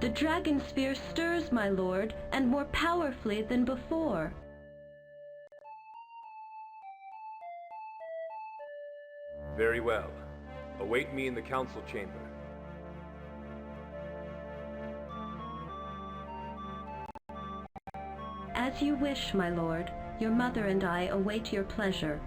The Dragonsphere stirs, my lord, and more powerfully than before. Very well. Await me in the council chamber. As you wish, my lord. Your mother and I await your pleasure.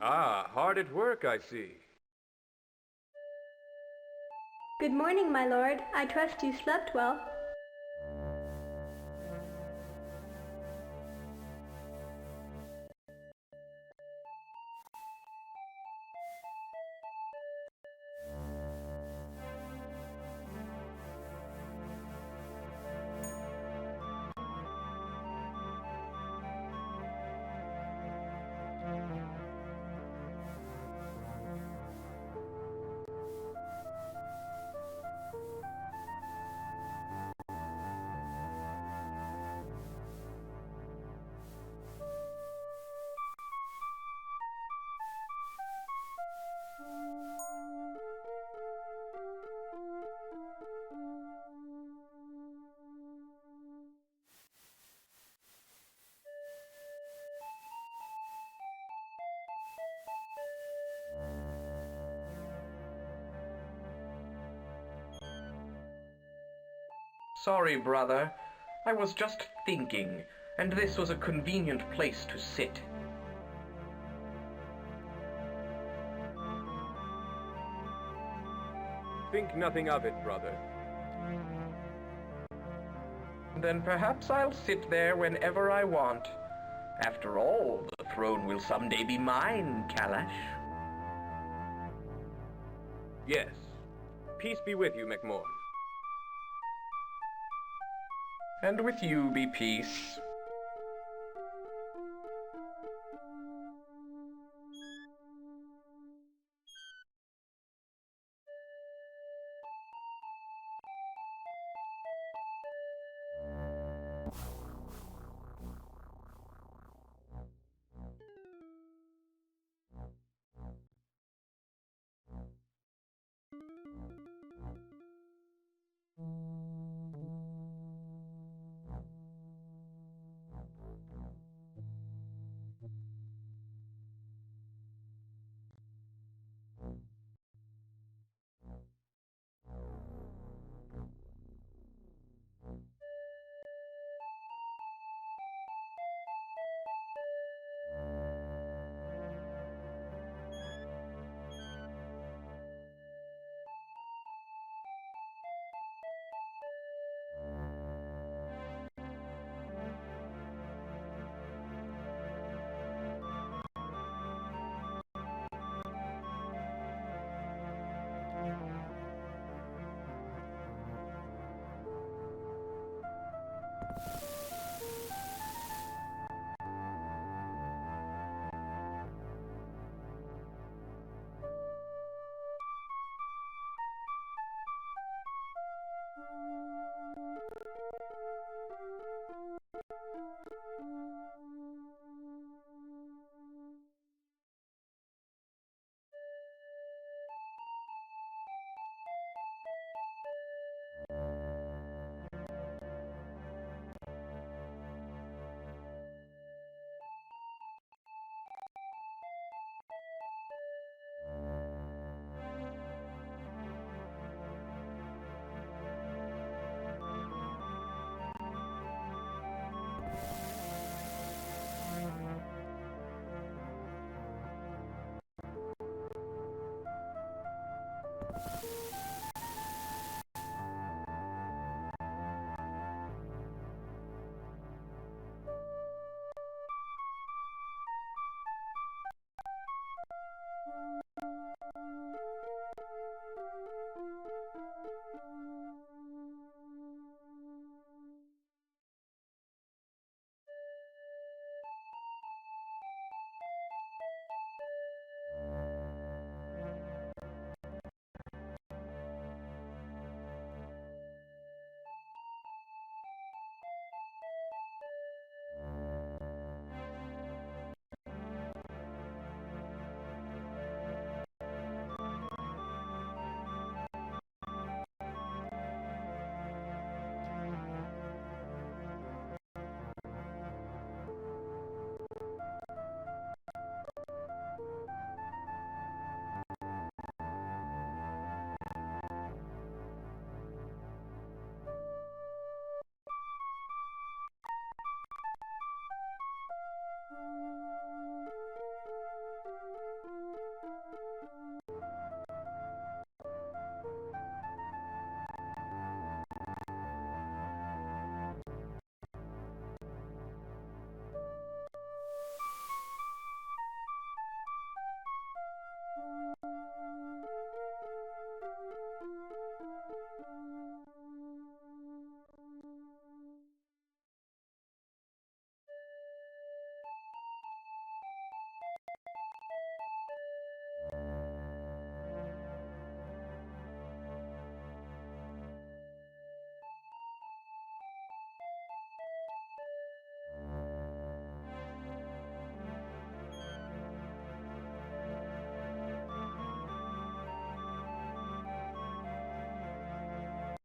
Ah, hard at work, I see. Good morning, my lord. I trust you slept well. Sorry, brother. I was just thinking, and this was a convenient place to sit. Think nothing of it, brother. Then perhaps I'll sit there whenever I want. After all, the throne will someday be mine, Callahach. Yes. Peace be with you, McMorn. And with you be peace.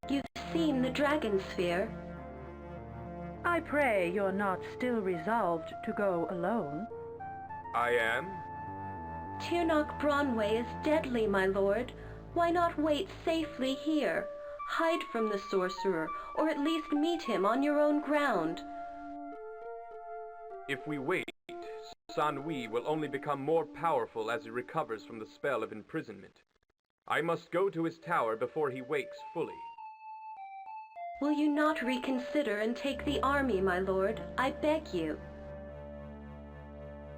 You've seen the Dragonsphere. I pray you're not still resolved to go alone. I am. Tirnoch Bronway is deadly, my lord. Why not wait safely here? Hide from the sorcerer, or at least meet him on your own ground. If we wait, Sanui will only become more powerful as he recovers from the spell of imprisonment. I must go to his tower before he wakes fully. Will you not reconsider and take the army, my lord? I beg you.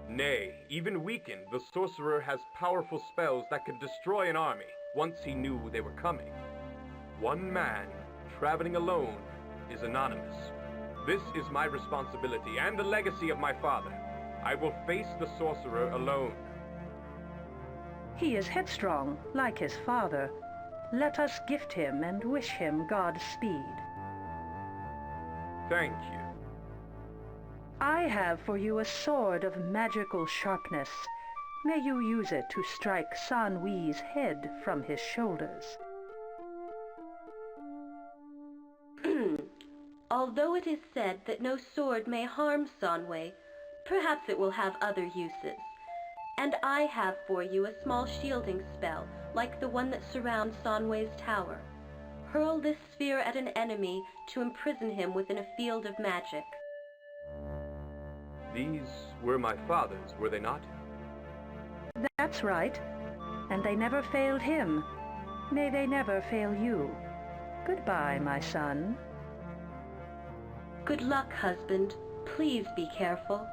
Nay, even weakened, the sorcerer has powerful spells that could destroy an army once he knew they were coming. One man, traveling alone, is anonymous. This is my responsibility and the legacy of my father. I will face the sorcerer alone. He is headstrong, like his father. Let us gift him and wish him Godspeed. Thank you. I have for you a sword of magical sharpness. May you use it to strike San-Wi's head from his shoulders. Although it is said that no sword may harm Sanwei, perhaps it will have other uses. And I have for you a small shielding spell, like the one that surrounds Sanwei's tower. Hurl this sphere at an enemy to imprison him within a field of magic. These were my father's, were they not? That's right. And they never failed him. May they never fail you. Goodbye, my son. Good luck, husband. Please be careful.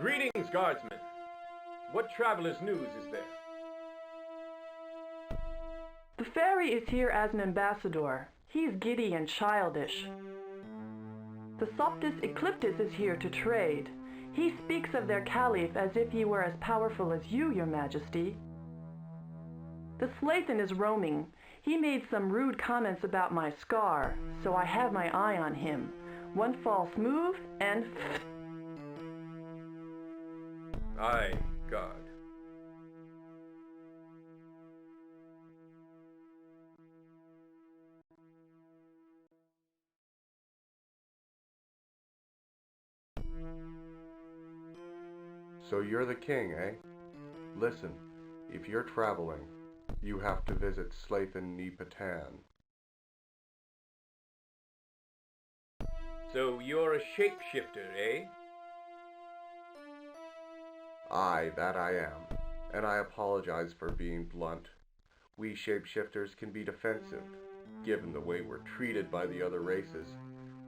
Greetings, guardsmen. What traveler's news is there? The fairy is here as an ambassador. He is giddy and childish. The Soptus Ecliptus is here to trade. He speaks of their caliph as if he were as powerful as you, your majesty. The Slathan is roaming. He made some rude comments about my scar, so I have my eye on him. One false move, and Aye, God. So you're the king, eh? Listen, if you're traveling, you have to visit Slathan ni Patan. So you're a shapeshifter, eh? Aye, that I am, and I apologize for being blunt. We shapeshifters can be defensive, Given the way we're treated by the other races,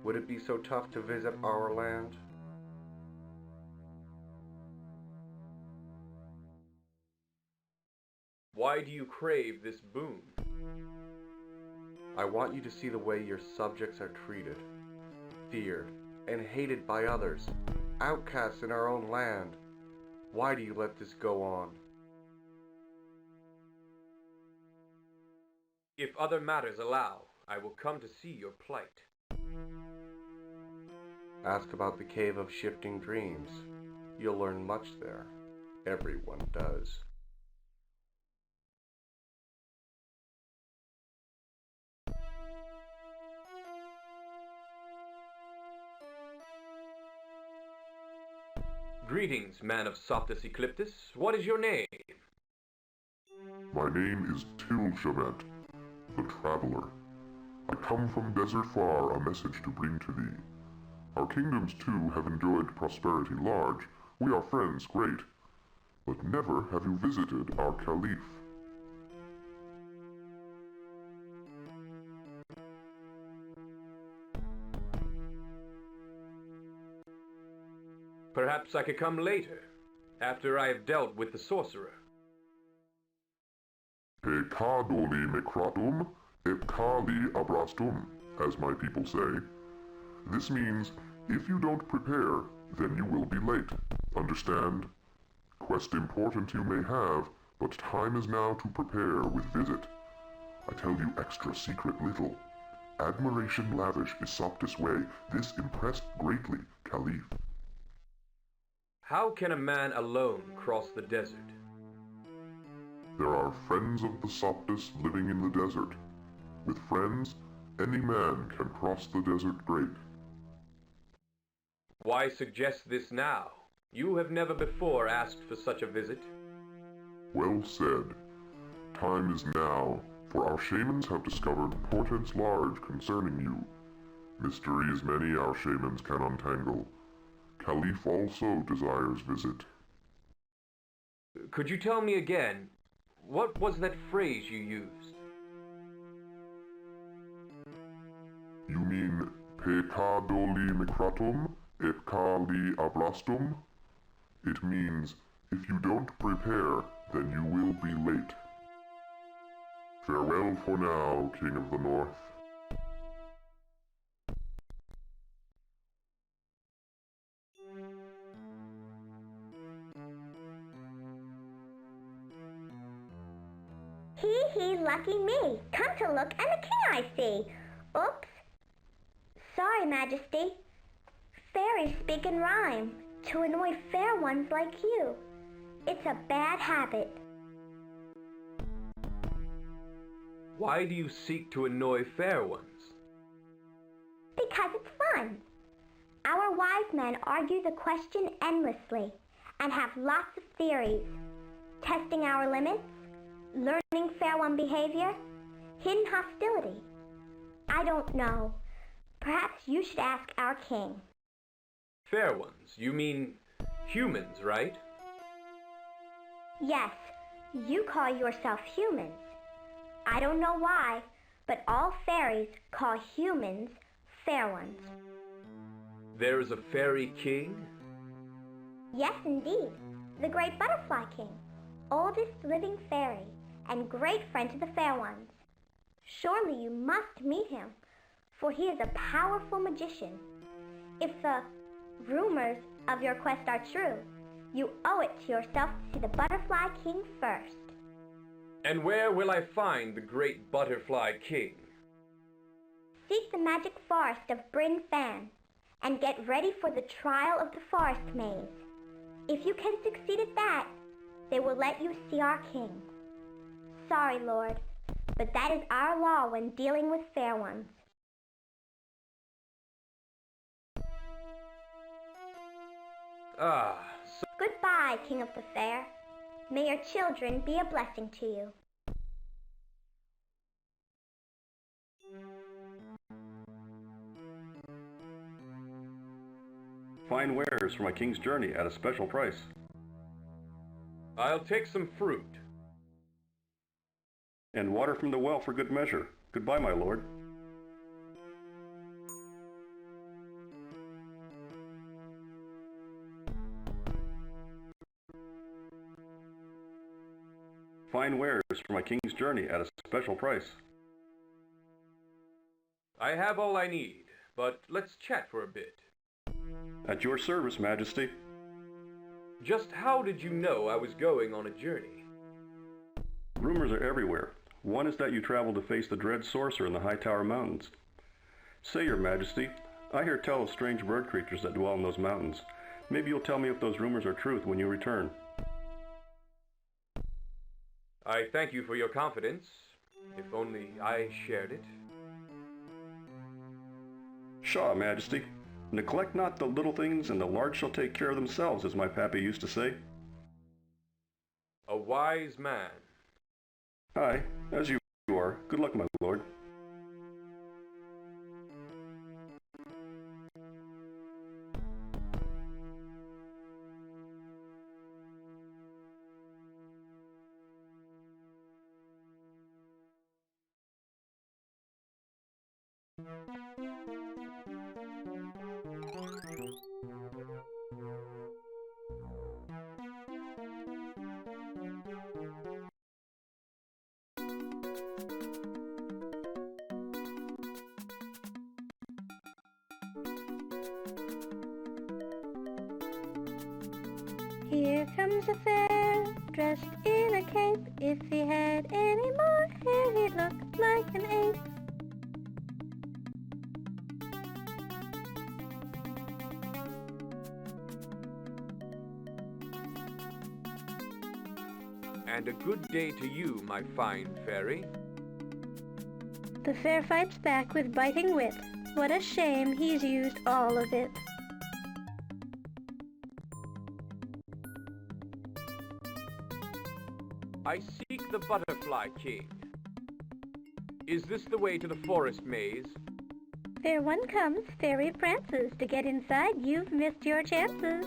would it be so tough to visit our land? Why do you crave this boon? I want you to see the way your subjects are treated, feared, and hated by others, outcasts in our own land. Why do you let this go on? If other matters allow, I will come to see your plight. Ask about the Cave of Shifting Dreams. You'll learn much there. Everyone does. Greetings, man of Soptus Ecliptus. What is your name? My name is Shavet, the Traveler. I come from desert far, a message to bring to thee. Our kingdoms too have enjoyed prosperity large. We are friends great. But never have you visited our Caliph. Perhaps I could come later, after I have dealt with the sorcerer. Pecadoli mecratum, epcali abrastum, as my people say. This means, if you don't prepare, then you will be late. Understand? Quest important you may have, but time is now to prepare with visit. I tell you extra secret little. Admiration lavish is Soptus' way. This impressed greatly, Caliph. How can a man alone cross the desert? There are friends of the Soptus living in the desert. With friends, any man can cross the desert great. Why suggest this now? You have never before asked for such a visit. Well said. Time is now, for our shamans have discovered portents large concerning you. Mysteries many our shamans can untangle. Caliph also desires visit. Could you tell me again, what was that phrase you used? You mean pecadoli micratum, epcali ablastum? It means, if you don't prepare, then you will be late. Farewell for now, King of the North. Hee, lucky me. Come to look, and the king I see. Oops. Sorry, Majesty. Fairies speak in rhyme to annoy fair ones like you. It's a bad habit. Why do you seek to annoy fair ones? Because it's fun. Our wise men argue the question endlessly and have lots of theories, testing our limits, learning fair one behavior, hidden hostility. I don't know. Perhaps you should ask our king. Fair ones? You mean humans, right? Yes, you call yourself humans. I don't know why, but all fairies call humans fair ones. There is a fairy king? Yes, indeed. The great butterfly king, oldest living fairy, and great friend to the fair ones. Surely you must meet him, for he is a powerful magician. If the rumors of your quest are true, you owe it to yourself to see the butterfly king first. And where will I find the great butterfly king? Seek the magic forest of Brynn-Fann, and get ready for the trial of the forest maze. If you can succeed at that, they will let you see our king. Sorry, Lord, but that is our law when dealing with fair ones. Ah, so Goodbye, King of the Fair. May your children be a blessing to you. Fine wares for my king's journey at a special price. I'll take some fruit. And water from the well for good measure. Goodbye, my lord. Fine wares for my king's journey at a special price. I have all I need, but let's chat for a bit. At your service, Majesty. Just how did you know I was going on a journey? Rumors are everywhere. One is that you travel to face the dread sorcerer in the Hightower Mountains. Say, your Majesty, I hear tell of strange bird creatures that dwell in those mountains. Maybe you'll tell me if those rumors are truth when you return. I thank you for your confidence. If only I shared it. Pshaw, Majesty. Neglect not the little things, and the large shall take care of themselves, as my pappy used to say. A wise man. Aye, as you are. Good luck, my lord. Here comes a fairy, dressed in a cape. If he had any more hair, he'd look like an ape. And a good day to you, my fine fairy. The fair fights back with biting wit. What a shame he's used all of it. I seek the Butterfly King. Is this the way to the forest maze? There one comes, fairy prances. To get inside, you've missed your chances.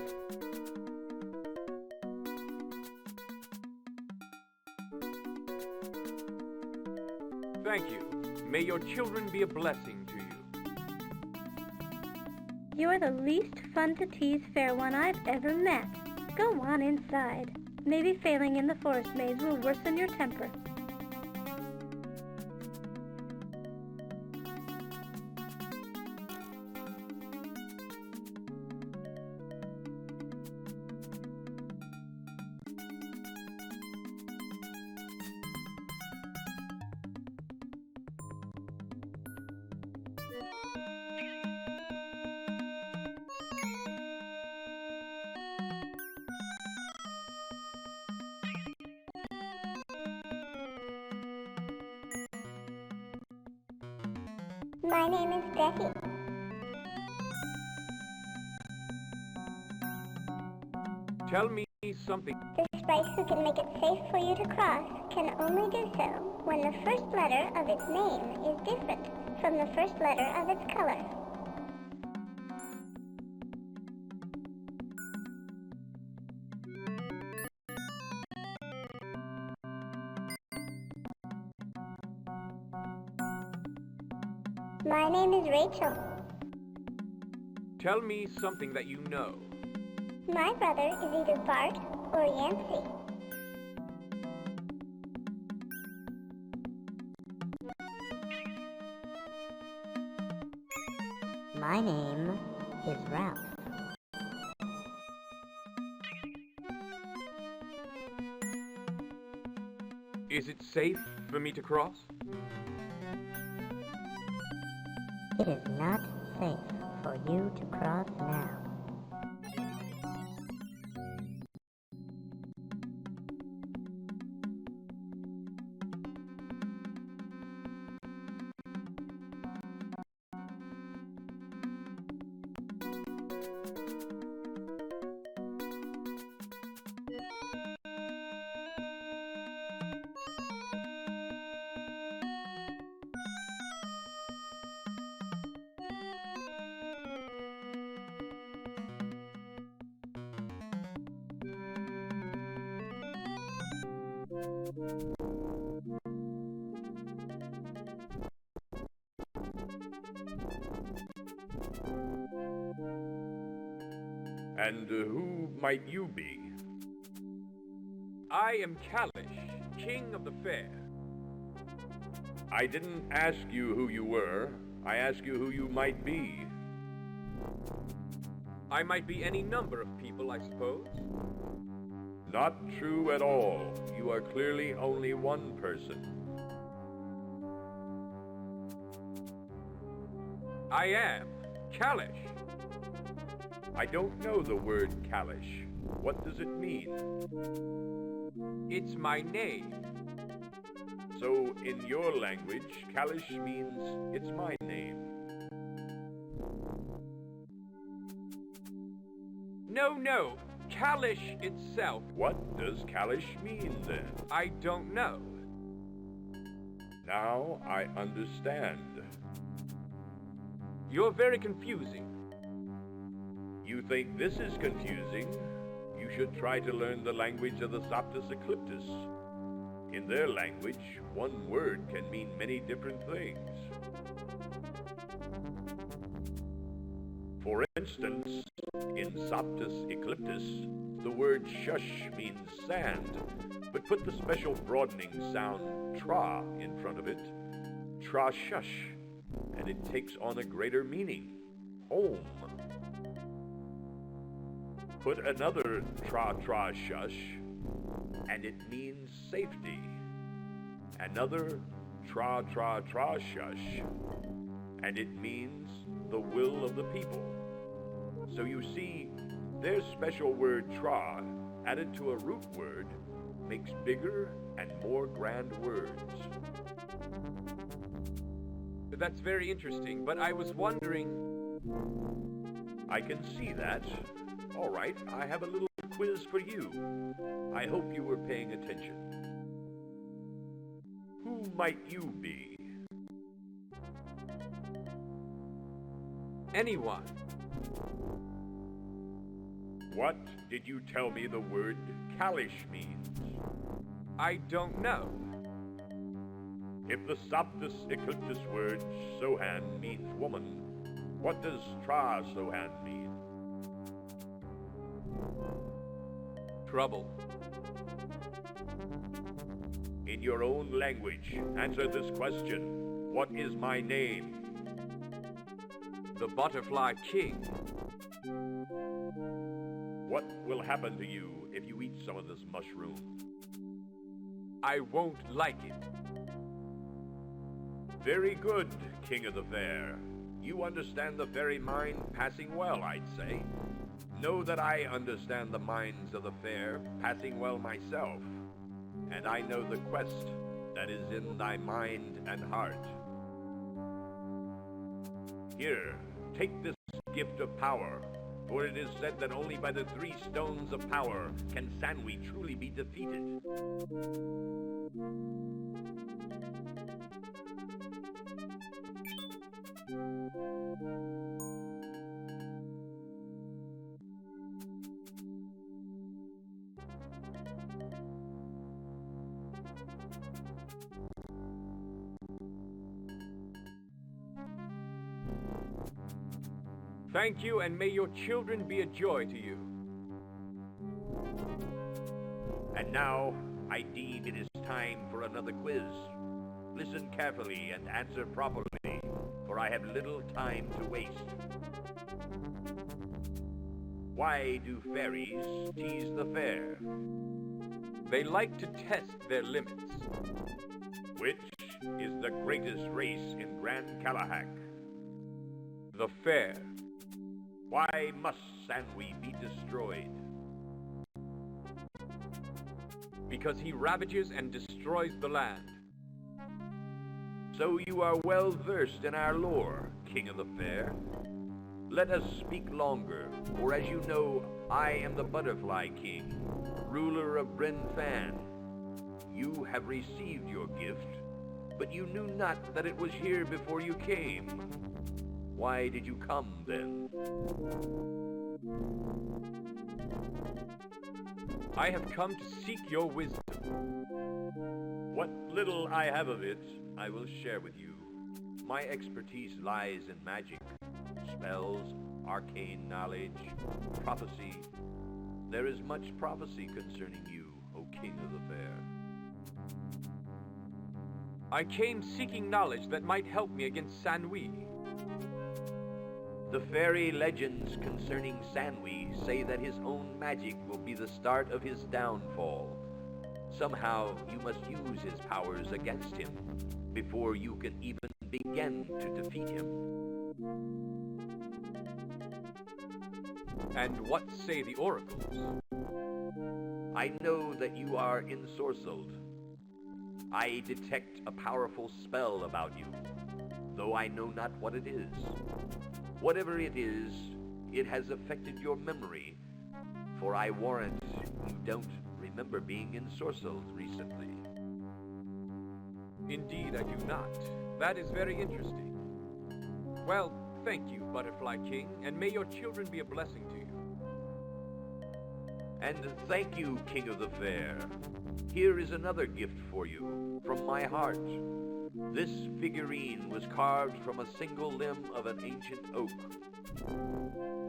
Thank you. May your children be a blessing to you. You're the least fun to tease, fair one, I've ever met. Go on inside. Maybe failing in the forest maze will worsen your temper. My name is Betty. Tell me something. The sprite who can make it safe for you to cross can only do so when the first letter of its name is different from the first letter of its color. My name is Rachel. Tell me something that you know. My brother is either Bart or Yancey. My name is Ralph. Is it safe for me to cross? It is not safe for you to cross now. And who might you be? I am Callahach, king of the fair. I didn't ask you who you were. I asked you who you might be. I might be any number of people, I suppose. Not true at all. You are clearly only one person. I am Callahach. I don't know the word Callahach. What does it mean? It's my name. So, in your language, Callahach means it's my name. No, Callahach itself. What does Callahach mean then? I don't know. Now I understand. You're very confusing. You think this is confusing? You should try to learn the language of the Soptus Ecliptus. In their language, one word can mean many different things. For instance, in Soptus Ecliptus, the word shush means sand, but put the special broadening sound tra in front of it, tra shush, and it takes on a greater meaning, home. Put another tra tra shush, and it means safety. Another tra tra tra shush, and it means the will of the people. So you see, their special word tra, added to a root word, makes bigger and more grand words. That's very interesting, but I was wondering... I can see that. All right, I have a little quiz for you. I hope you were paying attention. Who might you be? Anyone. What did you tell me the word Callahach means? I don't know. If the Soptus Ecliptus word Sohan means woman, what does Tra Sohan mean? Trouble. In your own language, answer this question. What is my name? The Butterfly King. What will happen to you if you eat some of this mushroom? I won't like it. Very good, King of the Fair. You understand the fairy mind passing well, I'd say. Know that I understand the minds of the fair passing well myself, and I know the quest that is in thy mind and heart. Here, take this gift of power, for it is said that only by the 3 stones of power can Sanwi truly be defeated. Thank you, and may your children be a joy to you. And now, I deem it is time for another quiz. Listen carefully and answer properly, for I have little time to waste. Why do fairies tease the fair? They like to test their limits. Which is the greatest race in Gran Callahach? The fair. Why must Sanwi be destroyed? Because he ravages and destroys the land. So you are well versed in our lore, King of the Fair. Let us speak longer, for as you know, I am the Butterfly King, ruler of Brynn-Fann. You have received your gift, but you knew not that it was here before you came. Why did you come, then? I have come to seek your wisdom. What little I have of it, I will share with you. My expertise lies in magic, spells, arcane knowledge, prophecy. There is much prophecy concerning you, O King of the Fair. I came seeking knowledge that might help me against Sanwi. The fairy legends concerning Sanwi say that his own magic will be the start of his downfall. Somehow you must use his powers against him before you can even begin to defeat him. And what say the oracles? I know that you are ensorcelled. I detect a powerful spell about you, though I know not what it is. Whatever it is, it has affected your memory, for I warrant you don't remember being ensorcelled recently. Indeed, I do not. That is very interesting. Well, thank you, Butterfly King, and may your children be a blessing to you. And thank you, King of the Fair. Here is another gift for you, from my heart. This figurine was carved from a single limb of an ancient oak.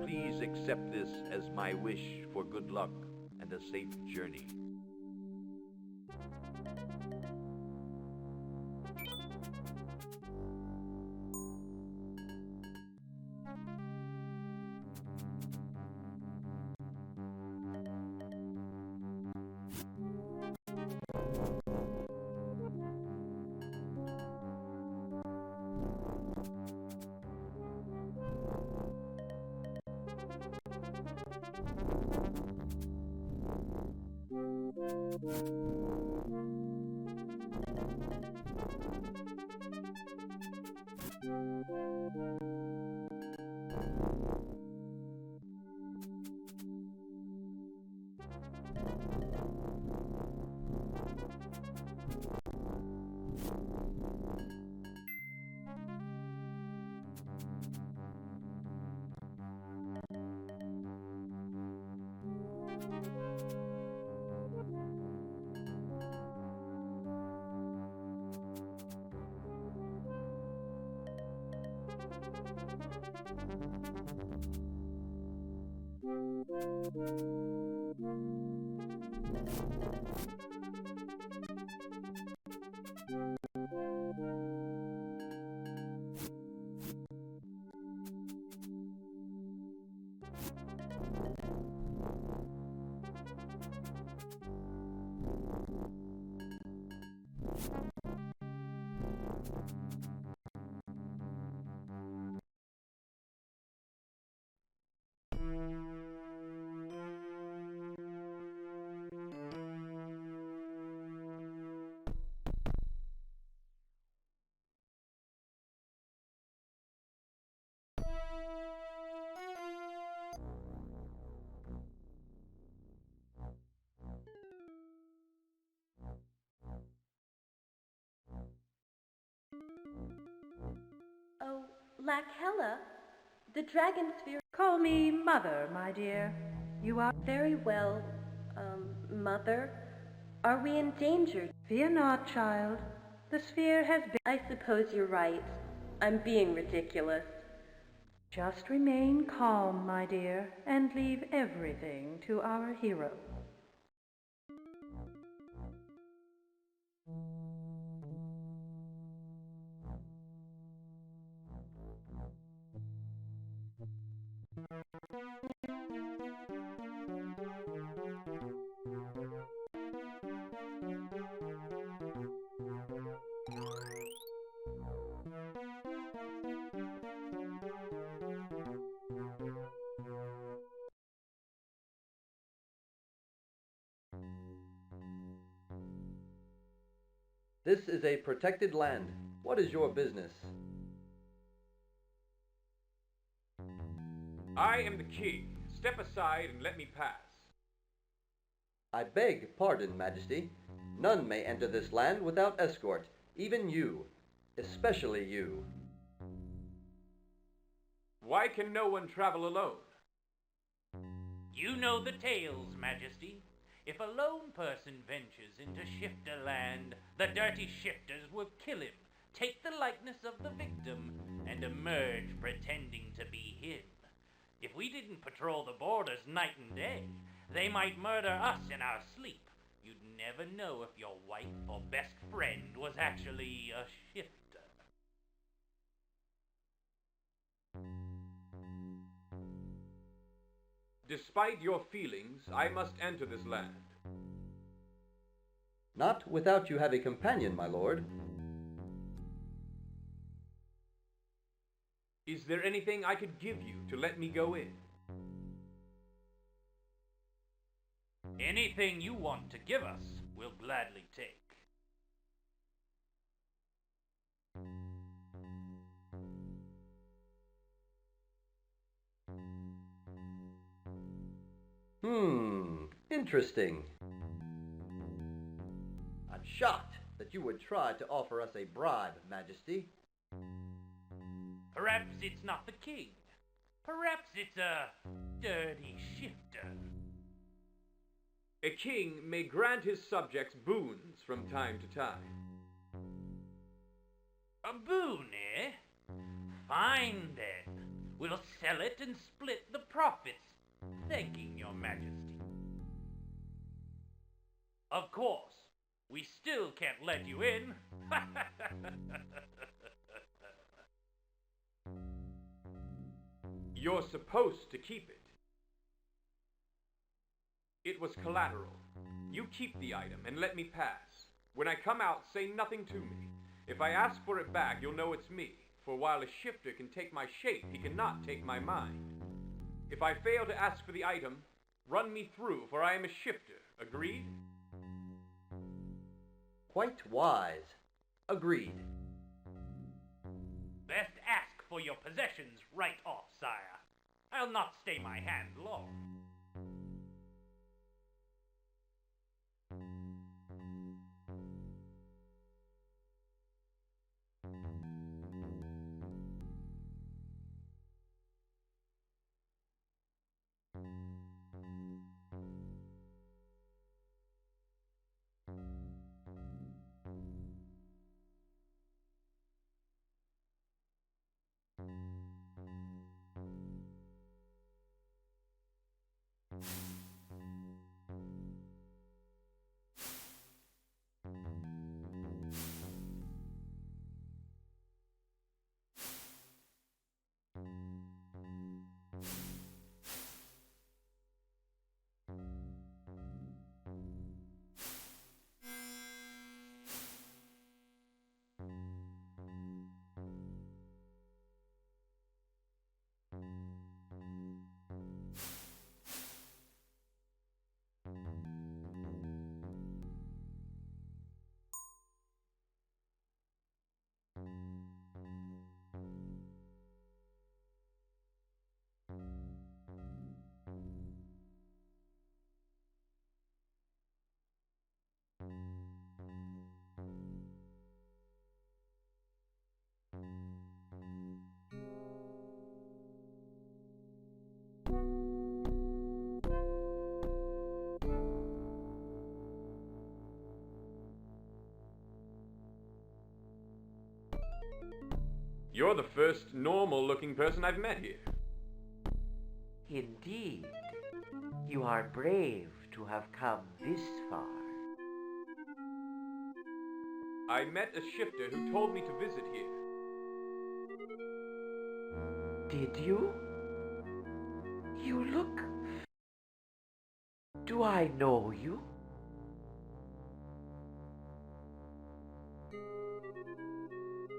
Please accept this as my wish for good luck and a safe journey. Oh, Lakella, the Dragonsphere. Call me Mother, my dear. You are Very well, Mother. Are we in danger? Fear not, child. The sphere has been... I suppose you're right. I'm being ridiculous. Just remain calm, my dear, and leave everything to our hero. This is a protected land. What is your business? I am the king. Step aside and let me pass. I beg pardon, Majesty. None may enter this land without escort, even you, especially you. Why can no one travel alone? You know the tales, Majesty. If a lone person ventures into shifter land, the dirty shifters will kill him, take the likeness of the victim, and emerge pretending to be him. If we didn't patrol the borders night and day, they might murder us in our sleep. You'd never know if your wife or best friend was actually a shifter. Despite your feelings, I must enter this land. Not without you have a companion, my lord. Is there anything I could give you to let me go in? Anything you want to give us, we'll gladly take. Interesting. I'm shocked that you would try to offer us a bribe, Majesty. Perhaps it's not the king. Perhaps it's a dirty shifter. A king may grant his subjects boons from time to time. A boon, eh? Fine then. We'll sell it and split the profits, thanking your majesty. Of course, we still can't let you in. You're supposed to keep it. It was collateral. You keep the item and let me pass. When I come out, say nothing to me. If I ask for it back, you'll know it's me. For while a shifter can take my shape, he cannot take my mind. If I fail to ask for the item, run me through, for I am a shifter. Agreed? Quite wise. Agreed. Best ask for your possessions right off, sire. I'll not stay my hand long. You're the first normal-looking person I've met here. Indeed. You are brave to have come this far. I met a shifter who told me to visit here. Did you? You look... Do I know you?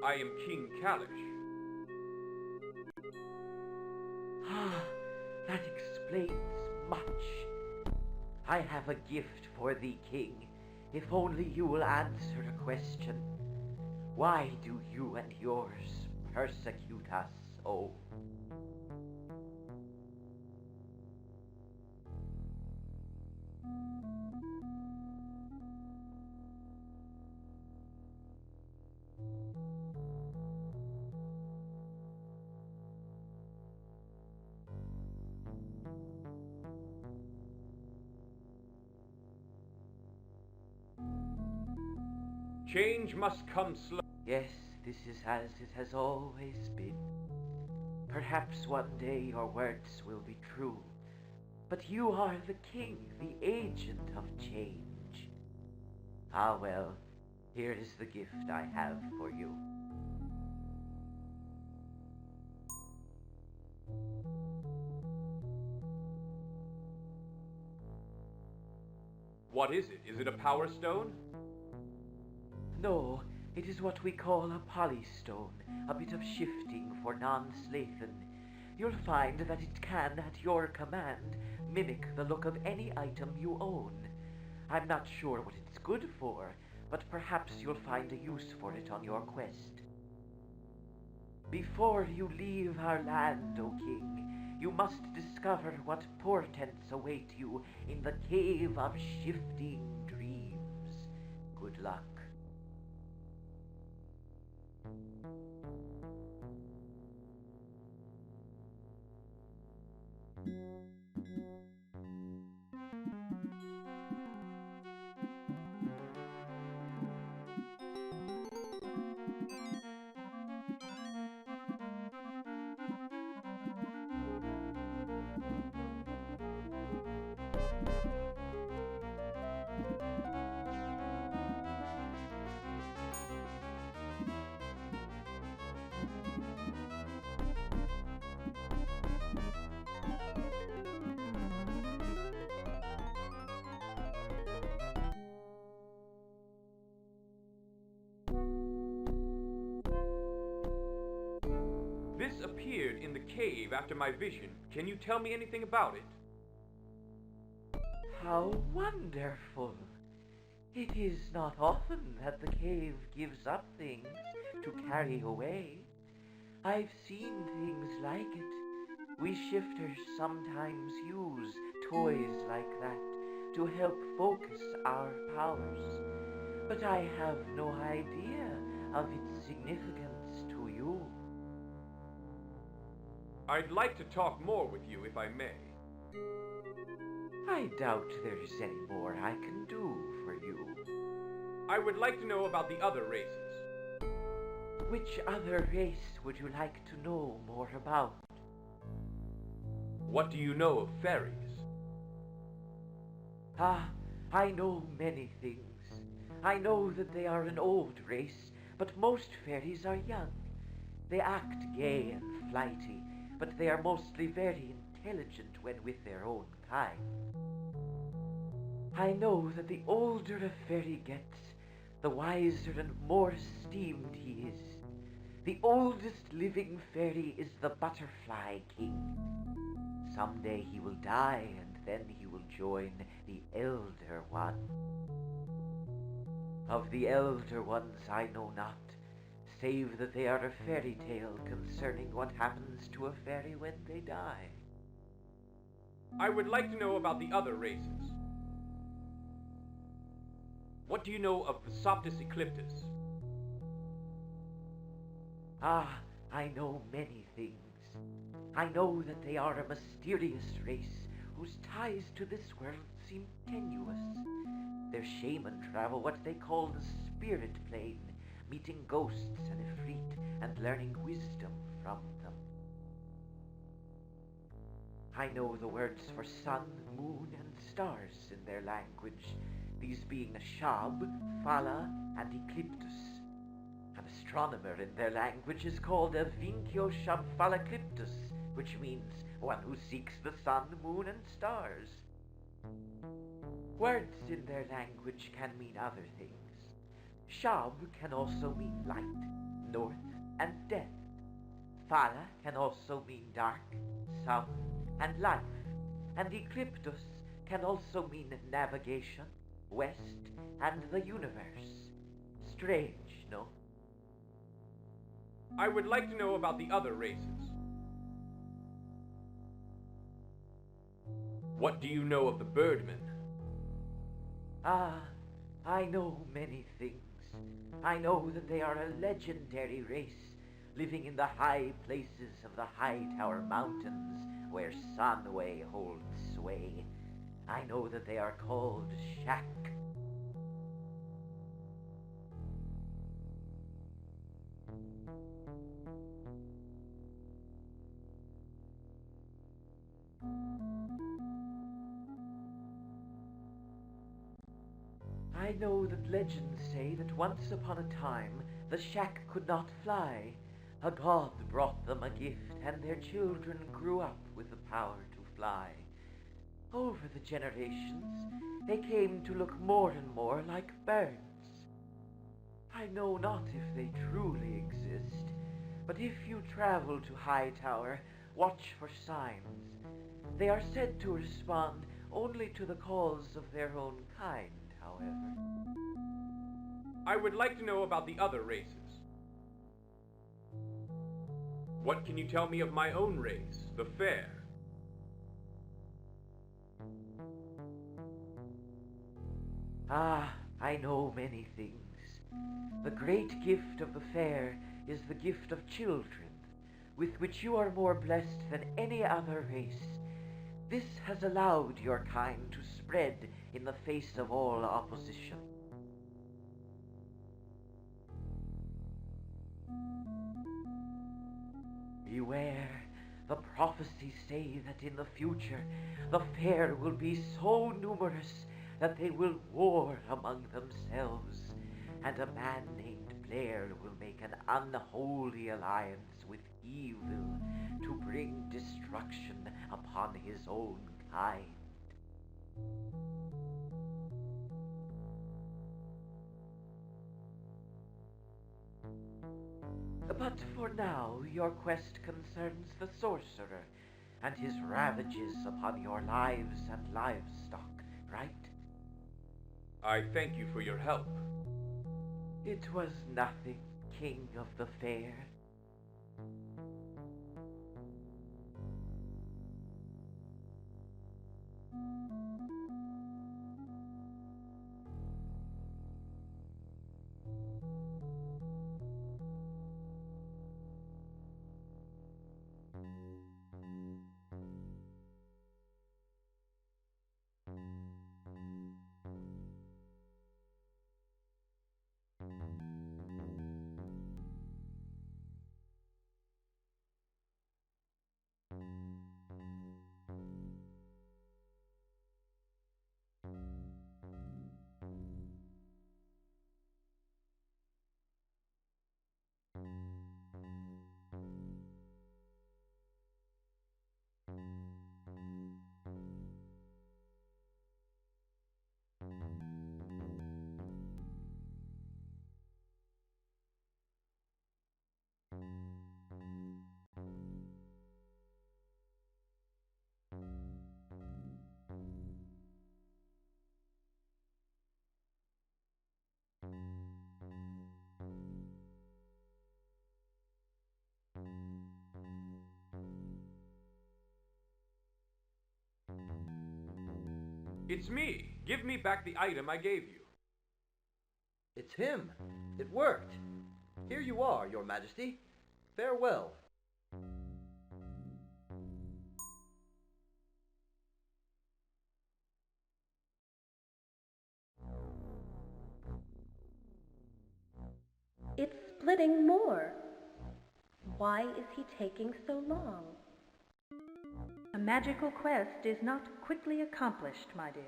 I am King Callahach. Ah, that explains much. I have a gift for thee, King, if only you will answer a question. Why do you and yours persecute us so? Change must come slow. Yes, this is as it has always been. Perhaps one day your words will be true. But you are the king, the agent of change. Ah well, here is the gift I have for you. What is it? Is it a power stone? No, it is what we call a polystone, a bit of shifting for non-Slathan. You'll find that it can, at your command, mimic the look of any item you own. I'm not sure what it's good for, but perhaps you'll find a use for it on your quest. Before you leave our land, O King, you must discover what portents await you in the Cave of Shifting Dreams. Good luck. This appeared in the cave after my vision. Can you tell me anything about it? How wonderful! It is not often that the cave gives up things to carry away. I've seen things like it. We shifters sometimes use toys like that to help focus our powers. But I have no idea of its significance to you. I'd like to talk more with you if I may. I doubt there's any more I can do for you. I would like to know about the other races. Which other race would you like to know more about? What do you know of fairies? Ah, I know many things. I know that they are an old race, but most fairies are young. They act gay and flighty, but they are mostly very intelligent when with their own kind. I know that the older a fairy gets, the wiser and more esteemed he is. The oldest living fairy is the Butterfly King. Someday he will die, and then he will join the Elder One. Of the Elder Ones I know not, save that they are a fairy tale concerning what happens to a fairy when they die. I would like to know about the other races. What do you know of the Soptus Ecliptus? Ah, I know many things. I know that they are a mysterious race whose ties to this world seem tenuous. Their shaman travel what they call the spirit plane, meeting ghosts and Ifrit and learning wisdom from them. I know the words for sun, moon, and stars in their language, these being Shab, Phala, and Ecliptus. An astronomer in their language is called a Vinkyo Shab Phala Ecliptus, which means one who seeks the sun, moon, and stars. Words in their language can mean other things. Shab can also mean light, north, and death. Phala can also mean dark, south, and life. And Ecliptus can also mean navigation, west, and the universe. Strange, no? I would like to know about the other races. What do you know of the Birdmen? Ah, I know many things. I know that they are a legendary race, living in the high places of the Hightower Mountains, where Sunway holds sway. I know that they are called Shak. know that legends say that once upon a time the shack could not fly. A god brought them a gift, and their children grew up with the power to fly. Over the generations, they came to look more and more like birds. I know not if they truly exist, but if you travel to Hightower, watch for signs. They are said to respond only to the calls of their own kind, however. I would like to know about the other races. What can you tell me of my own race, the fair? Ah, I know many things. The great gift of the fair is the gift of children, with which you are more blessed than any other race. This has allowed your kind to spread in the face of all opposition. Beware, the prophecies say that in the future the fair will be so numerous that they will war among themselves, and a man named Blair will make an unholy alliance with evil to bring destruction upon his own kind. But for now, your quest concerns the sorcerer and his ravages upon your lives and livestock, right? I thank you for your help. It was nothing, King of the Fair. It's me! Give me back the item I gave you. It's him. It worked. Here you are, Your Majesty. Farewell. It's splitting more. Why is he taking so long? A magical quest is not quickly accomplished, my dear.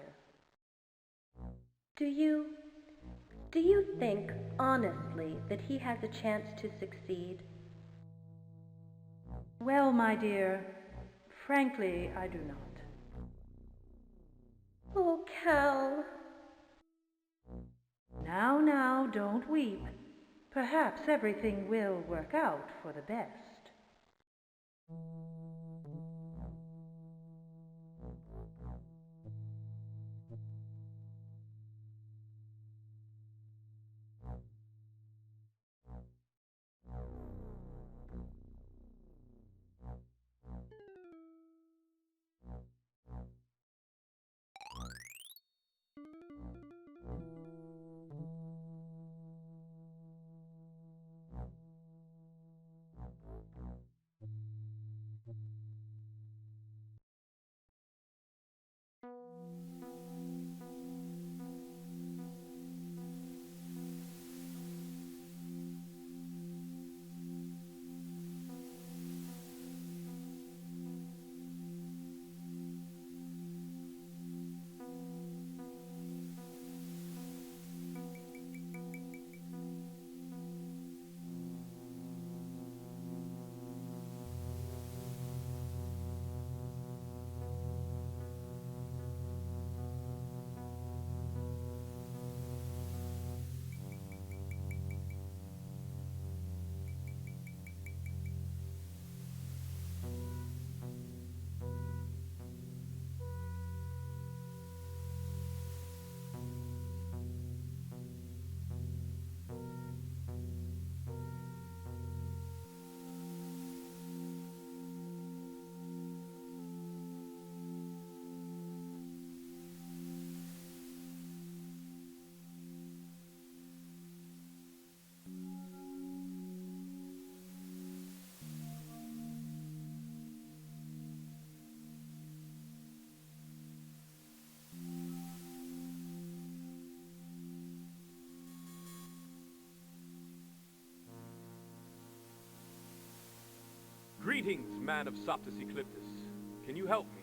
Do you think, honestly, that he has a chance to succeed? Well, my dear, frankly, I do not. Oh, Cal. Now, don't weep. Perhaps everything will work out for the best. Greetings, man of Soptus Ecliptus. Can you help me?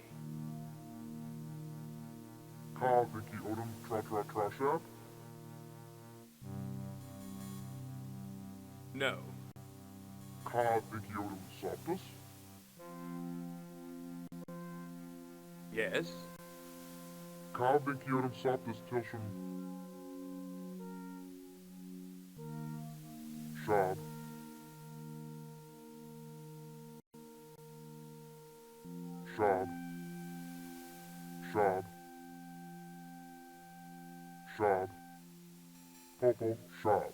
Ka Vinki Odom Trashab? No. Ka Vinki Odom Soptus? Yes? Ka Vinki Odom Soptus Tilsham Shab? Shab? Shab? Shab? Popo Shab?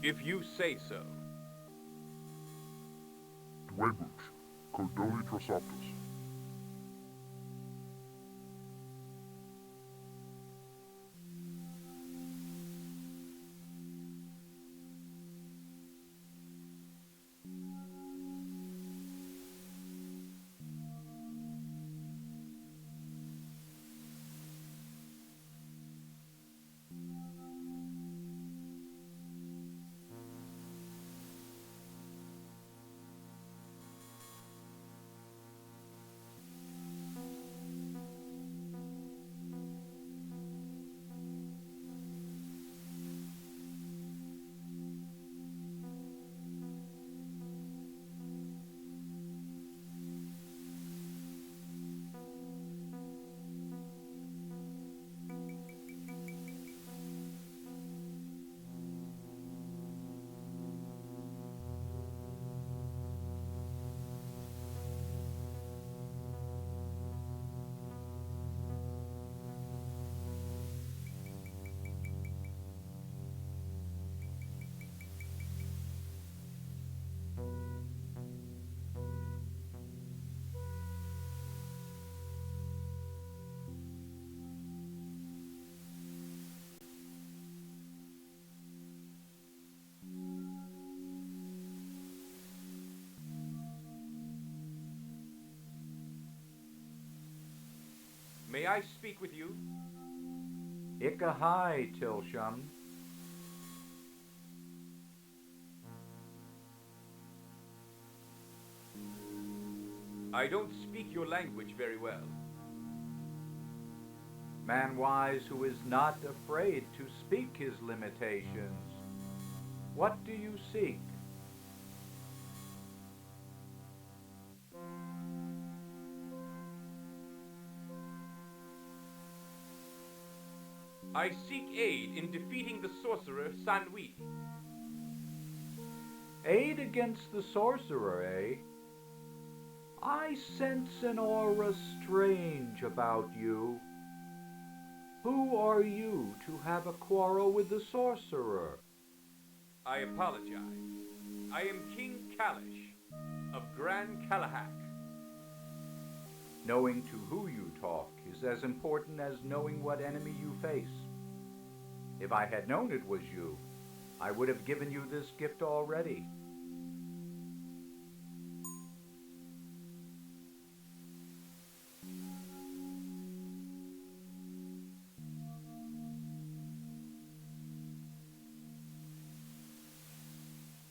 If you say so. Dwebuch, Kodoli Trasoptus. May I speak with you? Hi, Tilsham. I don't speak your language very well. Man wise who is not afraid to speak his limitations. What do you seek? I seek aid in defeating the sorcerer Sanwi. Aid against the sorcerer, eh? I sense an aura strange about you. Who are you to have a quarrel with the sorcerer? I apologize. I am King Kallahach of Gran Callahach. Knowing to who you talk is as important as knowing what enemy you face. If I had known it was you, I would have given you this gift already.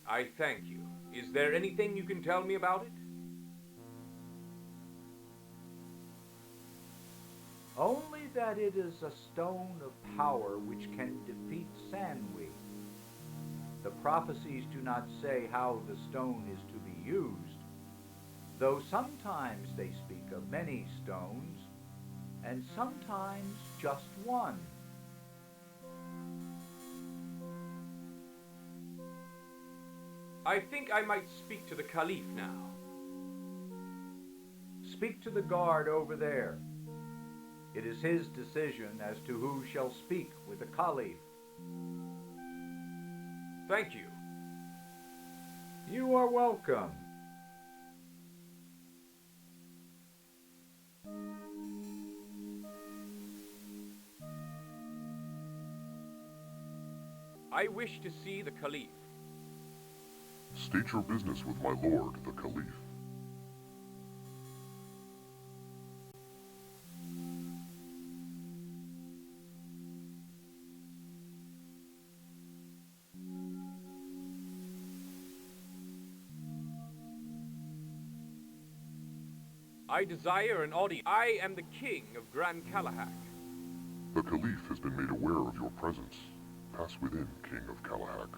I thank you. Is there anything you can tell me about it? Only that it is a stone of power which can defeat Sanwi. The prophecies do not say how the stone is to be used, though sometimes they speak of many stones, and sometimes just one. I think I might speak to the Caliph now. Speak to the guard over there. It is his decision as to who shall speak with the Caliph. Thank you. You are welcome. I wish to see the Caliph. State your business with my lord, the Caliph. I desire an audience. I am the king of Gran Callahach. The Caliph has been made aware of your presence. Pass within, King of Callahach.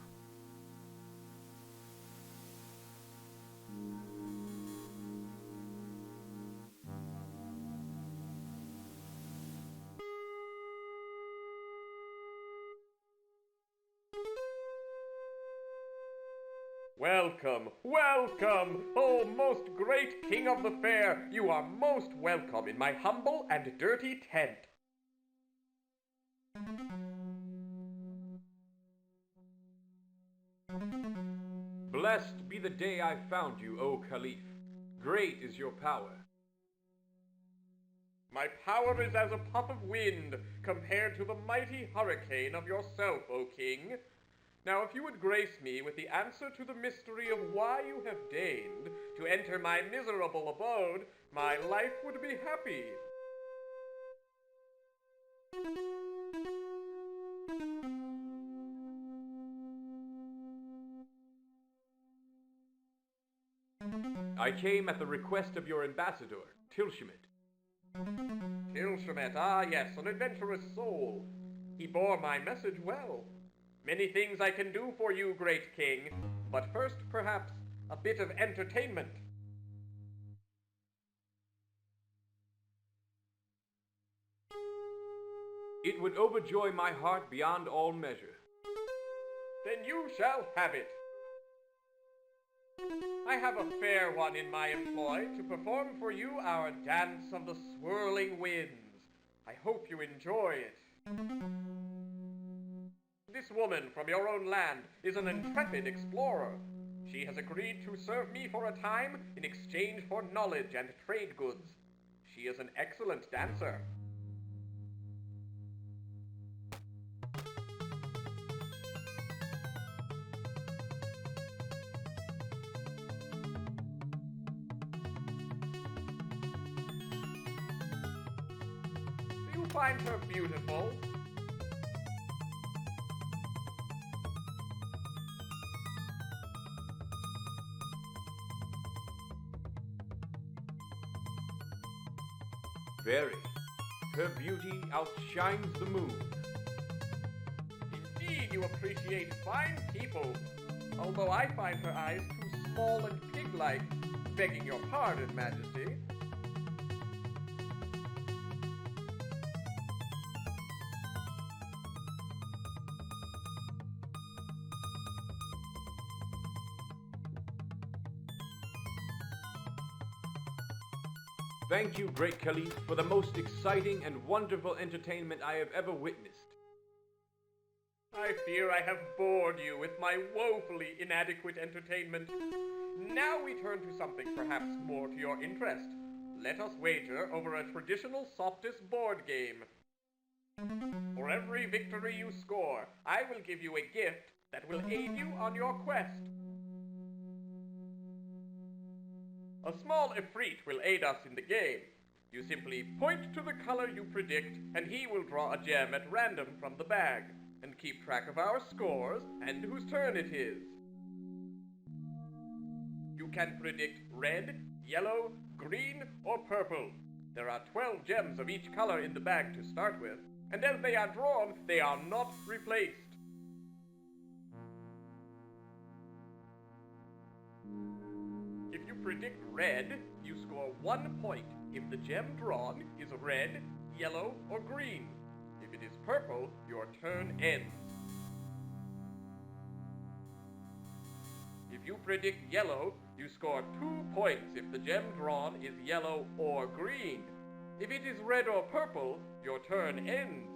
Welcome, welcome, O most great king of the fair. You are most welcome in my humble and dirty tent. Blessed be the day I found you, O Caliph. Great is your power. My power is as a puff of wind compared to the mighty hurricane of yourself, O king. Now, if you would grace me with the answer to the mystery of why you have deigned to enter my miserable abode, my life would be happy. I came at the request of your ambassador, Tilshmet. Tilshmet, ah yes, an adventurous soul. He bore my message well. Many things I can do for you, great king, but first, perhaps, a bit of entertainment. It would overjoy my heart beyond all measure. Then you shall have it. I have a fair one in my employ to perform for you our dance of the swirling winds. I hope you enjoy it. This woman from your own land is an intrepid explorer. She has agreed to serve me for a time in exchange for knowledge and trade goods. She is an excellent dancer. Do you find her beautiful? Very. Her beauty outshines the moon. Indeed, you appreciate fine people, although I find her eyes too small and pig-like, begging your pardon, Majesty. Thank you, great Caliph, for the most exciting and wonderful entertainment I have ever witnessed. I fear I have bored you with my woefully inadequate entertainment. Now we turn to something perhaps more to your interest. Let us wager over a traditional Soptus board game. For every victory you score, I will give you a gift that will aid you on your quest. A small Ifrit will aid us in the game. You simply point to the color you predict, and he will draw a gem at random from the bag, and keep track of our scores and whose turn it is. You can predict red, yellow, green, or purple. There are 12 gems of each color in the bag to start with, and as they are drawn, they are not replaced. If you predict red, you score 1 point if the gem drawn is red, yellow, or green. If it is purple, your turn ends. If you predict yellow, you score 2 points if the gem drawn is yellow or green. If it is red or purple, your turn ends.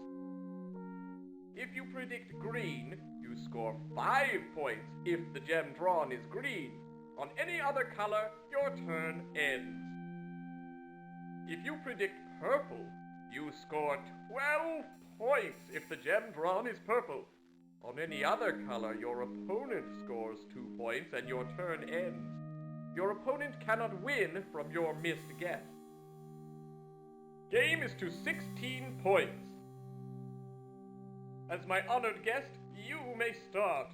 If you predict green, you score 5 points if the gem drawn is green. On any other color, your turn ends. If you predict purple, you score 12 points if the gem drawn is purple. On any other color, your opponent scores 2 points and your turn ends. Your opponent cannot win from your missed guess. Game is to 16 points. As my honored guest, you may start.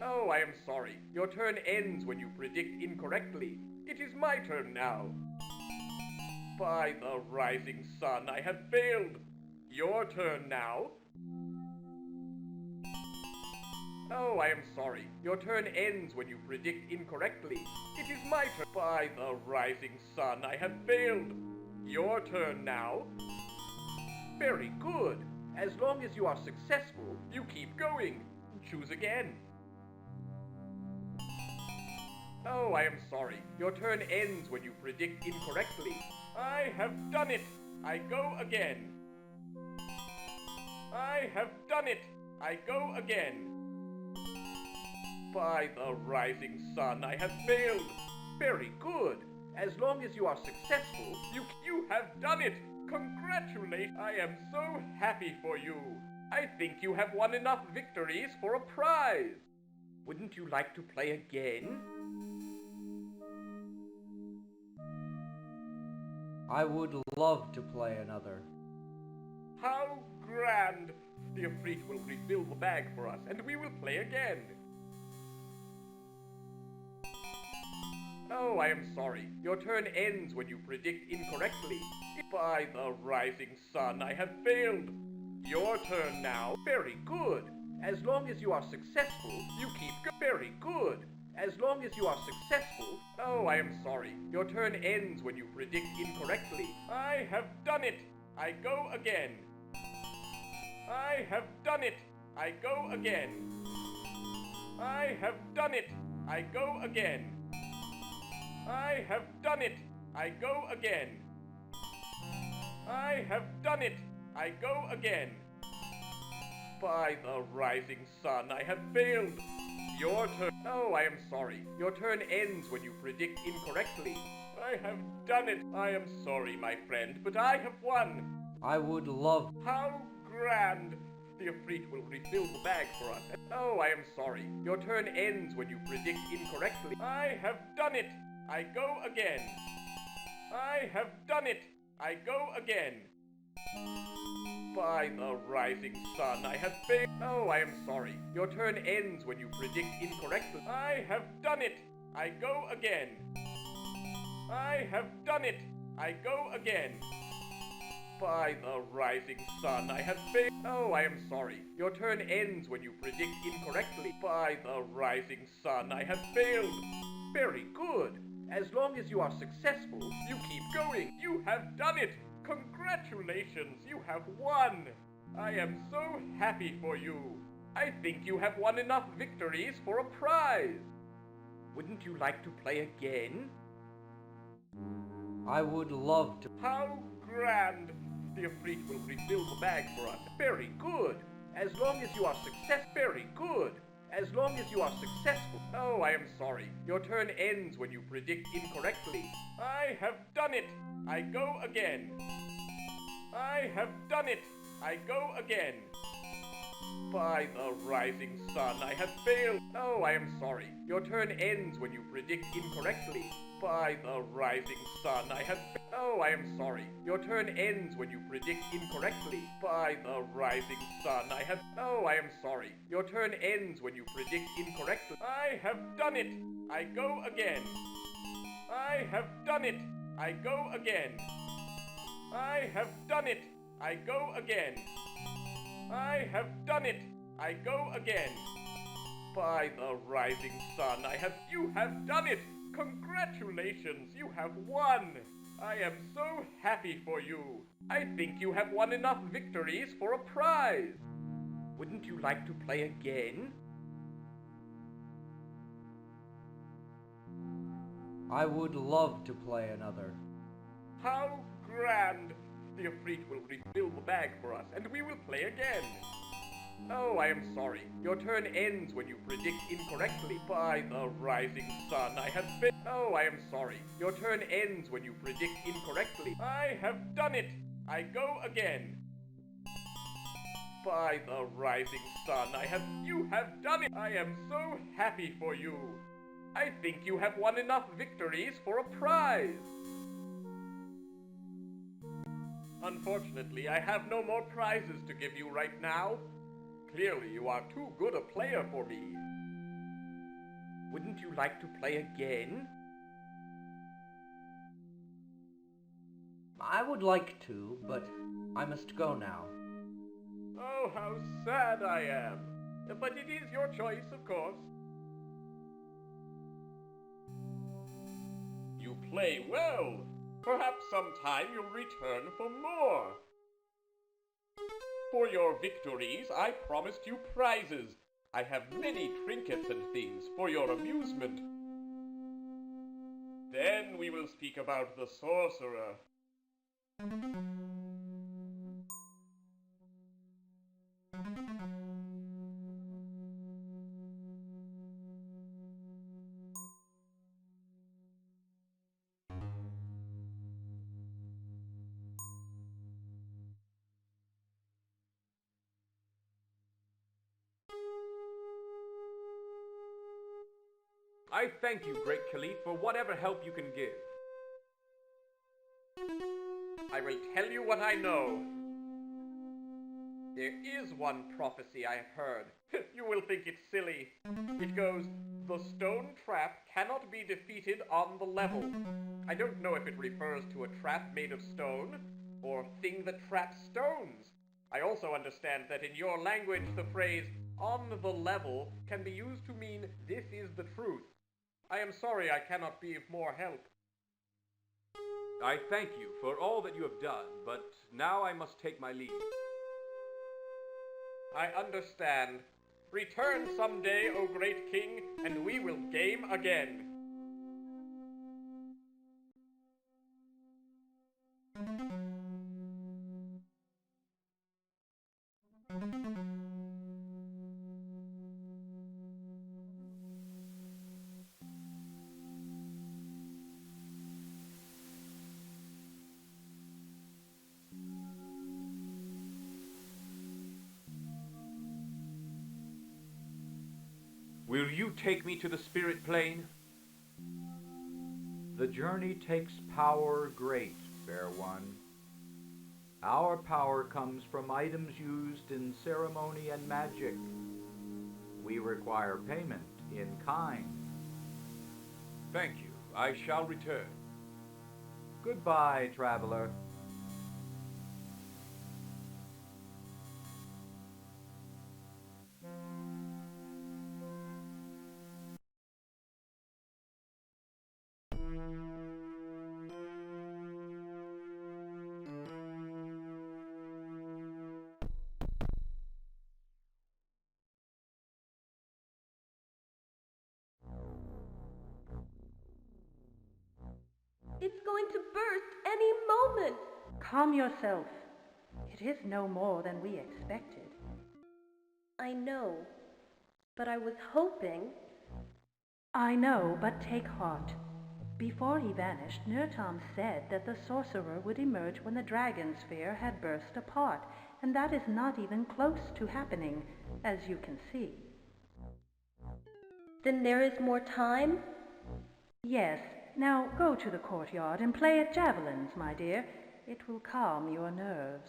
Oh, I am sorry. Your turn ends when you predict incorrectly. It is my turn now. By the rising sun, I have failed. Your turn now. Oh, I am sorry. Your turn ends when you predict incorrectly. It is my turn. By the rising sun, I have failed. Your turn now. Very good. As long as you are successful, you keep going. Choose again. Oh, I am sorry. Your turn ends when you predict incorrectly. I have done it. I go again. I have done it. I go again. By the rising sun, I have failed. Very good. As long as you are successful, you have done it. Congratulations. I am so happy for you. I think you have won enough victories for a prize. Wouldn't you like to play again? I would love to play another. How grand! The Ifrit will refill the bag for us, and we will play again. Oh, I am sorry. Your turn ends when you predict incorrectly. By the rising sun, I have failed. Your turn now. Very good. As long as you are successful, you keep going. Very good. As long as you are successful. Oh, I am sorry. Your turn ends when you predict incorrectly. I have done it. I go again. I have done it. I go again. I have done it. I go again. I have done it. I go again. I have done it. I go again. By the rising sun, I have failed. Your turn. Oh, I am sorry. Your turn ends when you predict incorrectly. I have done it. I am sorry, my friend, but I have won. I would love... How grand! The Ifrit will refill the bag for us. Oh, I am sorry. Your turn ends when you predict incorrectly. I have done it. I go again. I have done it. I go again. By the rising sun, I have failed. Oh, I am sorry. Your turn ends when you predict incorrectly. I have done it. I go again. I have done it. I go again. By the rising sun, I have failed. Oh, I am sorry. Your turn ends when you predict incorrectly. By the rising sun, I have failed. Very good. As long as you are successful, you keep going. You have done it. Congratulations, you have won. I am so happy for you. I think you have won enough victories for a prize. Wouldn't you like to play again? I would love to. How grand! The Ifrit will refill the bag for us. Very good. As long as you are successful. Very good. As long as you are successful. Oh, I am sorry. Your turn ends when you predict incorrectly. I have done it. I go again. I have done it. I go again. By the rising sun, I have failed. Oh, I am sorry. Your turn ends when you predict incorrectly. By the rising sun, I have... Oh, I am sorry. Your turn ends when you predict incorrectly. By the rising sun, I have... Oh, I am sorry. Your turn ends when you predict incorrectly. I have done it. I go again. I have done it. I go again. I have done it. I go again. I have done it. I go again. By the rising sun, I have... You have done it. Congratulations, you have won! I am so happy for you. I think you have won enough victories for a prize. Wouldn't you like to play again? I would love to play another. How grand! The Ifrit will refill the bag for us, and we will play again. Oh, I am sorry. Your turn ends when you predict incorrectly. By the rising sun, I have failed. Oh, I am sorry. Your turn ends when you predict incorrectly. I have done it. I go again. By the rising sun, I have... You have done it. I am so happy for you. I think you have won enough victories for a prize. Unfortunately, I have no more prizes to give you right now. Clearly, you are too good a player for me. Wouldn't you like to play again? I would like to, but I must go now. Oh, how sad I am. But it is your choice, of course. You play well. Perhaps sometime you'll return for more. For your victories, I promised you prizes. I have many trinkets and things for your amusement. Then we will speak about the sorcerer. I thank you, Great Caliph, for whatever help you can give. I will tell you what I know. There is one prophecy I have heard. You will think it's silly. It goes, the stone trap cannot be defeated on the level. I don't know if it refers to a trap made of stone, or thing that traps stones. I also understand that in your language the phrase, on the level, can be used to mean this is the truth. I am sorry I cannot be of more help. I thank you for all that you have done, but now I must take my leave. I understand. Return someday, O great king, and we will game again. Will you take me to the spirit plane? The journey takes power great, fair one. Our power comes from items used in ceremony and magic. We require payment in kind. Thank you. I shall return. Goodbye, traveler. It's going to burst any moment. Calm yourself. It is no more than we expected. I know, but I was hoping... I know, but take heart. Before he vanished, Nurtom said that the sorcerer would emerge when the Dragonsphere had burst apart, and that is not even close to happening, as you can see. Then there is more time? Yes. Now go to the courtyard and play at javelins, my dear. It will calm your nerves.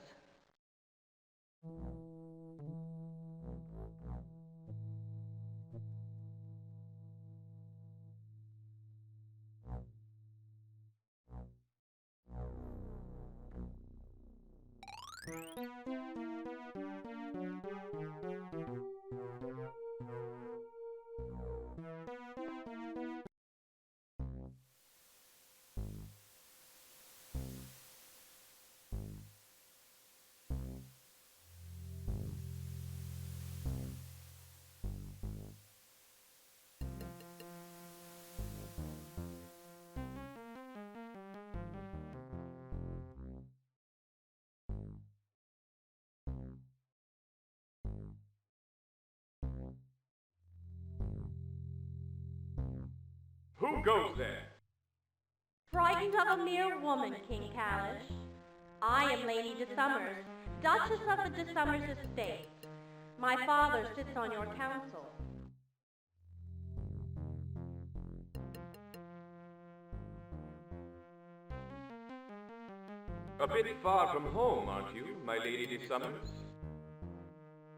Who goes there? Frightened of a mere woman, King Callahach. I am Lady de Summers, Duchess of the de Summers estate. My father sits on your council. A bit far from home, aren't you, my Lady de Summers?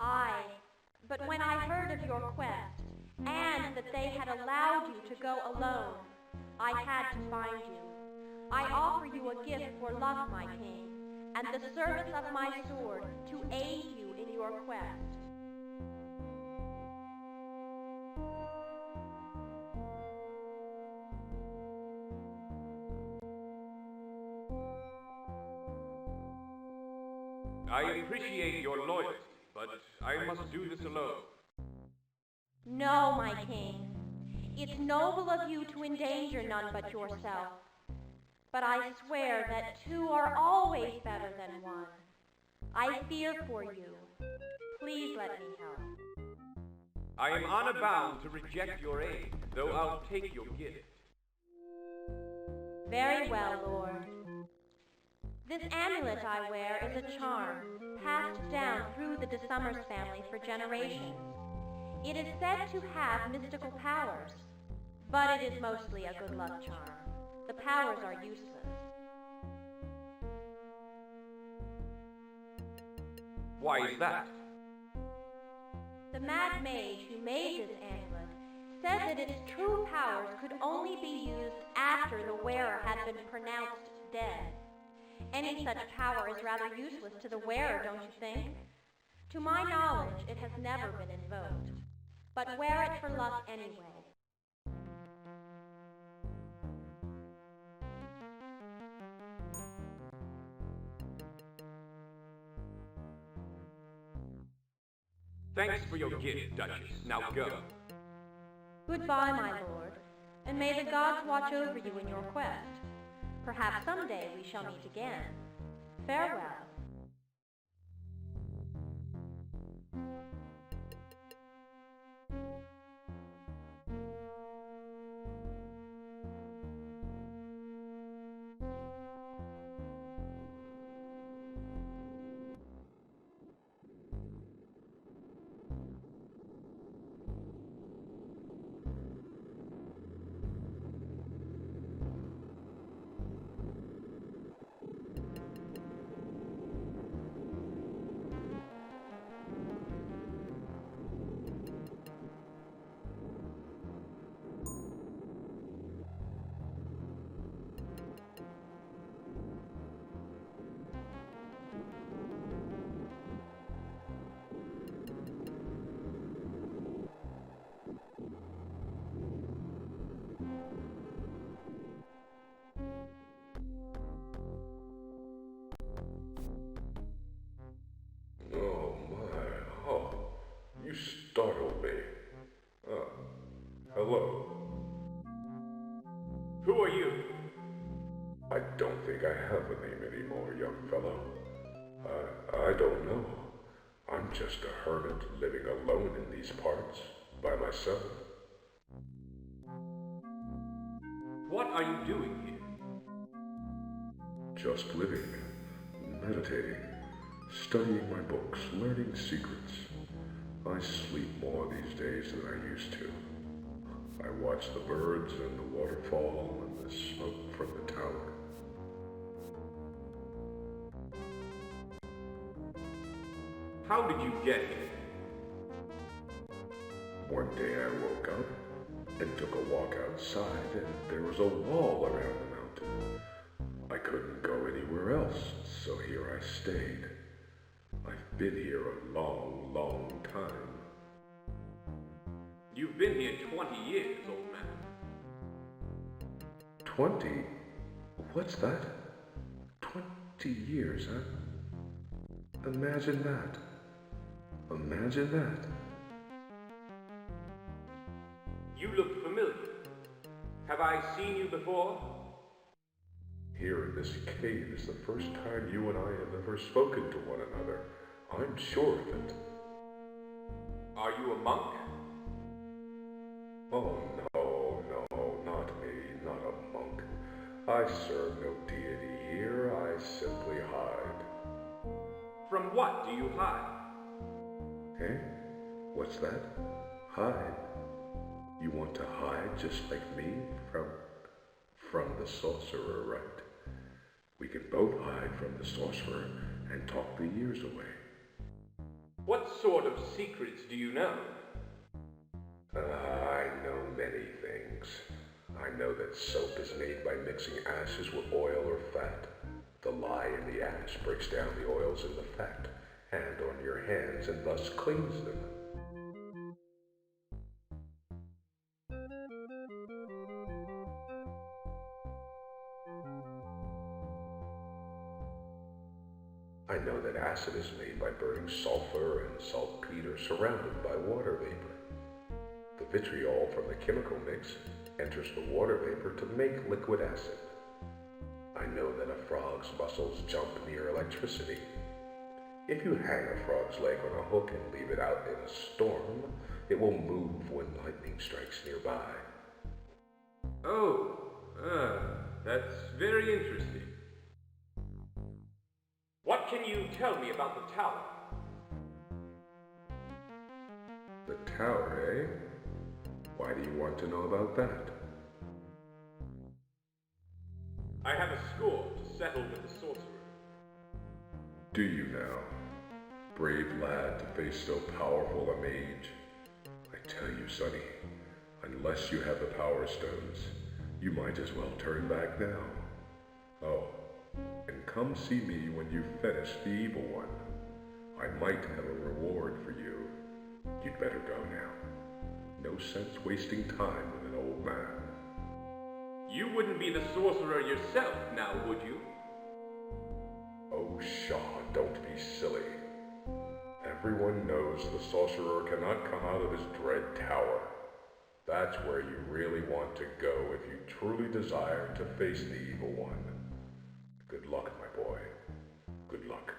Aye, but when I heard of your quest, and that they had allowed you to go alone, I had to find you. I offer you a gift for luck, my king, and the service of my sword to aid you in your quest. I appreciate your loyalty, but I must do this alone. No, my king. It's noble of you to endanger none but yourself. But I swear that two are always better than one. I fear for you. Please let me help. I am honor bound to reject your aid, though I'll take your gift. Very well, Lord. This amulet I wear is a charm, passed down through the De Summers family for generations. It is said to have mystical powers, but it is mostly a good luck charm. The powers are useless. Why is that? The mad mage who made this amulet said that its true powers could only be used after the wearer had been pronounced dead. Any such power is rather useless to the wearer, don't you think? To my knowledge, it has never been invoked. But wear it for luck anyway. Thanks for your gift, Duchess. Now go. Goodbye, my lord, and may the gods watch over you in your quest. Perhaps someday we shall meet again. Farewell. Startled me. Hello. Who are you? I don't think I have a name anymore, young fellow. I don't know. I'm just a hermit living alone in these parts, by myself. What are you doing here? Just living, meditating, studying my books, learning secrets. I sleep more these days than I used to. I watch the birds and the waterfall and the smoke from the tower. How did you get here? One day I woke up and took a walk outside, and there was a wall around the mountain. I couldn't go anywhere else, so here I stayed. I've been here a long, long time. You've been here 20 years, old man. 20? What's that? 20 years, huh? Imagine that. Imagine that. You look familiar. Have I seen you before? Here in this cave is the first time you and I have ever spoken to one another. I'm sure of it. Are you a monk? Oh, no, not me, not a monk. I serve no deity here, I simply hide. From what do you hide? Eh? What's that? Hide? You want to hide just like me from the sorcerer, right? We can both hide from the sorcerer and talk the years away. What sort of secrets do you know? many things. I know that soap is made by mixing ashes with oil or fat. The lye in the ash breaks down the oils in the fat, and on your hands, and thus cleans them. I know that acid is made by burning sulfur and saltpeter surrounded by water vapor. The vitriol from the chemical mix enters the water vapor to make liquid acid. I know that a frog's muscles jump near electricity. If you hang a frog's leg on a hook and leave it out in a storm, it will move when lightning strikes nearby. Oh, that's very interesting. What can you tell me about the tower? The tower, eh? Why do you want to know about that? I have a score to settle with the sorcerer. Do you now? Brave lad to face so powerful a mage. I tell you, sonny, unless you have the power stones, you might as well turn back now. Oh, and come see me when you've finished the evil one. I might have a reward for you. You'd better go now. No sense wasting time with an old man. You wouldn't be the sorcerer yourself now, would you? Oh, Shaw, don't be silly. Everyone knows the sorcerer cannot come out of his dread tower. That's where you really want to go if you truly desire to face the evil one. Good luck, my boy. Good luck.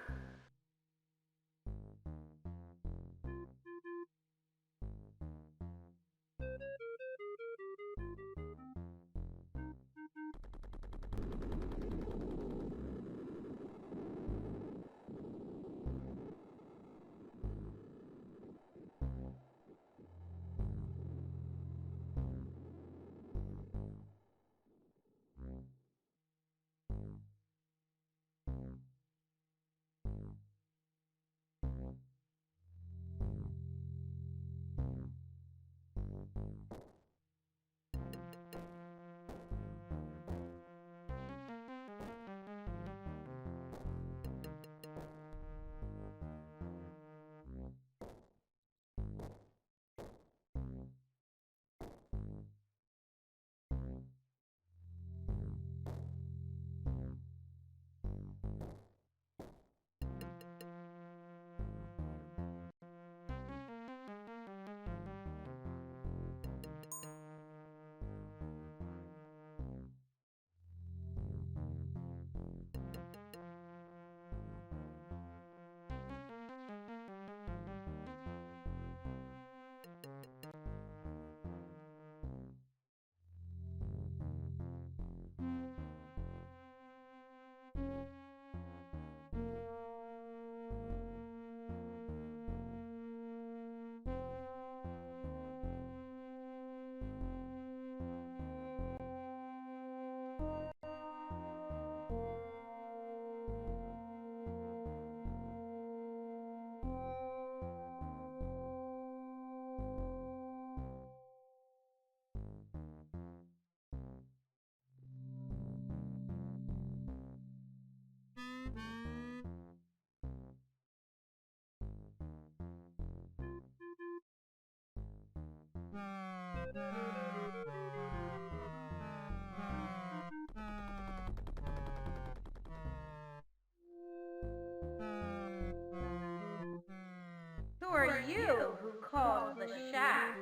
Who are you who calls the shack?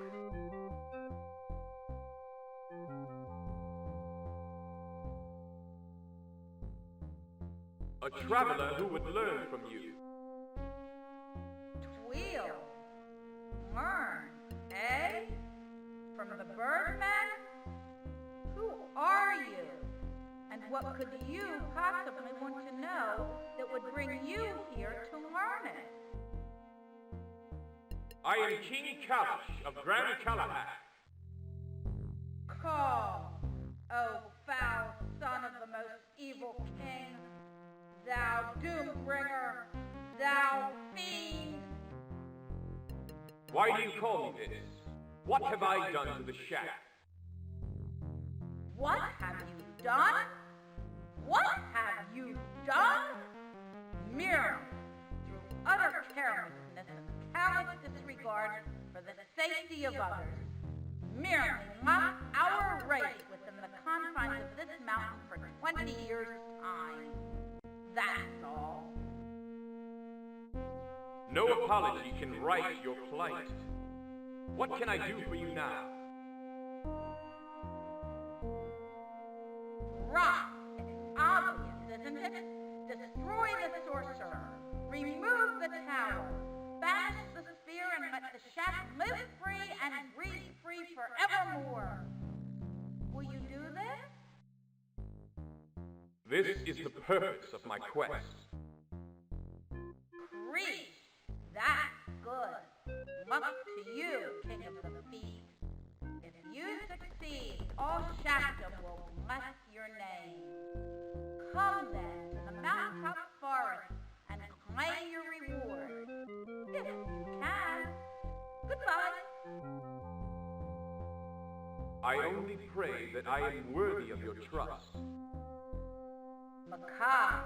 A traveler who would learn from you. Tweel. Learn, eh? From the Birdman? Who are you? And what could you possibly want to know that would bring you here to learn it? I am King Callahach of Gran Callahach. Call, O foul son of the most evil king, thou doombringer, thou fiend! Why do you call me this? What have I done to the shack? What have you done? What have you done? Merely through utter carelessness and callous disregard for the safety of others, merely locked our race within the confines of this mountain for 20 years' time. That's all. No apology can right your plight. What can I do for you now? Right. It's obvious, isn't it? Destroy the sorcerer. Remove the tower. Banish the sphere and let the shack live free and breathe free forevermore. Will you do this? This is the purpose of my quest. Free. That's good. Luck to you, King of the Feet. If you succeed, all Shakta will bless your name. Come then to the mountaintop forest and claim your reward. If you can. Goodbye. I only pray that I am worthy of your trust. Macabre,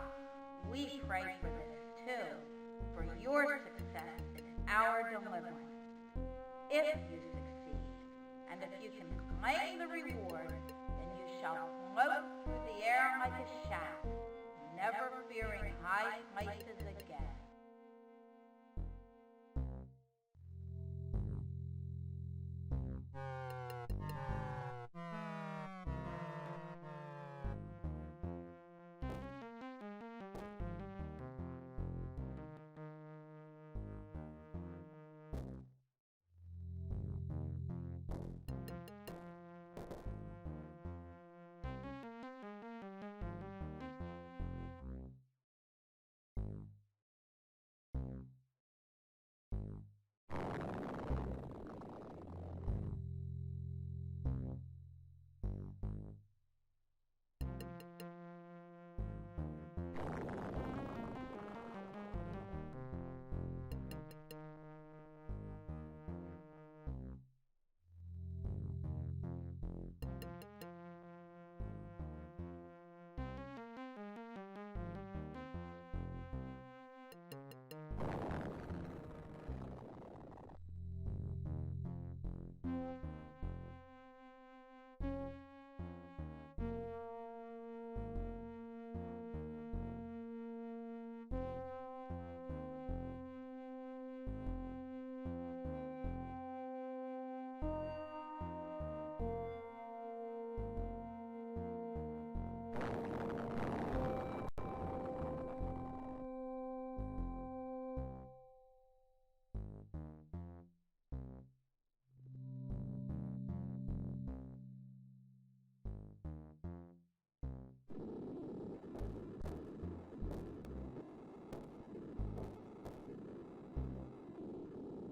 we pray for this too. For your success is our deliverance. If you succeed, and if you can claim the reward, then you shall float through the air like a shaft, never fearing high places again.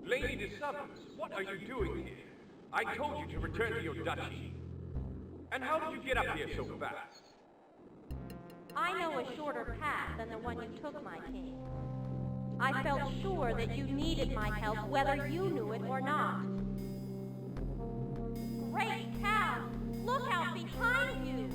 Lady Soptus, what are you doing here? I told you to return to your duchy. And how did you get up here so fast? I know a shorter path than the one you took, my king. I felt sure that you needed my help, whether you knew it or not. Great cow! Look out behind you!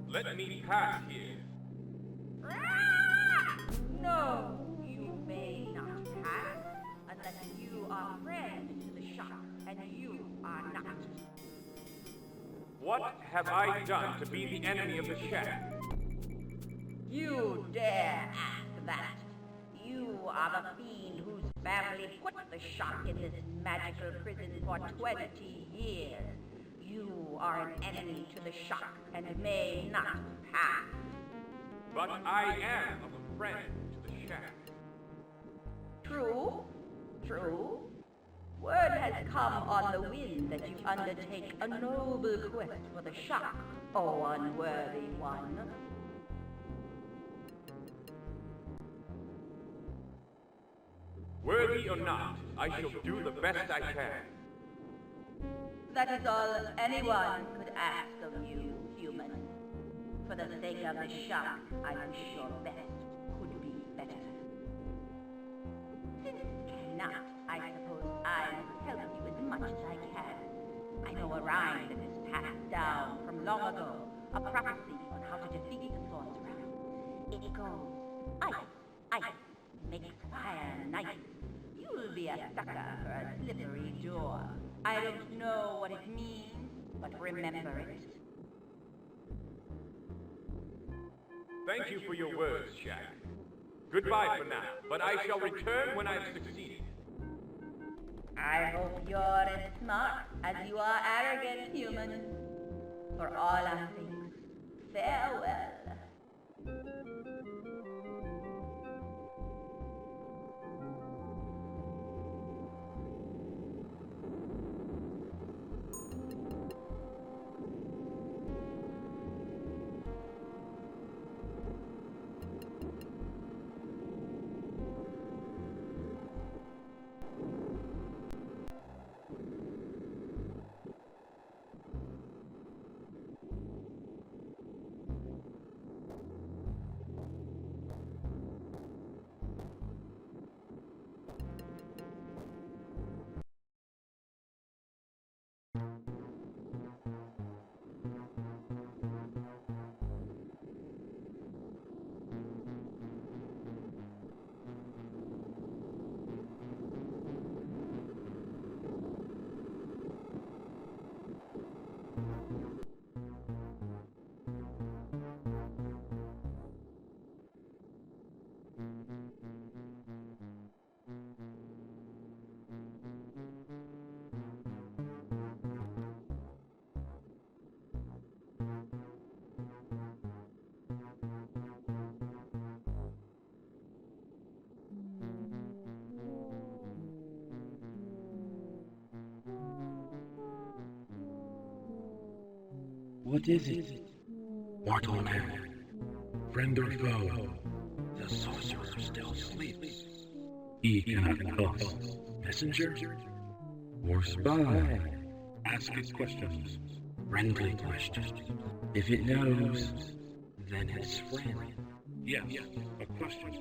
Let me pass here. No, you may not pass unless you are friend to the shock, and you are not. What have I done to be the enemy of the shack? You dare ask that? You are the fiend whose family put the shock in this magical prison for 20 years. You are an enemy to the shock and may not pass. But I am a friend to the shack. True, true. Word has come on the wind that you undertake a noble quest for the shack, O unworthy one. Worthy or not, I shall do the best I can. That is all anyone could ask of you, human. For the sake of the shack, I wish your best could be better. Since you cannot, I suppose I will help you as much as I can. I know a rhyme that is passed down from long ago, a prophecy on how to defeat the sorcerer. It goes, ice, ice, makes fire nice. You'll be a sucker for a slippery door. I don't know what it means, but remember it. Thank you for your words, Shack. Goodbye for now, but I shall return when I've succeeded. I hope you're as smart as you are arrogant, human. For all our sakes, farewell. What is it? Mortal man, friend or foe, the sorcerer still sleeps. He cannot tell us. Messenger? Or spy? Ask it questions. Friendly questions. If it knows, then it's friend. Yes, a question.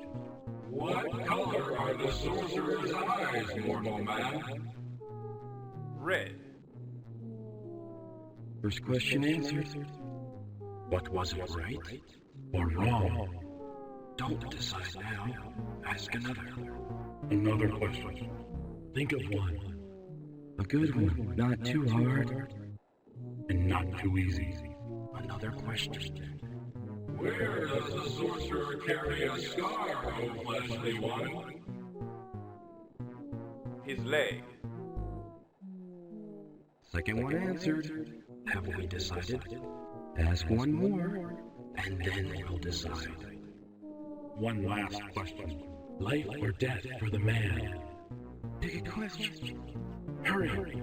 What color are the sorcerer's eyes, mortal man? Red. First question answered. What was it, right or wrong? Don't decide now. Ask another. Another question. Think of one. A good one, not too hard. And not too easy. Another question. Where does the sorcerer carry a scar, O fleshly one? His leg. Second one answered. Have we decided? Ask one more, and then we'll decide. One last question. Life or death for the man? Pick a question. Hurry.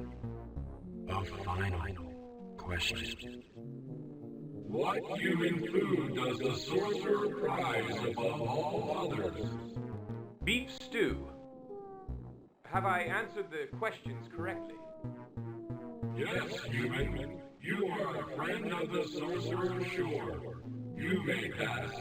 A final question. What human food does the sorcerer prize above all others? Beef stew. Have I answered the questions correctly? Yes, human. You are a friend of the sorcerer, sure. You may pass.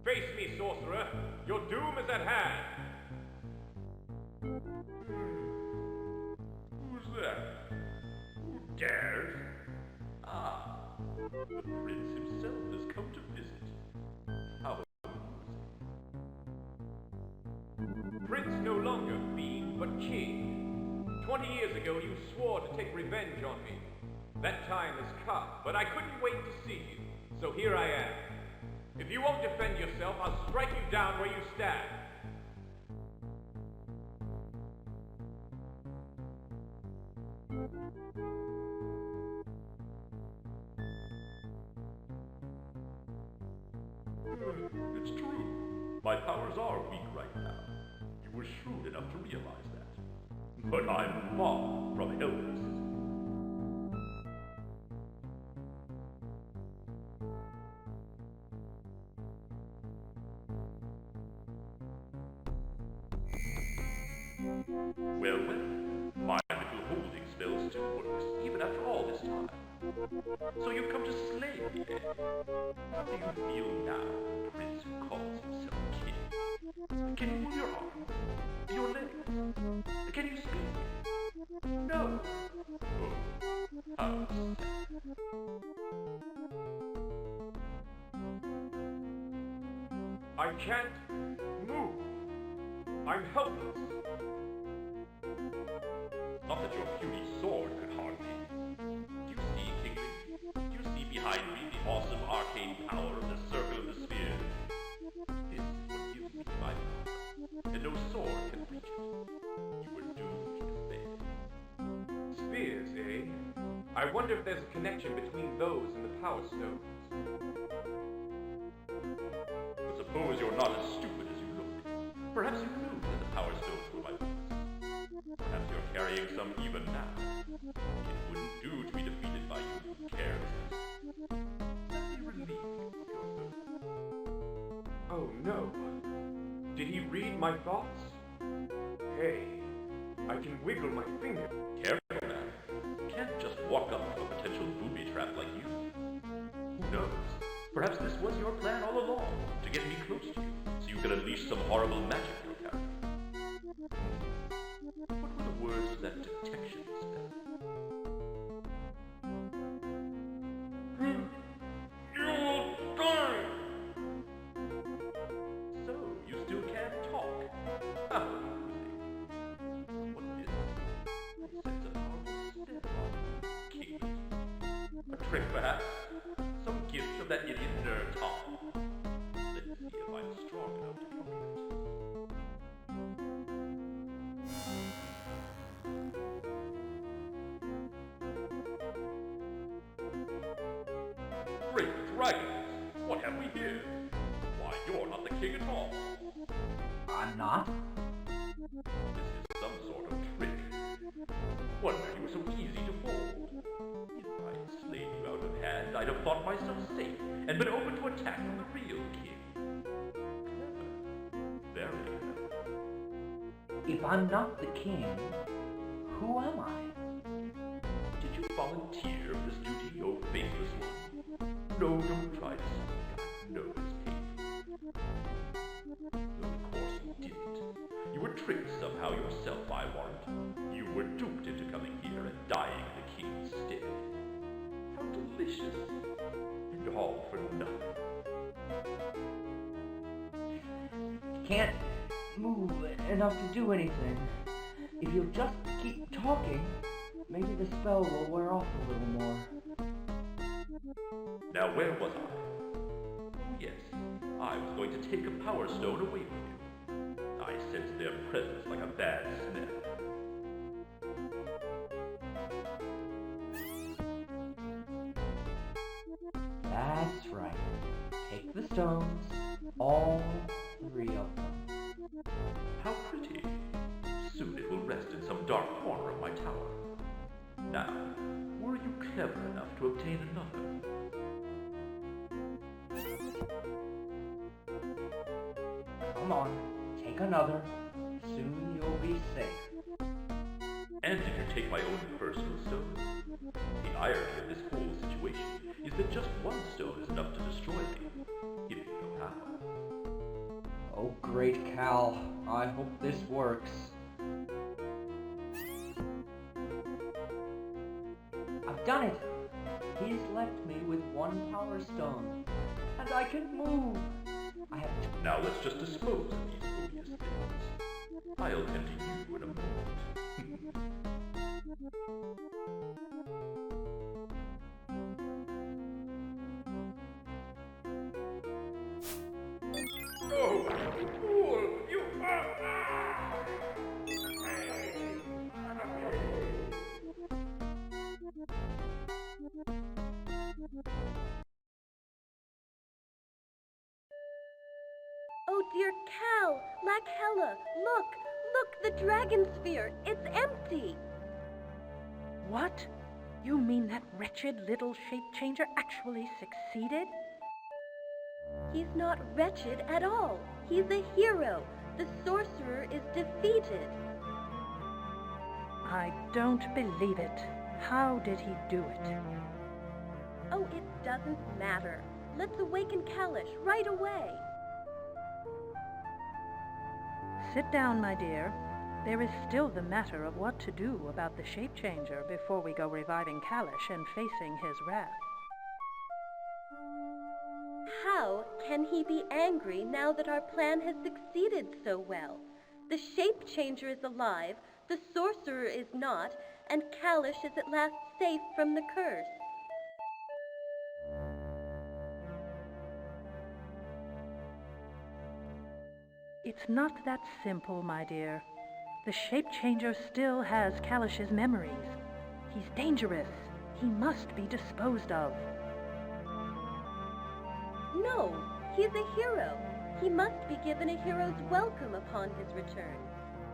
Face me, sorcerer. Your doom is at hand. Who's that? Who dares? Ah, the prince himself has come to visit. How Prince no longer fiend, but king. 20 years ago you swore to take revenge on me. That time has come, but I couldn't wait to see you, so here I am. If you won't defend yourself, I'll strike you down where you stand. It's true. My powers are weak right now. You were shrewd enough to realize that. But I'm far from helpless. Well, my little holding spell still works, even after all this time. So you've come to slay me, eh? How do you feel now, prince who calls himself king? Can you move your arms? Your legs? Can you speak? No. Oh, how sad. I can't move. I'm helpless. Not that your puny sword could harm behind me the awesome arcane power of the circle of the sphere. This is what gives me my power, and no sword can reach it. You were doomed to fail. Spheres, eh? I wonder if there's a connection between those and the Power Stones. But suppose you're not as stupid as you look. Perhaps you knew that the Power Stones were my weakness. Perhaps you're carrying some even now. It wouldn't do to be defeated by you, carelessness. Let me relieve you of your burden. Oh no. Did he read my thoughts? Hey, I can wiggle my finger. Careful now. You can't just walk up to a potential booby trap like you. Who knows? Perhaps this was your plan all along, to get me close to you, so you could unleash some horrible magic in your character. What were the words of that detection spell? You'll die! So, you still can't talk? How really? What is it? I sense a powerful spell on King. A trick, perhaps? Some gift of that idiot nerd Tom. Let's see if I'm strong enough to counter it. Great dragons! What have we here? Why, you're not the king at all. I'm not? This is some sort of trick. Wonder you were so easy to fold. If I'd slayed you out of hand, I'd have thought myself safe and been open to attack from the real king. Clever. Very clever. If I'm not the king, who am I? Did you volunteer for this duty, oh faithless one? No, don't try to speak. I know it's painful. No, of course you didn't. You were tricked somehow yourself, I warrant. You were duped into coming here and dying in the king's stead. How delicious. And all for nothing. Can't move enough to do anything. If you'll just keep talking, maybe the spell will wear off a little more. Now where was I? Oh yes, I was going to take a power stone away from you. I sensed their presence like a bad smell. That's right. Take the stones, all 3 of them. How pretty. Soon it will rest in some dark corner of my tower. Now, were you clever enough to obtain another? Come on, take another. Soon you'll be safe. And did you take my own personal stone? The irony of this whole situation is that just one stone is enough to destroy me, if you know how. Oh, great Cal, I hope this works. I've done it! He's left me with 1 power stone, and I can move! I have Now let's just dispose of these odious things. I'll tend to you in a moment. Oh, fool! You Oh dear Cal, Lachella, look, the Dragonsphere, it's empty. What? You mean that wretched little shape changer actually succeeded? He's not wretched at all. He's a hero. The sorcerer is defeated. I don't believe it. How did he do it? Oh, it doesn't matter. Let's awaken Kallahach right away. Sit down, my dear. There is still the matter of what to do about the shape changer before we go reviving Kallahach and facing his wrath. How can he be angry now that our plan has succeeded so well? The shape changer is alive, the sorcerer is not, and Kallahach is at last safe from the curse. It's not that simple, my dear. The shape-changer still has Callahach's memories. He's dangerous. He must be disposed of. No, he's a hero. He must be given a hero's welcome upon his return.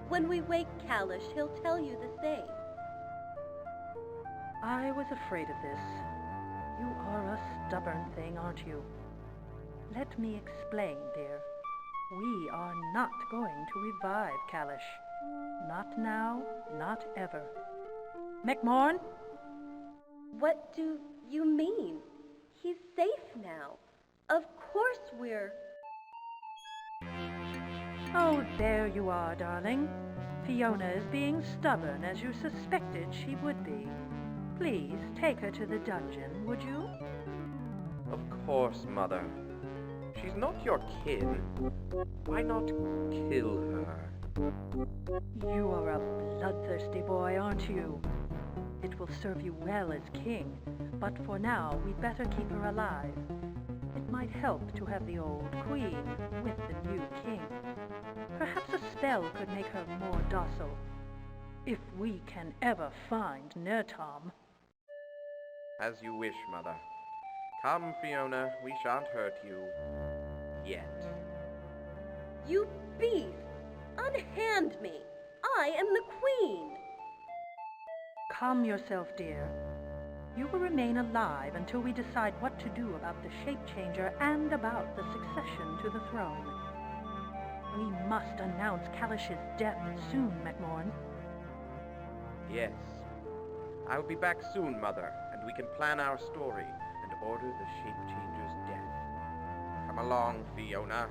When we wake Callahach, he'll tell you the same. I was afraid of this. You are a stubborn thing, aren't you? Let me explain, dear. We are not going to revive Callahach. Not now, not ever. McMorn? What do you mean? He's safe now. Of course we're... Oh, there you are, darling. Fiona is being stubborn as you suspected she would be. Please take her to the dungeon, would you? Of course, Mother. She's not your kin. Why not kill her? You are a bloodthirsty boy, aren't you? It will serve you well as king, but for now we'd better keep her alive. It might help to have the old queen with the new king. Perhaps a spell could make her more docile. If we can ever find Nertom. As you wish, Mother. Come, Fiona, we shan't hurt you. Yet. You beast! Unhand me! I am the queen! Calm yourself, dear. You will remain alive until we decide what to do about the shape-changer and about the succession to the throne. We must announce Callahach's death soon, McMorn. Yes. I'll be back soon, Mother, and we can plan our story and order the shape-changer's death. Come along, Fiona.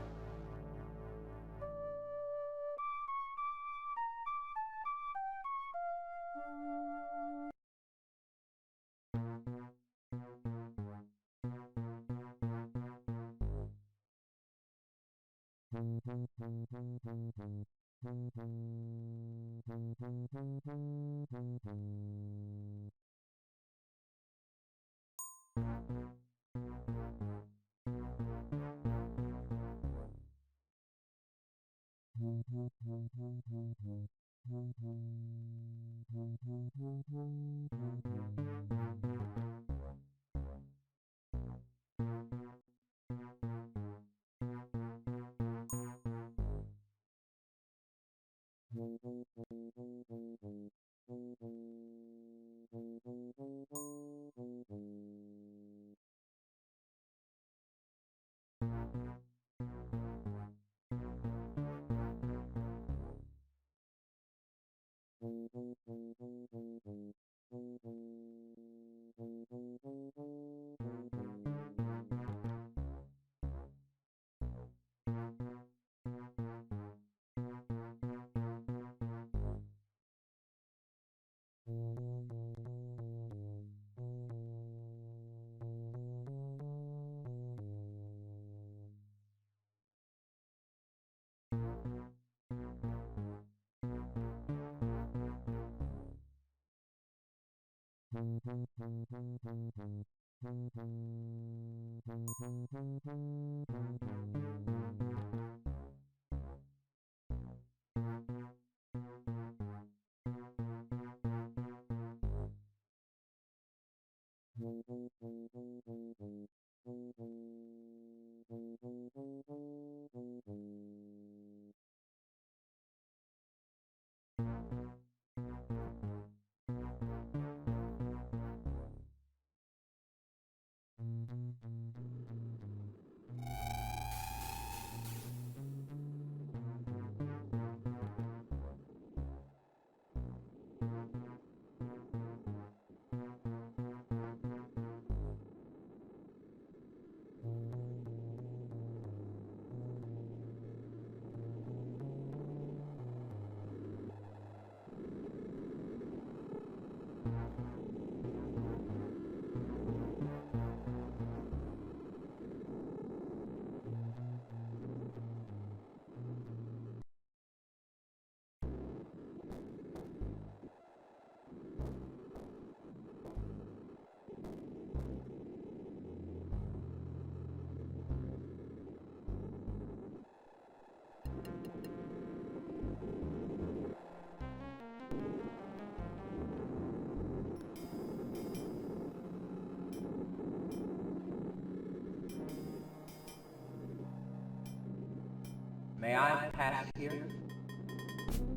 May I pass here?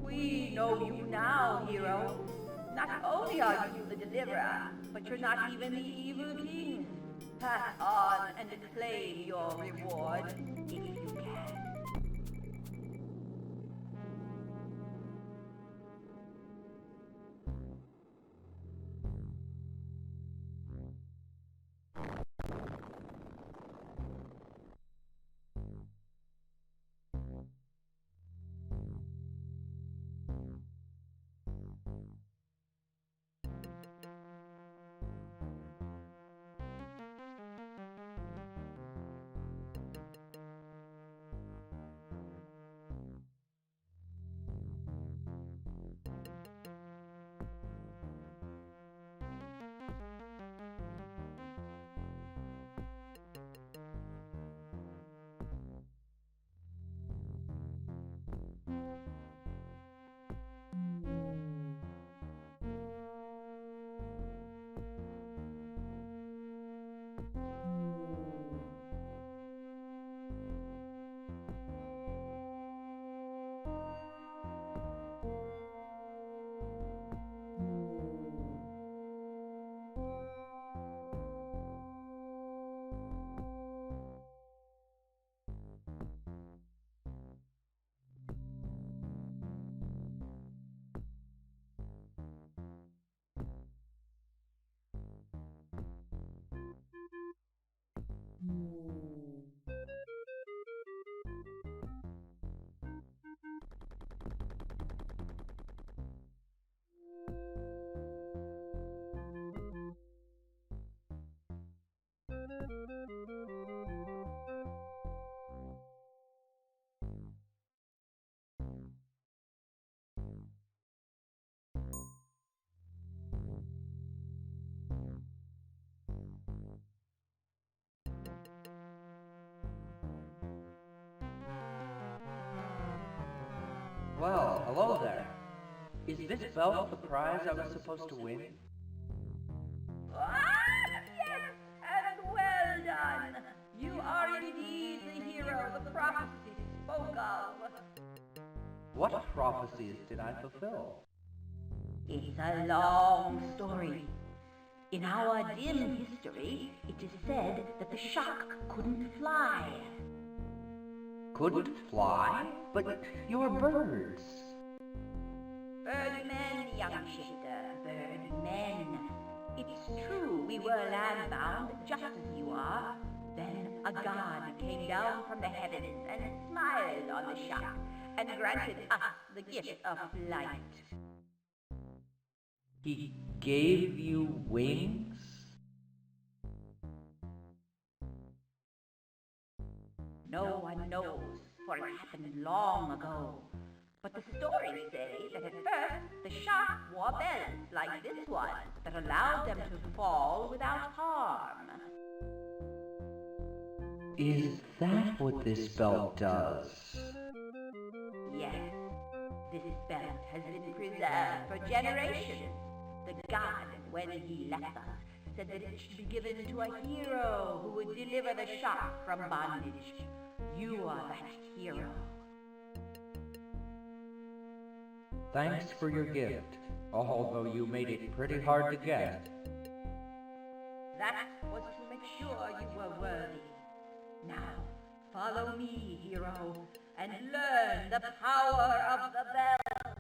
We know you now, hero. Not only are you the deliverer, but you're not even the evil king. Pass on and claim your reward, if you can. Well, hello there. Is this belt the prize I was supposed to win? Yes, and well done. You are indeed the hero the prophecy spoke of. What prophecies did I fulfill? It's a long story. In our dim history, it is said that the shark couldn't fly. Couldn't fly? But you're birds. Birdmen, young shifter, birdmen. It's true we were landbound, just as you are. Then a god came down from the heavens and smiled on the shark and granted us the gift of flight. He gave you wings? No one knows, for it happened long ago. But the stories say that at first the shark wore bells like this one that allowed them to fall without harm. Is that what this belt does? Yes, this belt has been preserved for generations. The god, when he left us, said that it should be given to a hero who would deliver the shark from bondage. You are that hero. Thanks for your gift, although you made it pretty hard to get. That was to make sure you were worthy. Now, follow me, hero, and learn the power of the bell.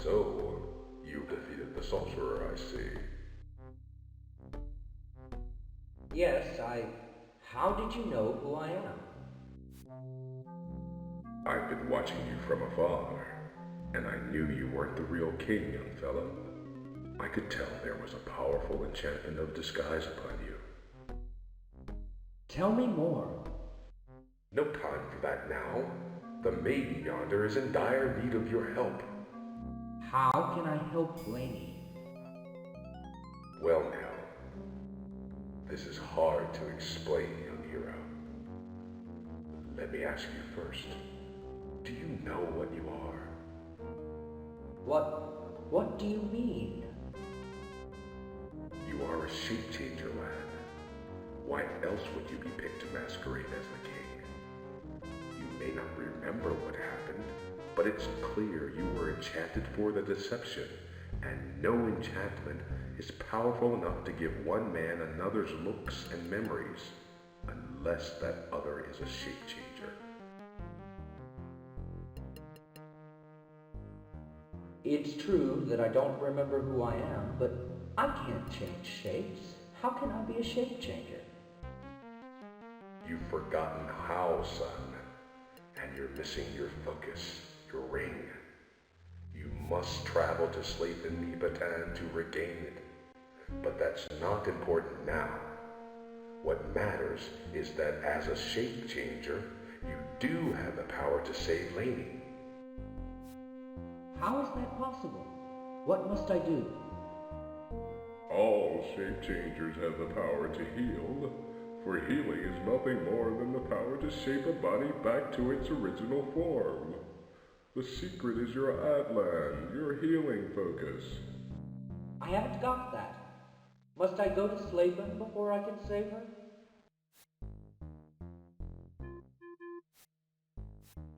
So, you defeated the sorcerer, I see. Yes, How did you know who I am? I've been watching you from afar, and I knew you weren't the real king, young fellow. I could tell there was a powerful enchantment of disguise upon you. Tell me more. No time for that now. The maiden yonder is in dire need of your help. How can I help Blaney? Well now, this is hard to explain, young hero. Let me ask you first. Do you know what you are? What do you mean? You are a shape changer, lad. Why else would you be picked to masquerade as the king? You may not remember what happened, but it's clear you were enchanted for the deception, and no enchantment is powerful enough to give one man another's looks and memories, unless that other is a shape changer. It's true that I don't remember who I am, but I can't change shapes. How can I be a shape changer? You've forgotten how, son, and you're missing your focus, your ring. You must travel to Slathan Patan to regain it. But that's not important now. What matters is that as a shape changer, you do have the power to save Laney. How is that possible? What must I do? All shape changers have the power to heal, for healing is nothing more than the power to shape a body back to its original form. The secret is your Atlan, your healing focus. I haven't got that. Must I go to Slathan before I can save her?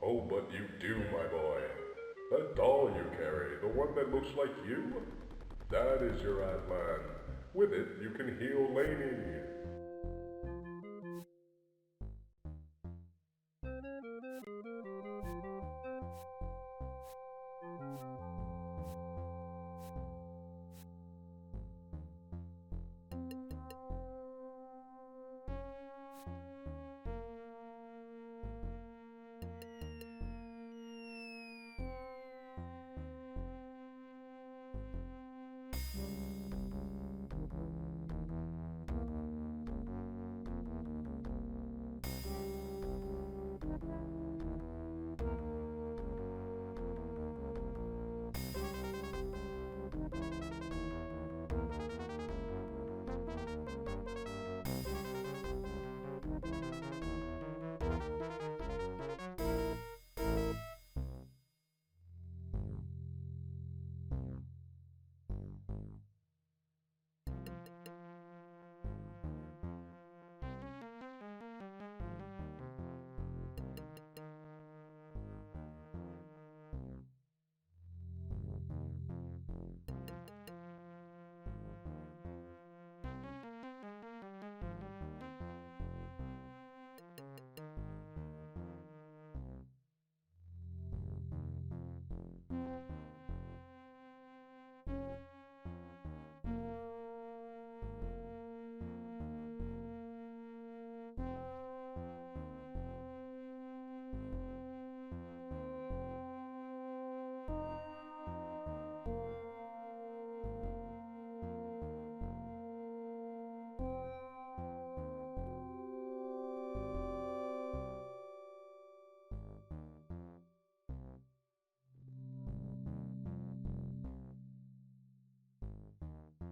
Oh, but you do, my boy. That doll you carry, the one that looks like you, that is your Atlan. With it, you can heal Laney.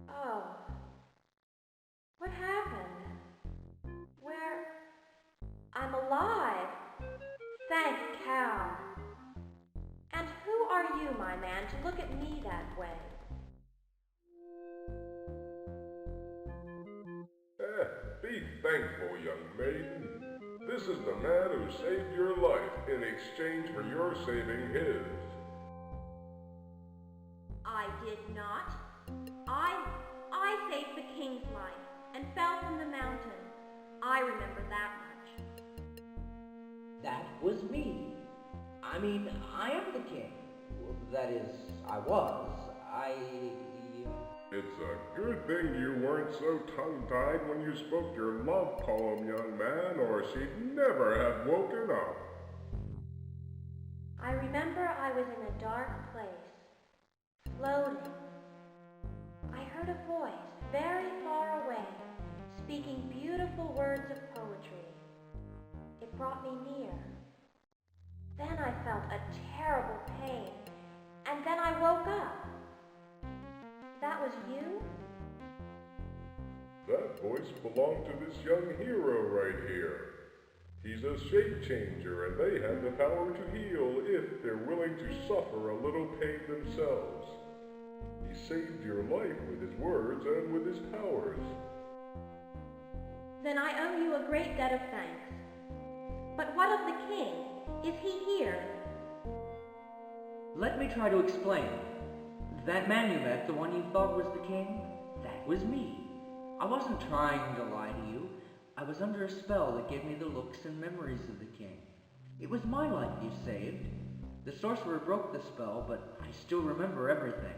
Oh. What happened? Where? I'm alive. Thank cow. And who are you, my man, to look at me that way? Be thankful, young maiden. This is the man who saved your life in exchange for your saving his. I did not. I saved the king's life and fell from the mountain. I remember that much. That was me. I mean, I am the king. That is, I was. It's a good thing you weren't so tongue-tied when you spoke your love poem, young man, or she'd never have woken up. I remember I was in a dark place, floating. I heard a voice very far away, speaking beautiful words of poetry. It brought me near. Then I felt a terrible pain, and then I woke up. That was you? That voice belonged to this young hero right here. He's a shape changer, and they have the power to heal if they're willing to suffer a little pain themselves. He saved your life with his words and with his powers. Then I owe you a great debt of thanks. But what of the king? Is he here? Let me try to explain. That man you met, the one you thought was the king, that was me. I wasn't trying to lie to you. I was under a spell that gave me the looks and memories of the king. It was my life you saved. The sorcerer broke the spell, but I still remember everything.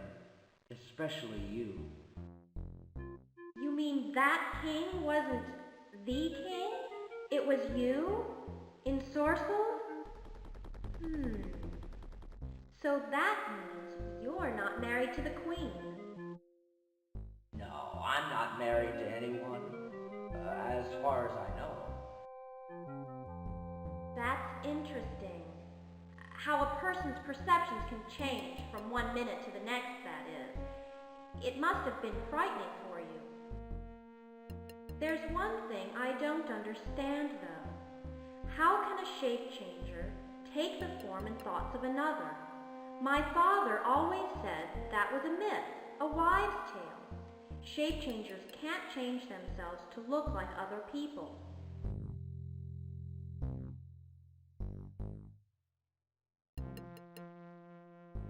Especially you. You mean that king wasn't the king? It was you? In Sorcel? So that means you're not married to the queen. No, I'm not married to anyone, as far as I know. That's interesting. How a person's perceptions can change from one minute to the next, that is. It must have been frightening for you. There's one thing I don't understand, though. How can a shape changer take the form and thoughts of another? My father always said that was a myth, a wives' tale. Shape changers can't change themselves to look like other people.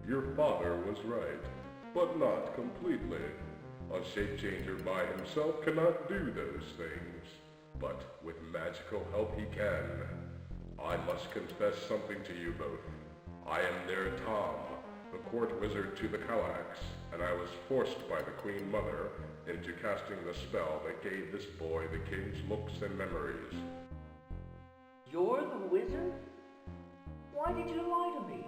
Your father was right, but not completely. A shape changer by himself cannot do those things, but with magical help he can. I must confess something to you both. I am their Tom, the court wizard to the Callahachs, and I was forced by the Queen Mother into casting the spell that gave this boy the king's looks and memories. You're the wizard? Why did you lie to me?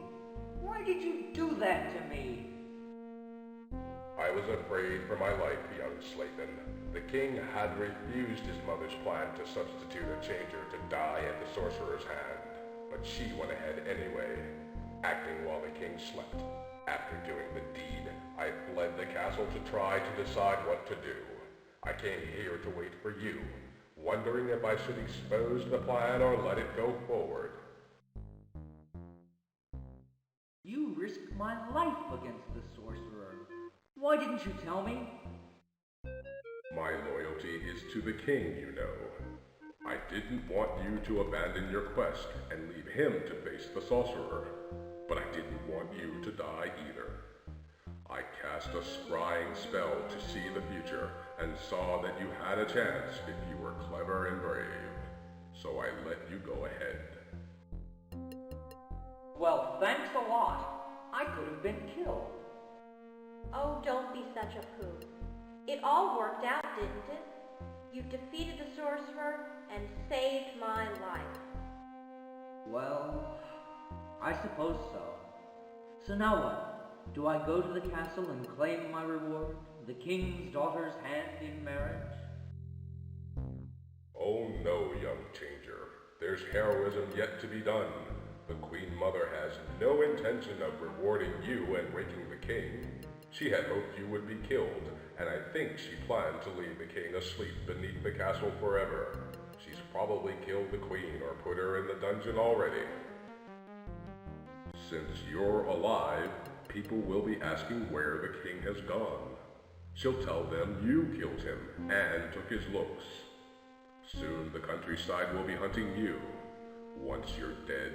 Why did you do that to me? I was afraid for my life, young Slathan. The king had refused his mother's plan to substitute a changer to die at the sorcerer's hand, but she went ahead anyway, acting while the king slept. After doing the deed, I fled the castle to try to decide what to do. I came here to wait for you, wondering if I should expose the plan or let it go forward. You risked my life against the sorcerer. Why didn't you tell me? My loyalty is to the king, you know. I didn't want you to abandon your quest and leave him to face the sorcerer, but I didn't want you to die either. I cast a scrying spell to see the future and saw that you had a chance if you were clever and brave, so I let you go ahead. Well, thanks a lot. I could have been killed. Oh, don't be such a pooh. It all worked out, didn't it? You defeated the sorcerer and saved my life. Well, I suppose so. So now what? Do I go to the castle and claim my reward? The king's daughter's hand in marriage? Oh no, young changer. There's heroism yet to be done. The Queen Mother has no intention of rewarding you and waking the king. She had hoped you would be killed, and I think she planned to leave the king asleep beneath the castle forever. She's probably killed the queen or put her in the dungeon already. Since you're alive, people will be asking where the king has gone. She'll tell them you killed him and took his looks. Soon the countryside will be hunting you. Once you're dead,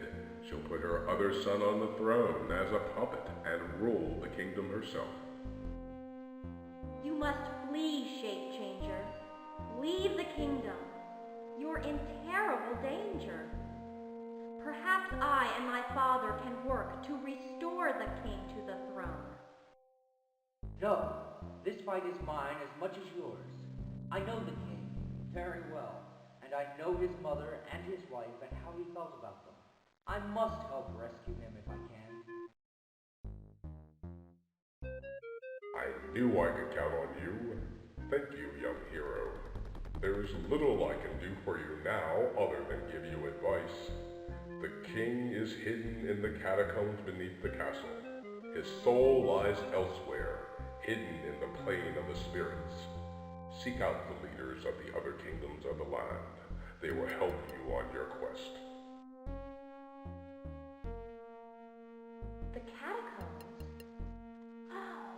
she'll put her other son on the throne as a puppet and rule the kingdom herself. You must flee, Shape Changer. Leave the kingdom. You're in terrible danger. Perhaps I and my father can work to restore the king to the throne. No, this fight is mine as much as yours. I know the king very well, and I know his mother and his wife and how he felt about them. I must help rescue him if I can. I knew I could count on you. Thank you, young hero. There is little I can do for you now other than give you advice. The king is hidden in the catacombs beneath the castle. His soul lies elsewhere, hidden in the plane of the spirits. Seek out the leaders of the other kingdoms of the land. They will help you on your quest. The catacombs? Oh,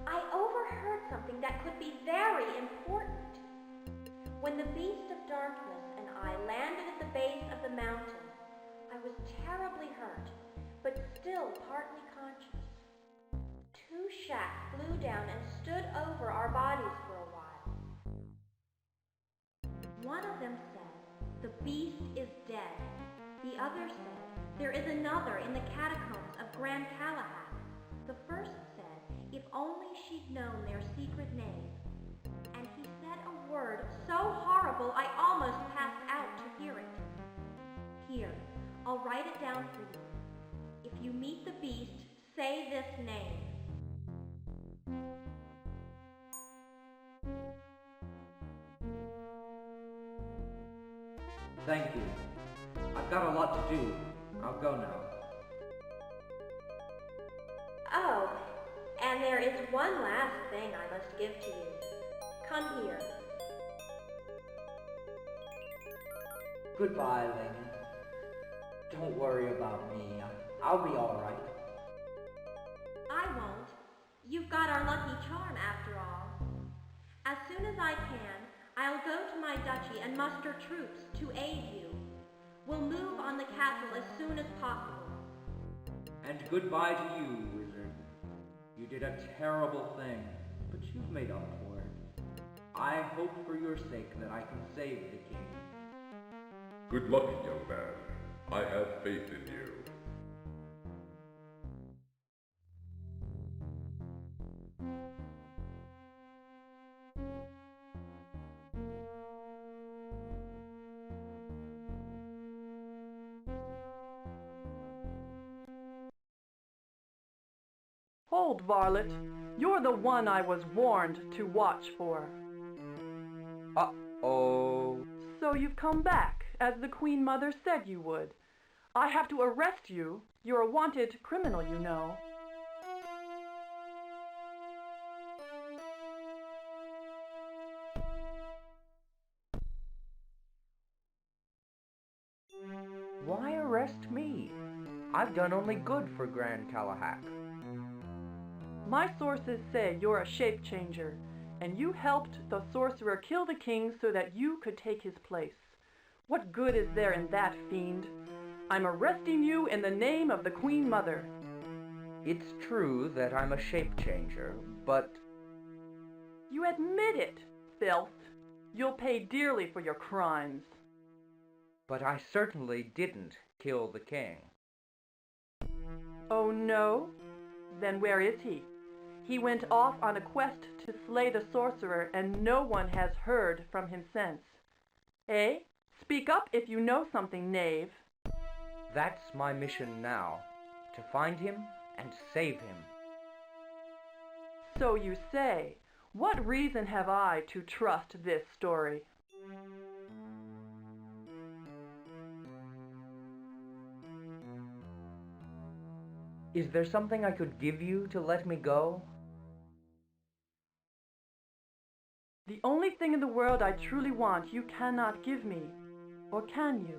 I overheard something that could be very important. When the beast of darkness and I landed at the base of the mountain, I was terribly hurt, but still partly conscious. 2 shacks flew down and stood over our bodies for a while. One of them said, "The beast is dead." The other said, "There is another in the catacombs of Gran Callahach." The first said, "If only she'd known their secret name." And he said a word so horrible I almost passed out to hear it. Here, I'll write it down for you. If you meet the beast, say this name. Thank you. I've got a lot to do. I'll go now. Oh, and there is one last thing I must give to you. Come here. Goodbye, Lena. Don't worry about me. I'll be all right. I won't. You've got our lucky charm after all. As soon as I can, I'll go to my duchy and muster troops to aid you. We'll move on the castle as soon as possible. And goodbye to you, wizard. You did a terrible thing, but you've made up for it. I hope for your sake that I can save the king. Good luck, young man. I have faith in you. Hold, varlet. You're the one I was warned to watch for. Uh-oh. So you've come back, as the Queen Mother said you would. I have to arrest you. You're a wanted criminal, you know. Why arrest me? I've done only good for Gran Callahach. My sources say you're a shape changer, and you helped the sorcerer kill the king so that you could take his place. What good is there in that, fiend? I'm arresting you in the name of the Queen Mother. It's true that I'm a shape changer, but... You admit it, filth. You'll pay dearly for your crimes. But I certainly didn't kill the king. Oh no? Then where is he? He went off on a quest to slay the sorcerer, and no one has heard from him since. Eh? Speak up if you know something, knave. That's my mission now, to find him and save him. So you say. What reason have I to trust this story? Is there something I could give you to let me go? The only thing in the world I truly want you cannot give me. Or can you?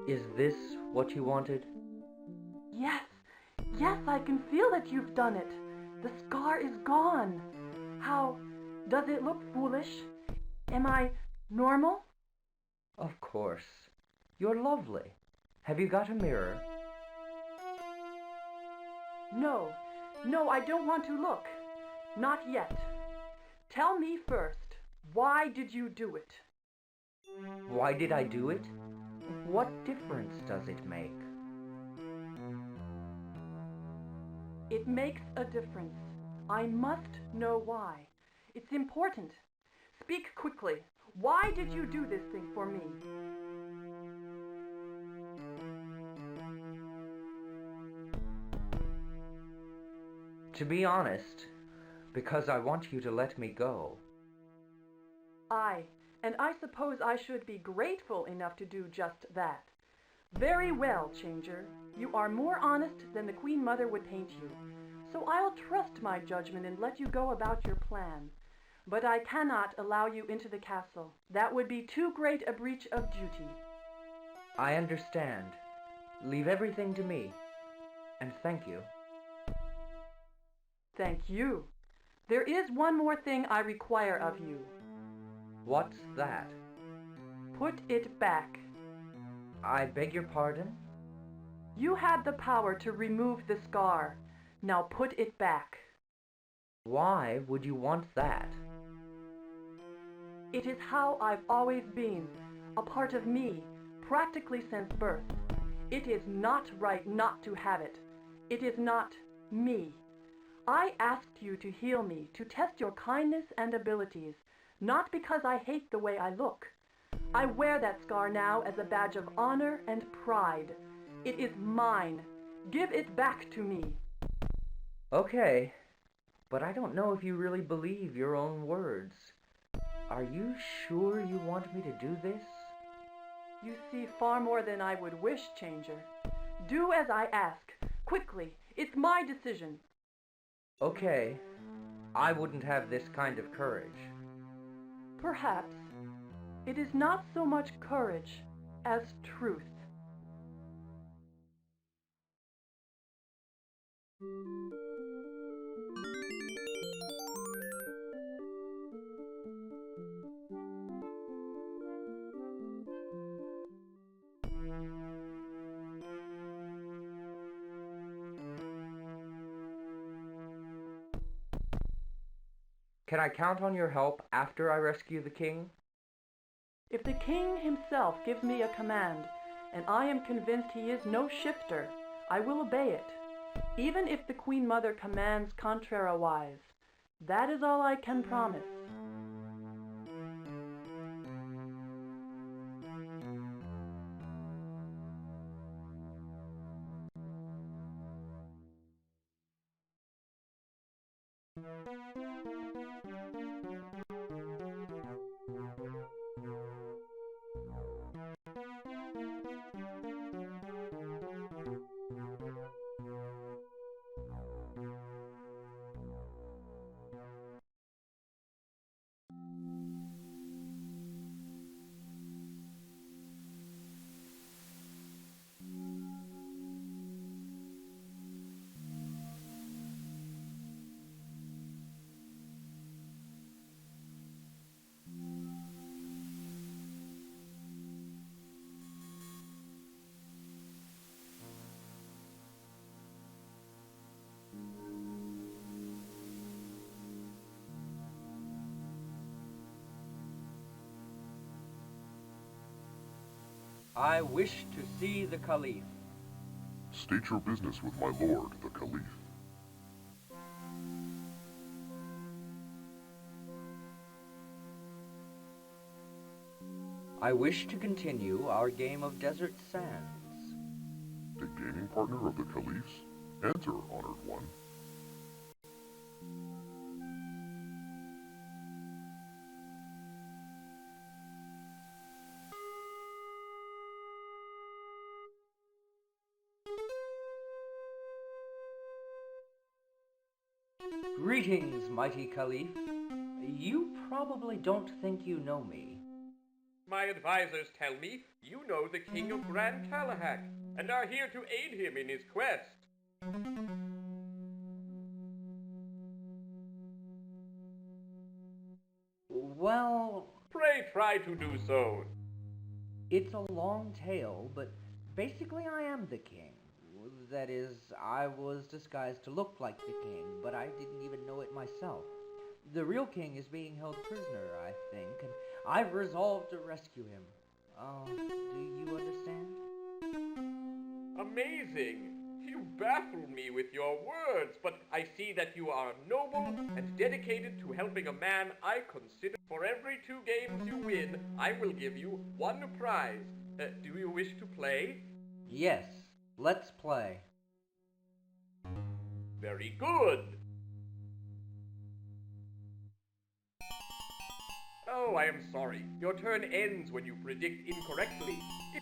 Is this what you wanted? Yes, yes, I can feel that you've done it. The scar is gone. How does it look foolish? Am I normal? Of course. You're lovely. Have you got a mirror? No, I don't want to look. Not yet. Tell me first, why did you do it? Why did I do it? What difference does it make? It makes a difference. I must know why. It's important. Speak quickly. Why did you do this thing for me? To be honest, because I want you to let me go. And I suppose I should be grateful enough to do just that. Very well, Changer. You are more honest than the Queen Mother would paint you. So I'll trust my judgment and let you go about your plan. But I cannot allow you into the castle. That would be too great a breach of duty. I understand. Leave everything to me. And thank you. Thank you. There is one more thing I require of you. What's that? Put it back. I beg your pardon? You had the power to remove the scar. Now put it back. Why would you want that? It is how I've always been, a part of me, practically since birth. It is not right not to have it. It is not me. I asked you to heal me, to test your kindness and abilities, not because I hate the way I look. I wear that scar now as a badge of honor and pride. It is mine. Give it back to me. Okay, but I don't know if you really believe your own words. Are you sure you want me to do this? You see far more than I would wish, Changer. Do as I ask. Quickly. It's my decision. Okay. I wouldn't have this kind of courage. Perhaps. It is not so much courage as truth. Can I count on your help after I rescue the king? If the king himself gives me a command, and I am convinced he is no shifter, I will obey it, even if the Queen Mother commands contrariwise. That is all I can promise. I wish to see the Caliph. State your business with my lord, the Caliph. I wish to continue our game of desert sands. The gaming partner of the Caliphs? Enter, honored one. Greetings, mighty Caliph. You probably don't think you know me. My advisors tell me you know the King of Gran Callahach, and are here to aid him in his quest. Well... may try to do so. It's a long tale, but basically I am the king. That is, I was disguised to look like the king, but I didn't even know it myself. The real king is being held prisoner, I think, and I've resolved to rescue him. Do you understand? Amazing! You baffle me with your words, but I see that you are noble and dedicated to helping a man I consider. For every 2 games you win, I will give you 1 prize. Do you wish to play? Yes, let's play. Very good! Oh, I am sorry. Your turn ends when you predict incorrectly.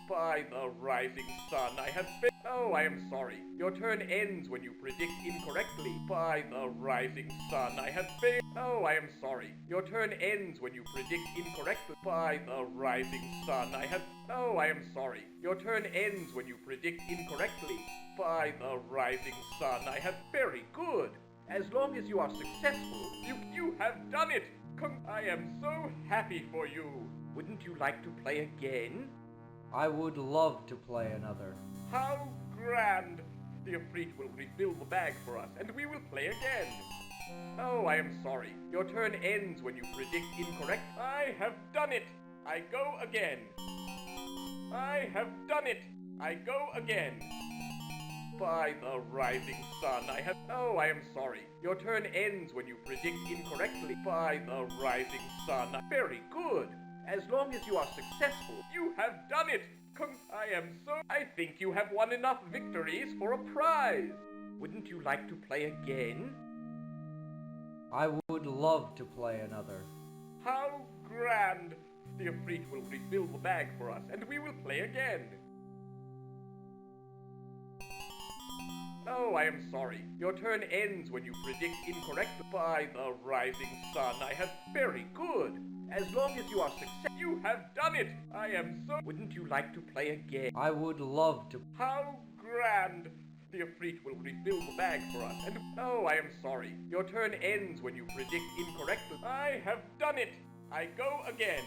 By the rising sun, I have failed. Oh, I am sorry. Your turn ends when you predict incorrectly. By the rising sun, I have failed. Oh, I am sorry. Your turn ends when you predict incorrectly. By the rising sun, I have... Oh, I am sorry. Your turn ends when you predict incorrectly. By the rising sun, I have... Very good. As long as you are successful, you have done it. I am so happy for you. Wouldn't you like to play again? I would love to play another. How grand! The Ifrit will refill the bag for us, and we will play again. Oh, I am sorry. Your turn ends when you predict incorrect. I have done it. I go again. I have done it. I go again. By the rising sun, I have... Oh, I am sorry. Your turn ends when you predict incorrectly. By the rising sun. Very good. As long as you are successful, you have done it. I am so... I think you have won enough victories for a prize. Wouldn't you like to play again? I would love to play another. How grand. The Ifrit will refill the bag for us, and we will play again. Oh, I am sorry. Your turn ends when you predict incorrectly. By the rising sun, I have... Very good. As long as you are successful, you have done it. I am so... Wouldn't you like to play again? I would love to... How grand. The Ifrit will refill the bag for us, and... Oh, I am sorry. Your turn ends when you predict incorrectly. I have done it. I go again.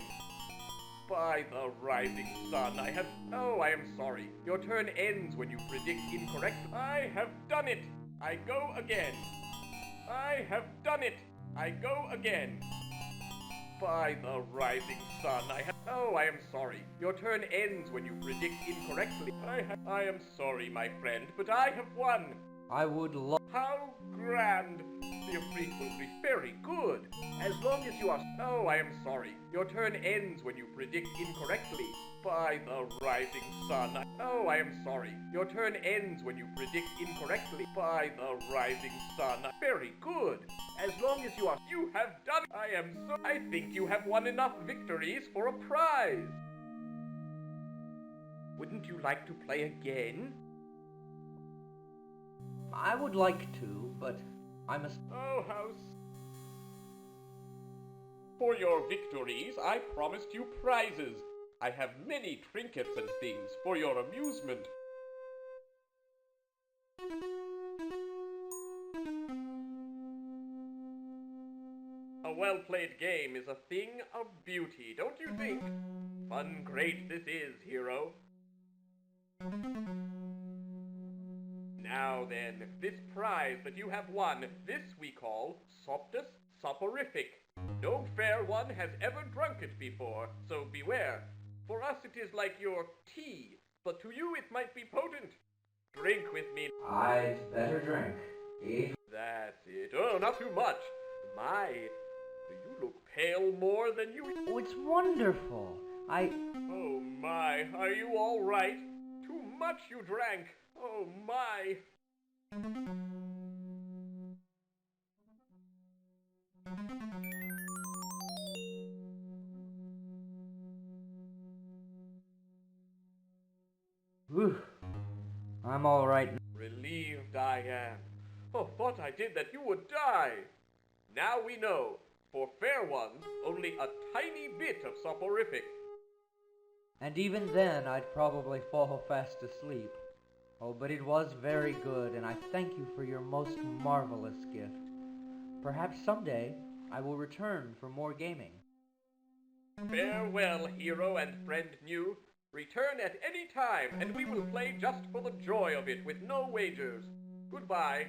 By the rising sun, I have... Oh, I am sorry. Your turn ends when you predict incorrectly. I have done it. I go again. I have done it. I go again. By the rising sun, I have... Oh, I am sorry. Your turn ends when you predict incorrectly. I am sorry, my friend, but I have won. I would love... How grand. The Ifrit will be very good. As long as you are... Oh, I am sorry. Your turn ends when you predict incorrectly. By the rising sun. Oh, I am sorry. Your turn ends when you predict incorrectly. By the rising sun. Very good. As long as you are... You have done... I am so... I think you have won enough victories for a prize. Wouldn't you like to play again? I would like to, but I must... Oh, For your victories, I promised you prizes. I have many trinkets and things for your amusement. A well-played game is a thing of beauty, don't you think? Fun great this is, hero. Now then, this prize that you have won, this we call Soptus Ecliptus. No fair one has ever drunk it before, so beware. For us it is like your tea, but to you it might be potent. Drink with me. I'd better drink. That's it. Oh, not too much. My, you look pale more than you... Oh, it's wonderful. Oh my, are you all right? Too much you drank. Oh my. Whew. I'm all right. Relieved I am. Oh, thought I did that you would die. Now we know. For fair ones, only a tiny bit of soporific. And even then, I'd probably fall fast asleep. Oh, but it was very good, and I thank you for your most marvelous gift. Perhaps someday I will return for more gaming. Farewell, hero and friend new. Return at any time, and we will play just for the joy of it, with no wagers. Goodbye.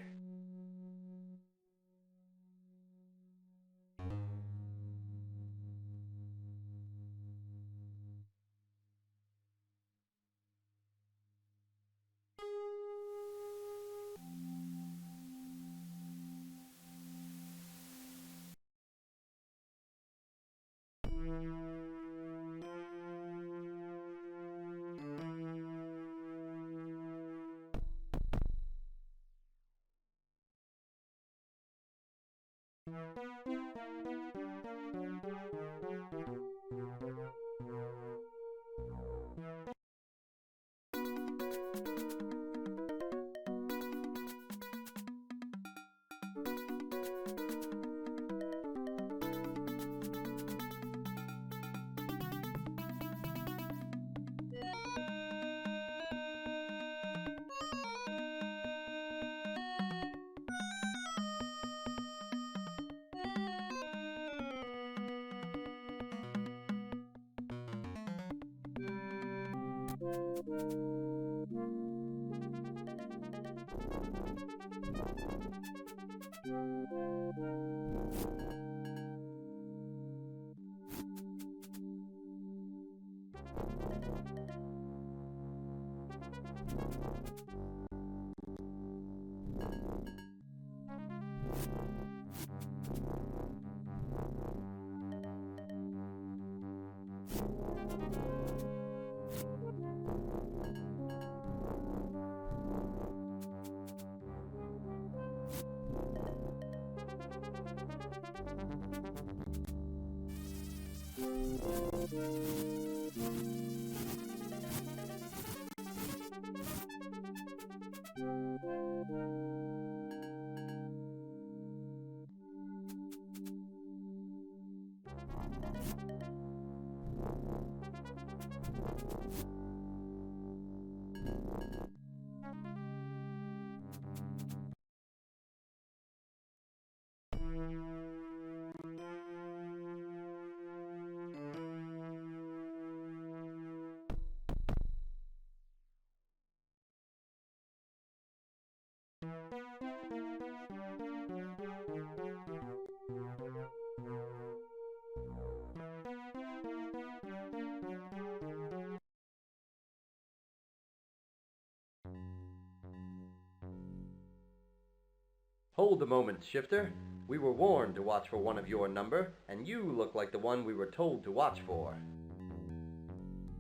Hold a moment, Shifter. We were warned to watch for one of your number, and you look like the one we were told to watch for.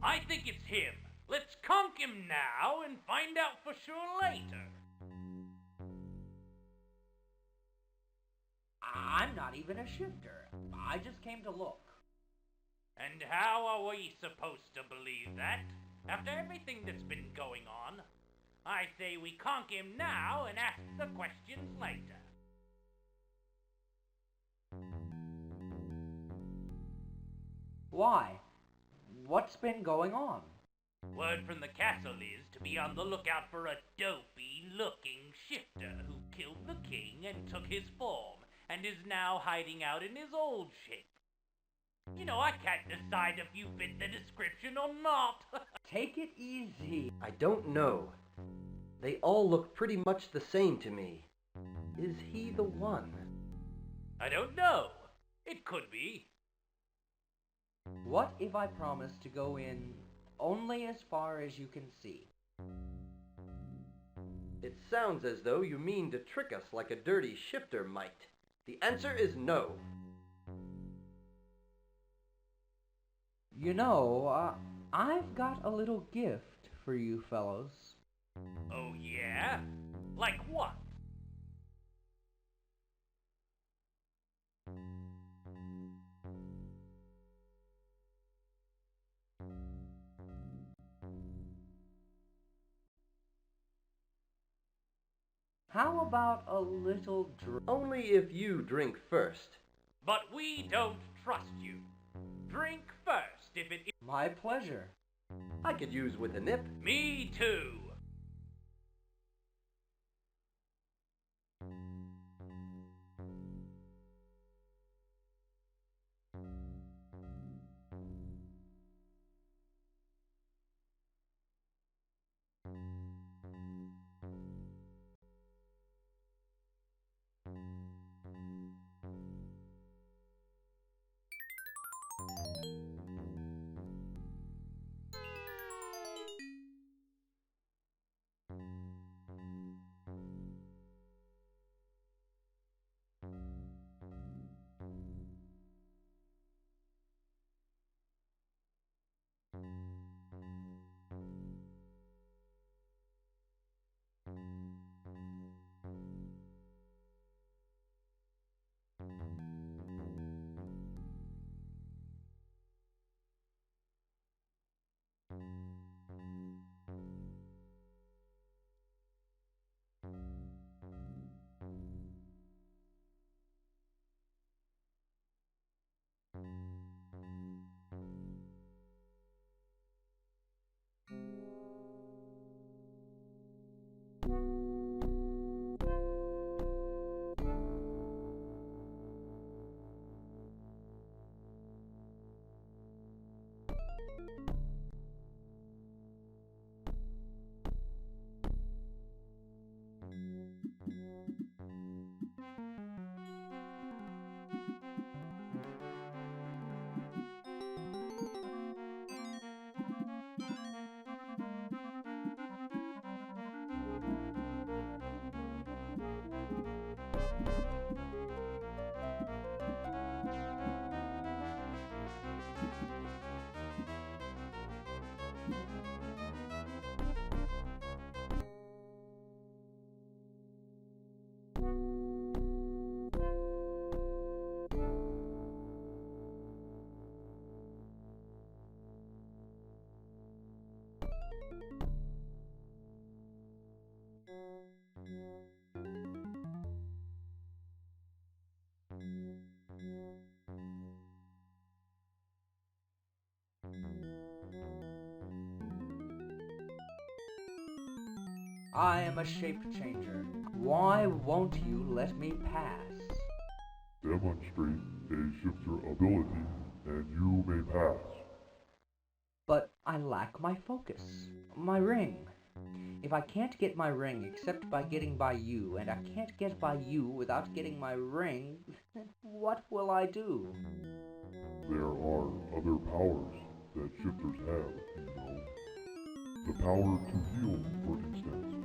I think it's him. Let's conk him now and find out for sure later. I'm not even a shifter. I just came to look. And how are we supposed to believe that? After everything that's been going on, I say we conk him now and ask the questions later. Why? What's been going on? Word from the castle is to be on the lookout for a dopey-looking shifter who killed the king and took his form, and is now hiding out in his old shape. You know, I can't decide if you fit the description or not. Take it easy. I don't know. They all look pretty much the same to me. Is he the one? I don't know. It could be. What if I promise to go in only as far as you can see? It sounds as though you mean to trick us like a dirty shifter might. The answer is no. You know, I've got a little gift for you fellows. Oh yeah? Like what? How about a little drink? Only if you drink first. But we don't trust you. Drink first if it is. My pleasure. I could use with a nip. Me too. I am a shape changer. Why won't you let me pass? Demonstrate a shifter ability, and you may pass. But I lack my focus, my ring. If I can't get my ring except by getting by you, and I can't get by you without getting my ring, then what will I do? There are other powers that shifters have, you know. The power to heal, for instance.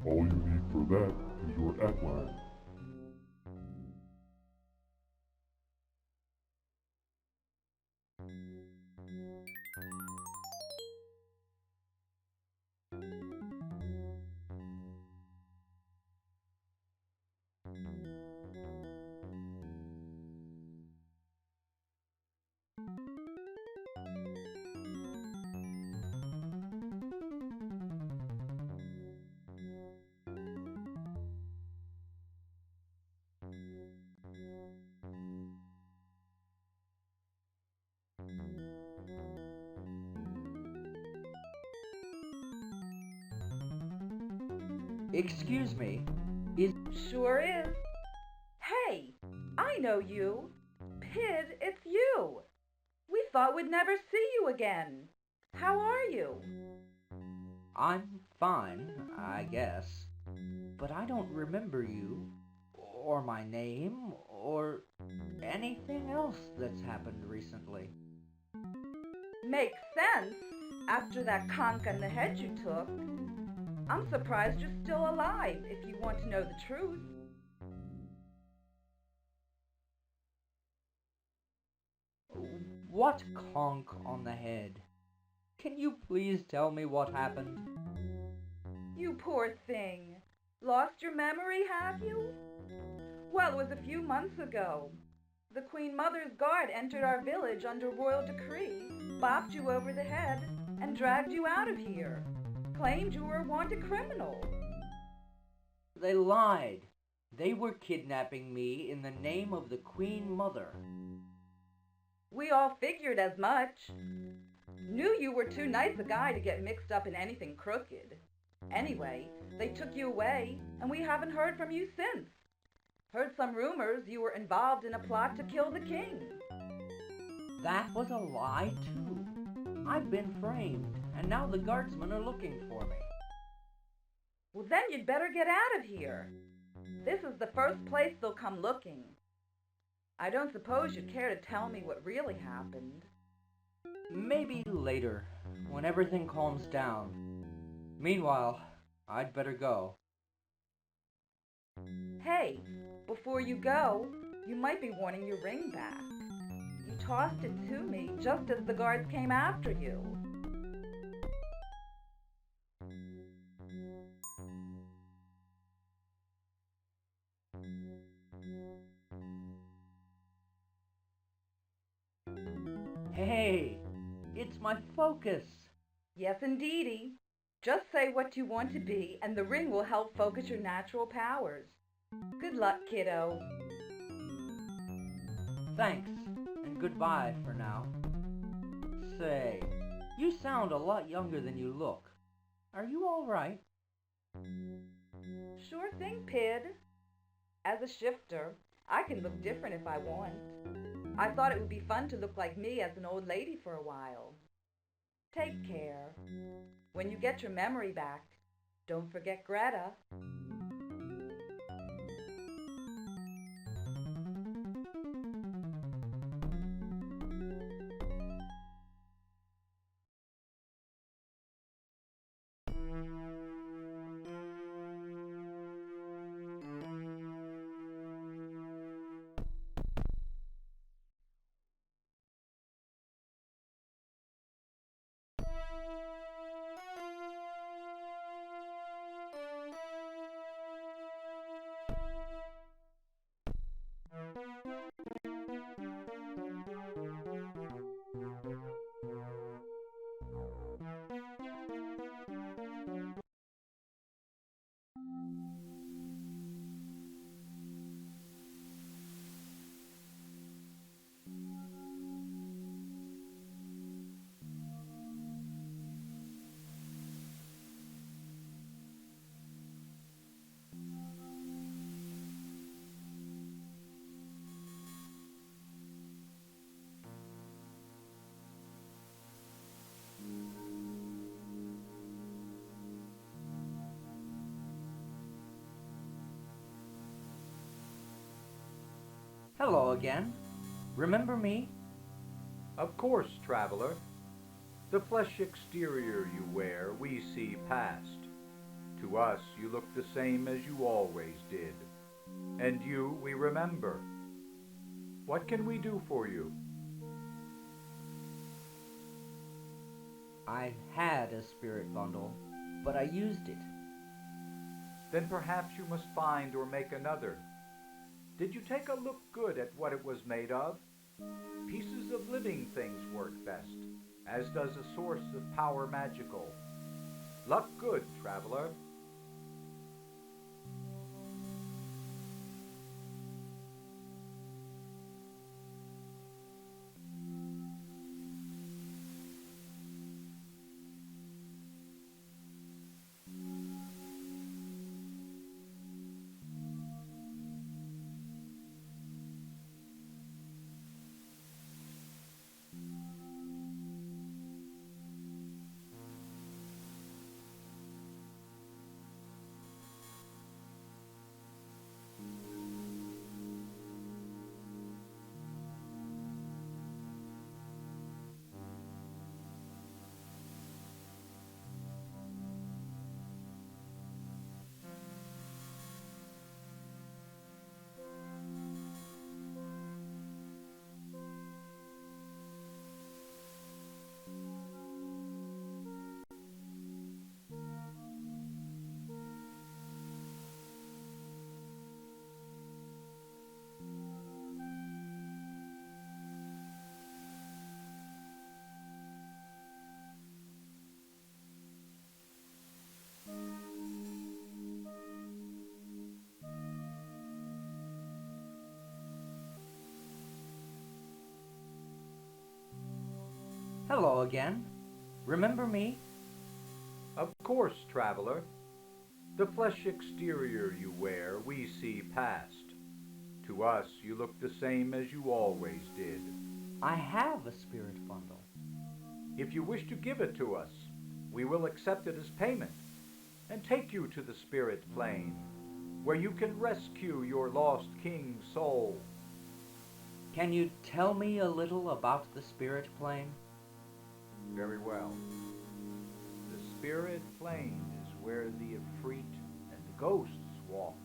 All you need for that is your ekranie. Excuse me, is... Sure is. Hey, I know you. Pid, it's you. We thought we'd never see you again. How are you? I'm fine, I guess. But I don't remember you, or my name, or anything else that's happened recently. Makes sense, after that conk on the head you took. I'm surprised you're still alive, if you want to know the truth. What conk on the head? Can you please tell me what happened? You poor thing. Lost your memory, have you? Well, it was a few months ago. The Queen Mother's guard entered our village under royal decree, bopped you over the head, and dragged you out of here. Claimed you were a wanted criminal. They lied. They were kidnapping me in the name of the Queen Mother. We all figured as much. Knew you were too nice a guy to get mixed up in anything crooked. Anyway, they took you away, and we haven't heard from you since. Heard some rumors you were involved in a plot to kill the king. That was a lie, too. I've been framed, and now the guardsmen are looking for me. Well, then you'd better get out of here. This is the first place they'll come looking. I don't suppose you'd care to tell me what really happened. Maybe later, when everything calms down. Meanwhile, I'd better go. Hey, before you go, you might be wanting your ring back. You tossed it to me just as the guards came after you. Hey, it's my focus. Yes, indeedy. Just say what you want to be, and the ring will help focus your natural powers. Good luck, kiddo. Thanks, and goodbye for now. Say, you sound a lot younger than you look. Are you all right? Sure thing, Pid. As a shifter, I can look different if I want. I thought it would be fun to look like me as an old lady for a while. Take care. When you get your memory back, don't forget Greta. Hello again. Remember me? Of course, traveler. The flesh exterior you wear we see past. To us you look the same as you always did. And you we remember. What can we do for you? I had a spirit bundle, but I used it. Then perhaps you must find or make another. Did you take a look good at what it was made of? Pieces of living things work best, as does a source of power magical. Luck good, traveler. Hello again. Remember me? Of course, traveler. The flesh exterior you wear we see past. To us you look the same as you always did. I have a spirit bundle. If you wish to give it to us, we will accept it as payment and take you to the spirit plane, where you can rescue your lost king's soul. Can you tell me a little about the spirit plane? Very well. The spirit plane is where the Ifrit and the ghosts walk,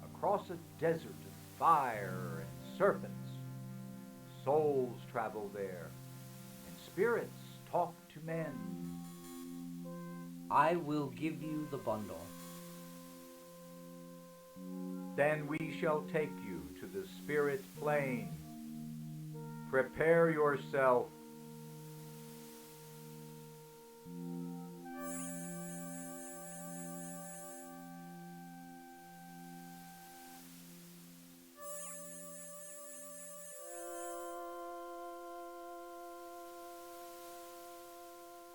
across a desert of fire and serpents. Souls travel there, and spirits talk to men. I will give you the bundle. Then we shall take you to the spirit plane. Prepare yourself.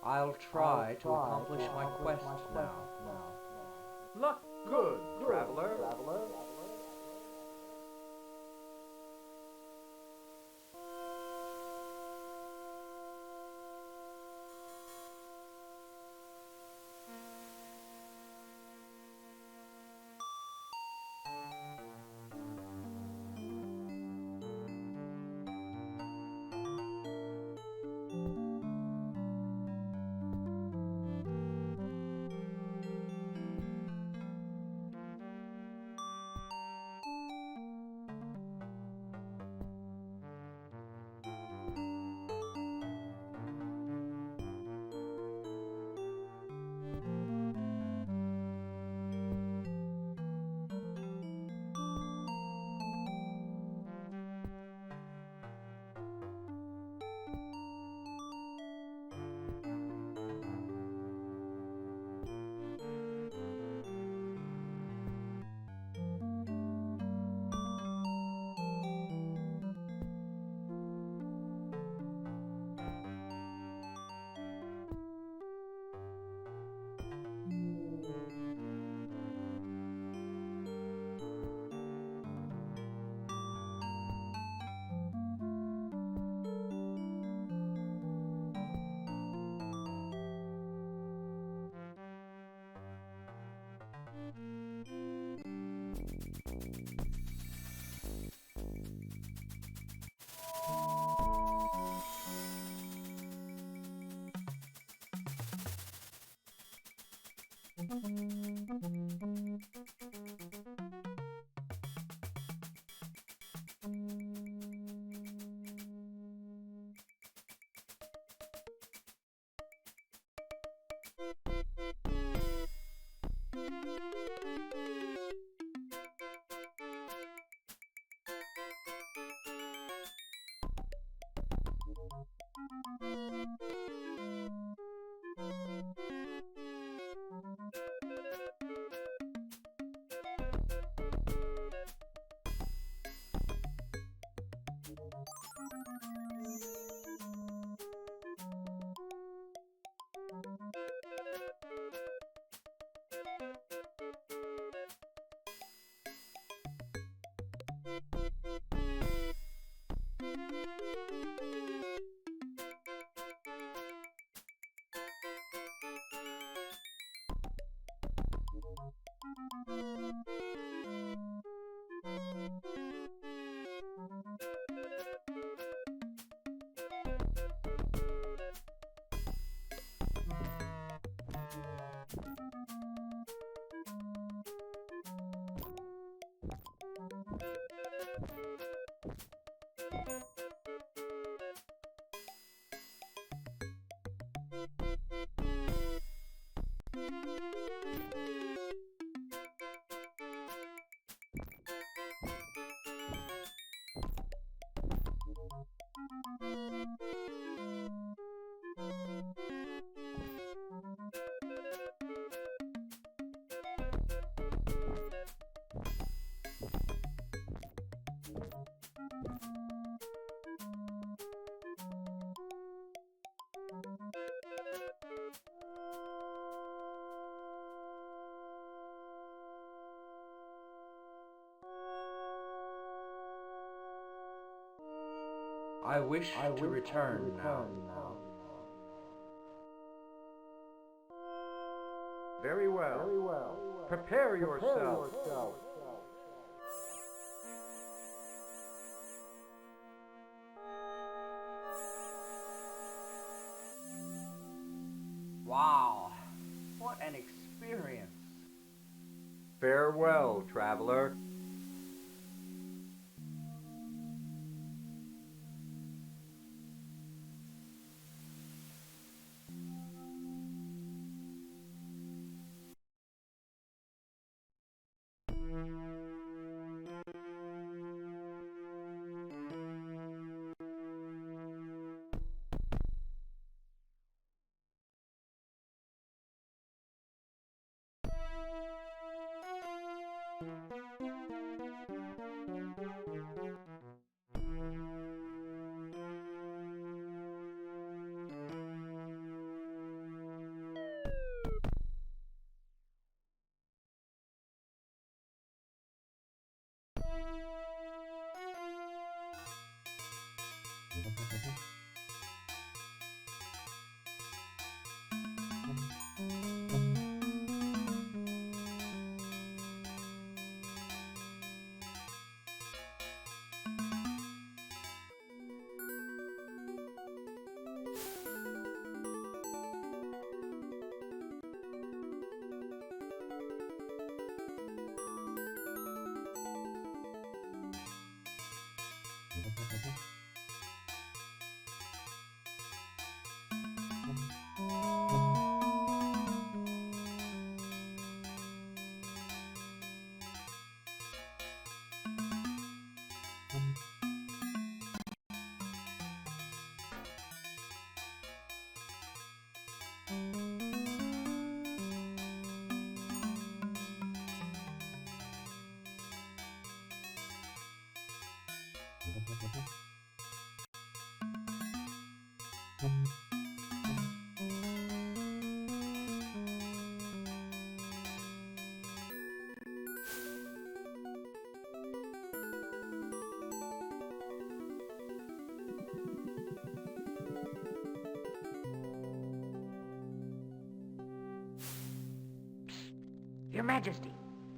I'll try to accomplish my quest now. Luck good, traveler. I wish to return now. Very well. Prepare yourself. Wow, what an experience. Farewell, traveler.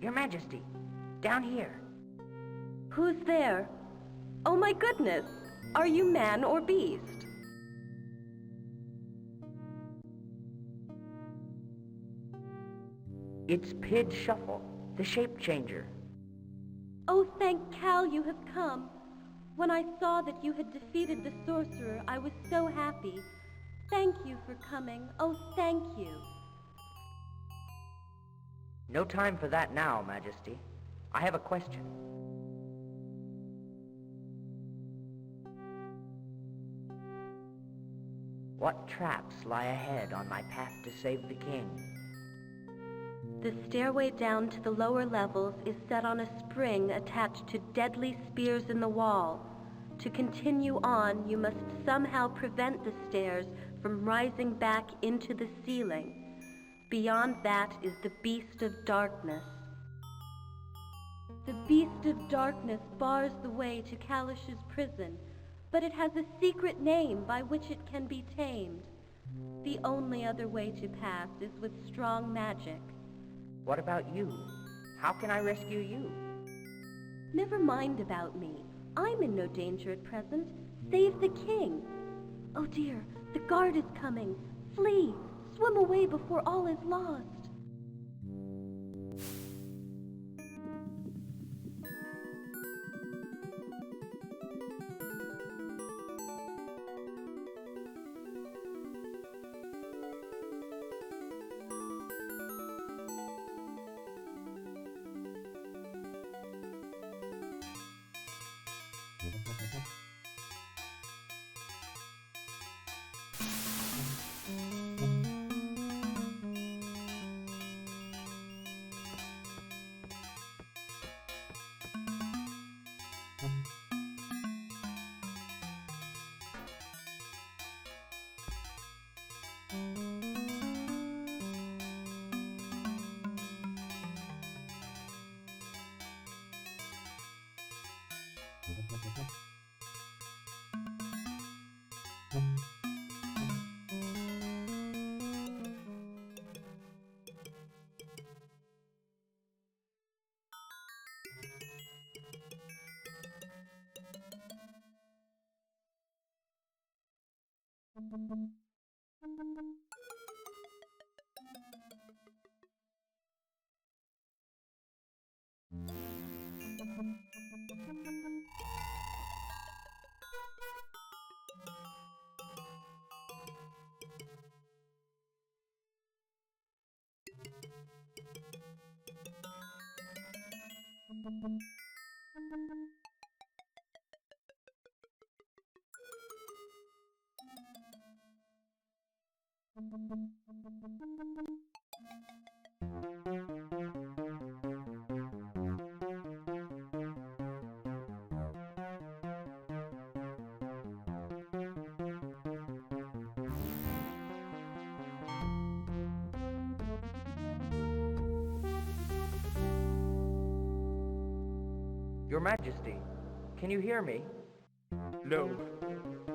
Your Majesty, down here. Who's there? Oh my goodness! Are you man or beast? It's Pid Shuffle, the shape changer. Oh, thank Cal you have come. When I saw that you had defeated the sorcerer, I was so happy. Thank you for coming. Oh, thank you. No time for that now, Majesty. I have a question. What traps lie ahead on my path to save the king? The stairway down to the lower levels is set on a spring attached to deadly spears in the wall. To continue on, you must somehow prevent the stairs from rising back into the ceiling. Beyond that is the Beast of Darkness. The Beast of Darkness bars the way to Callahach's prison, but it has a secret name by which it can be tamed. The only other way to pass is with strong magic. What about you? How can I rescue you? Never mind about me. I'm in no danger at present. Save the king. Oh dear, the guard is coming. Flee! Swim away before all is lost. Your Majesty, can you hear me? No.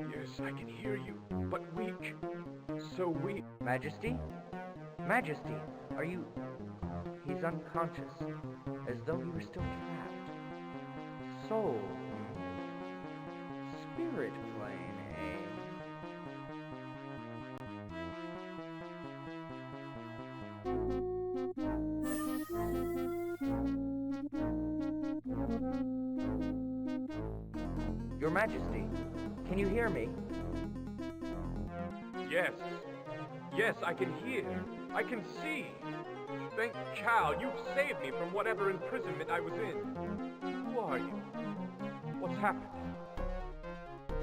Yes, I can hear you, but weak. So weak. Majesty? Majesty, are you... He's unconscious, as though he were still trapped. Soul. Spirit plane, eh? Your Majesty, can you hear me? Yes. Yes, I can hear. I can see. Thank Cal, you've saved me from whatever imprisonment I was in. Who are you? What's happened?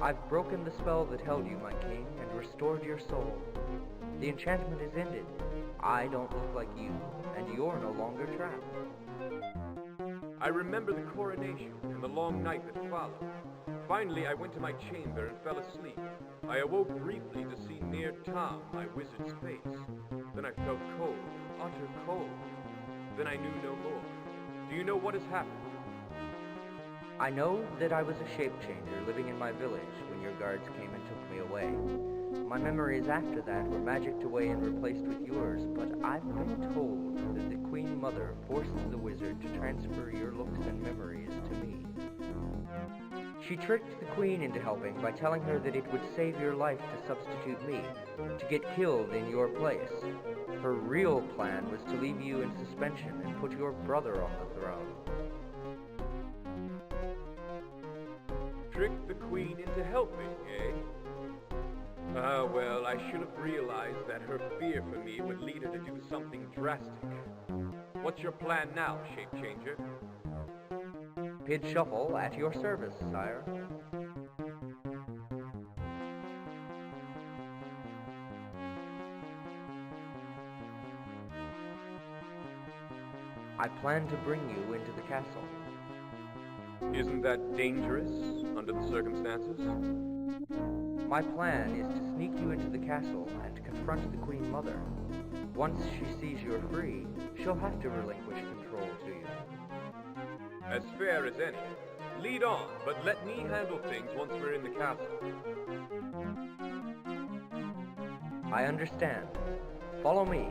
I've broken the spell that held you, my king, and restored your soul. The enchantment is ended. I don't look like you, and you're no longer trapped. I remember the coronation and the long night that followed. Finally, I went to my chamber and fell asleep. I awoke briefly to see near Tom, my wizard's face. Then I felt cold, utter cold. Then I knew no more. Do you know what has happened? I know that I was a shape changer living in my village when your guards came and took me away. My memories after that were magicked away and replaced with yours, but I've been told that the Queen Mother forced the wizard to transfer your looks and memories to me. She tricked the queen into helping by telling her that it would save your life to substitute me, to get killed in your place. Her real plan was to leave you in suspension and put your brother on the throne. Trick the queen into helping, eh? Ah, well, I should have realized that her fear for me would lead her to do something drastic. What's your plan now, Shape Changer? Pid Shuffle at your service, sire. I plan to bring you into the castle. Isn't that dangerous, under the circumstances? My plan is to sneak you into the castle and confront the Queen Mother. Once she sees you're free, she'll have to relinquish control to you. As fair as any. Lead on, but let me handle things once we're in the castle. I understand. Follow me.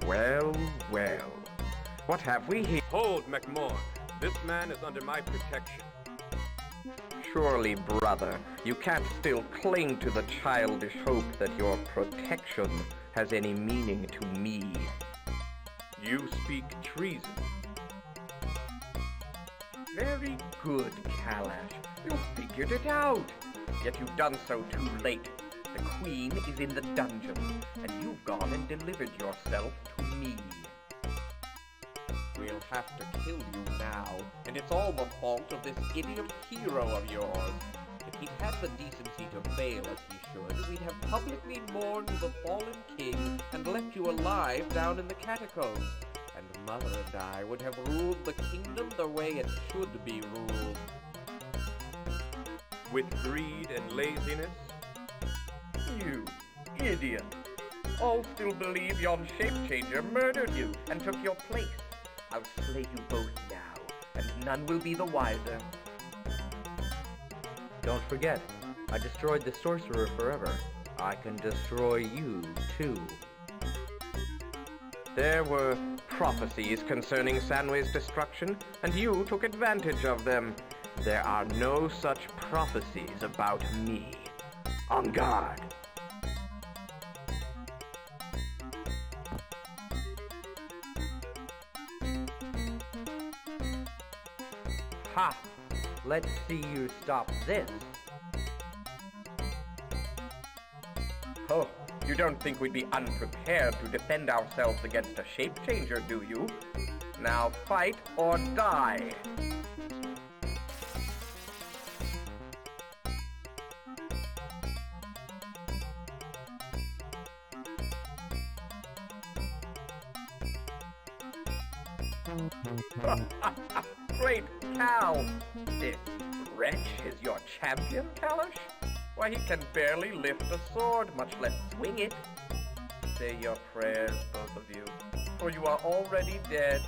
Well, well. What have we here? Hold, MacMorn. This man is under my protection. Surely, brother, you can't still cling to the childish hope that your protection has any meaning to me. You speak treason. Very good, Callahach. You figured it out. Yet you've done so too late. The Queen is in the dungeon, and you've gone and delivered yourself to me. We'll have to kill you now, and it's all the fault of this idiot hero of yours. If he'd had the decency to fail as he should, we'd have publicly mourned the fallen king and left you alive down in the catacombs. And Mother and I would have ruled the kingdom the way it should be ruled. With greed and laziness? You idiot! All still believe yon shape-changer murdered you and took your place. I'll slay you both now, and none will be the wiser. Don't forget, I destroyed the sorcerer forever. I can destroy you, too. There were prophecies concerning Sanway's destruction, and you took advantage of them. There are no such prophecies about me. On guard! Ha! Let's see you stop this. Oh, you don't think we'd be unprepared to defend ourselves against a shape-changer, do you? Now fight or die! Great cow! This wretch is your champion, Callahach? Why, he can barely lift a sword, much less swing it. Say your prayers, both of you, for you are already dead.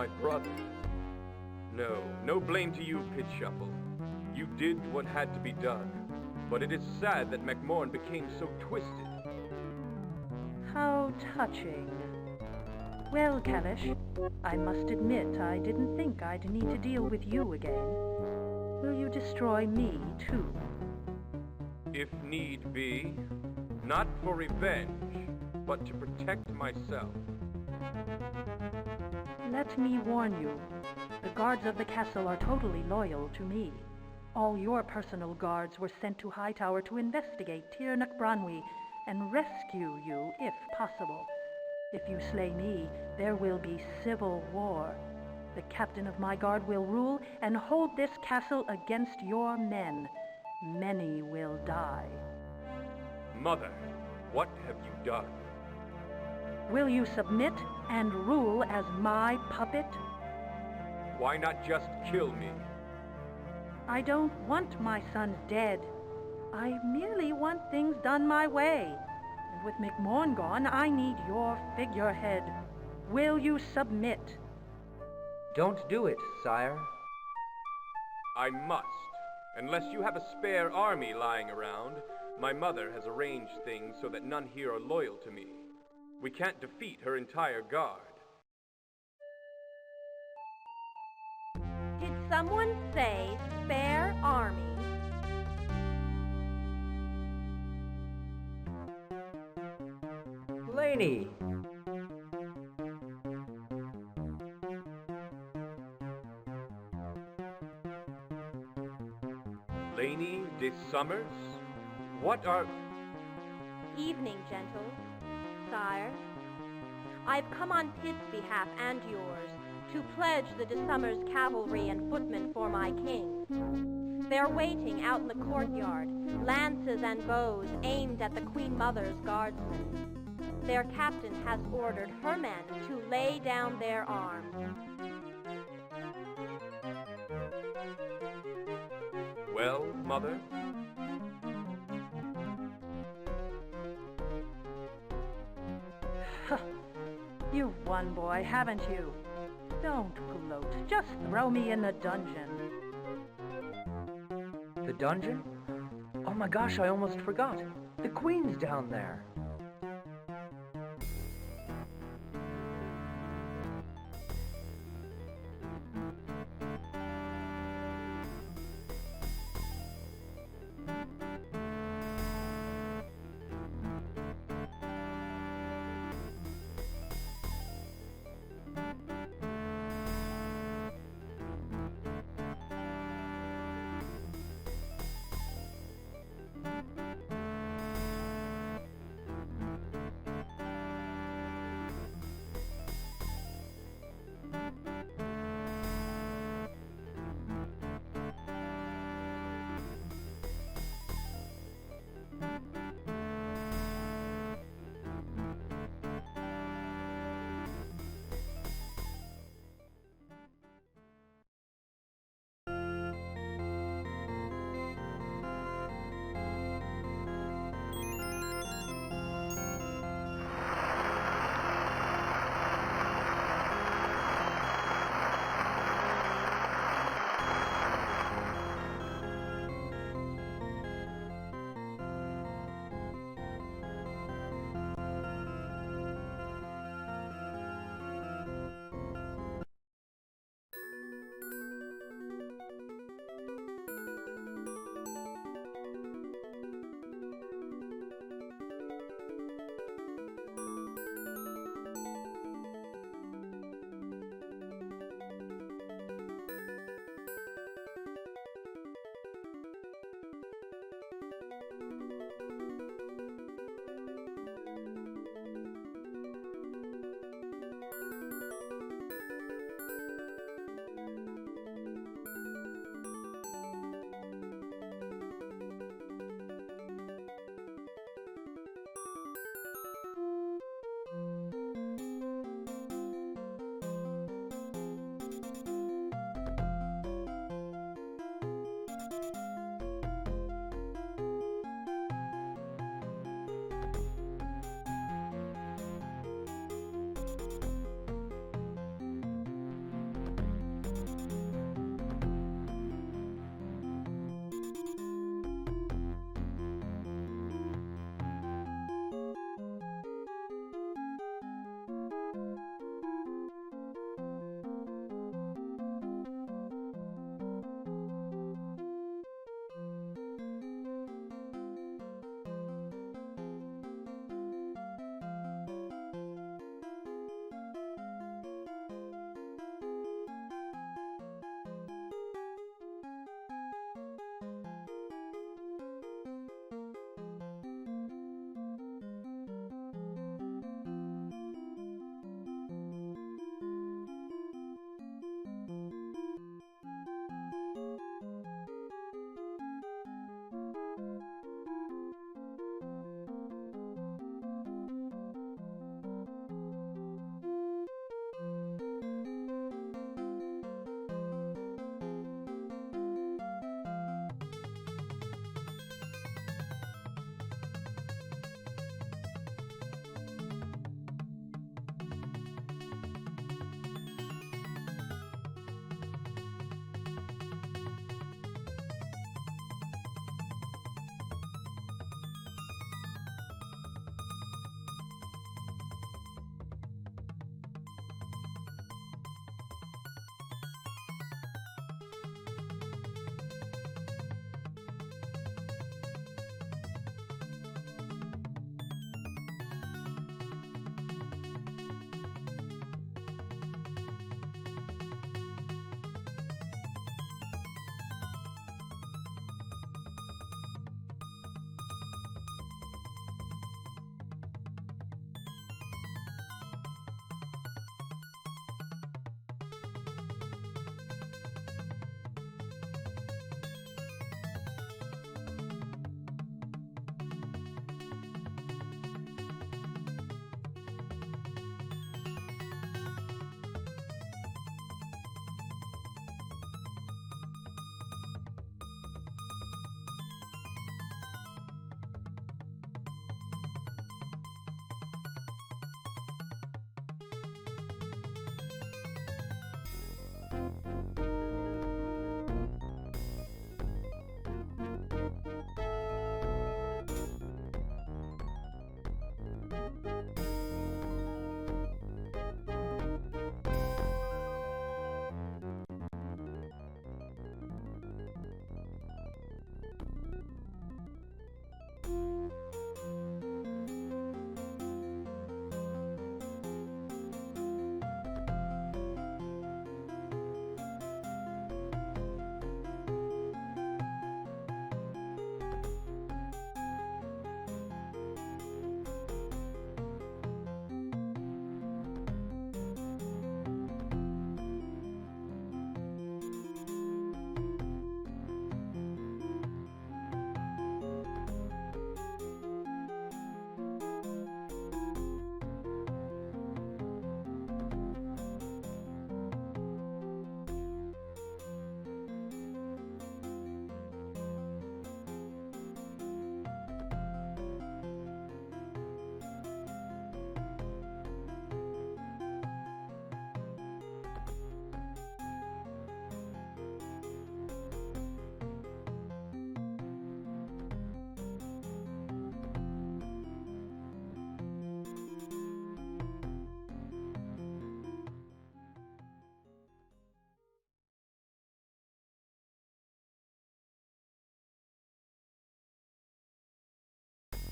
my brother. No, no blame to you, Pitshuffle. You did what had to be done. But it is sad that MacMorn became so twisted. How touching. Well, Callahach, I must admit I didn't think I'd need to deal with you again. Will you destroy me, too? If need be, not for revenge, but to protect myself. Let me warn you, the guards of the castle are totally loyal to me. All your personal guards were sent to Hightower to investigate Tir Nac Branwy and rescue you, if possible. If you slay me, there will be civil war. The captain of my guard will rule and hold this castle against your men. Many will die. Mother, what have you done? Will you submit and rule as my puppet? Why not just kill me? I don't want my sons dead. I merely want things done my way. And with MacMorn gone, I need your figurehead. Will you submit? Don't do it, sire. I must. Unless you have a spare army lying around, my mother has arranged things so that none here are loyal to me. We can't defeat her entire guard. Did someone say spare army? Laney! Laney de Summers? What are... Evening, gentles. Sire, I've come on Pitt's behalf and yours to pledge the de Summers cavalry and footmen for my king. They're waiting out in the courtyard, lances and bows aimed at the Queen Mother's guardsmen. Their captain has ordered her men to lay down their arms. Well, Mother? You've won, boy, haven't you? Don't gloat. Just throw me in the dungeon. The dungeon? Oh my gosh, I almost forgot. The Queen's down there.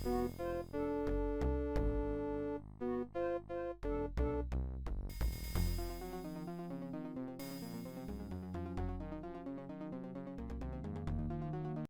Bye.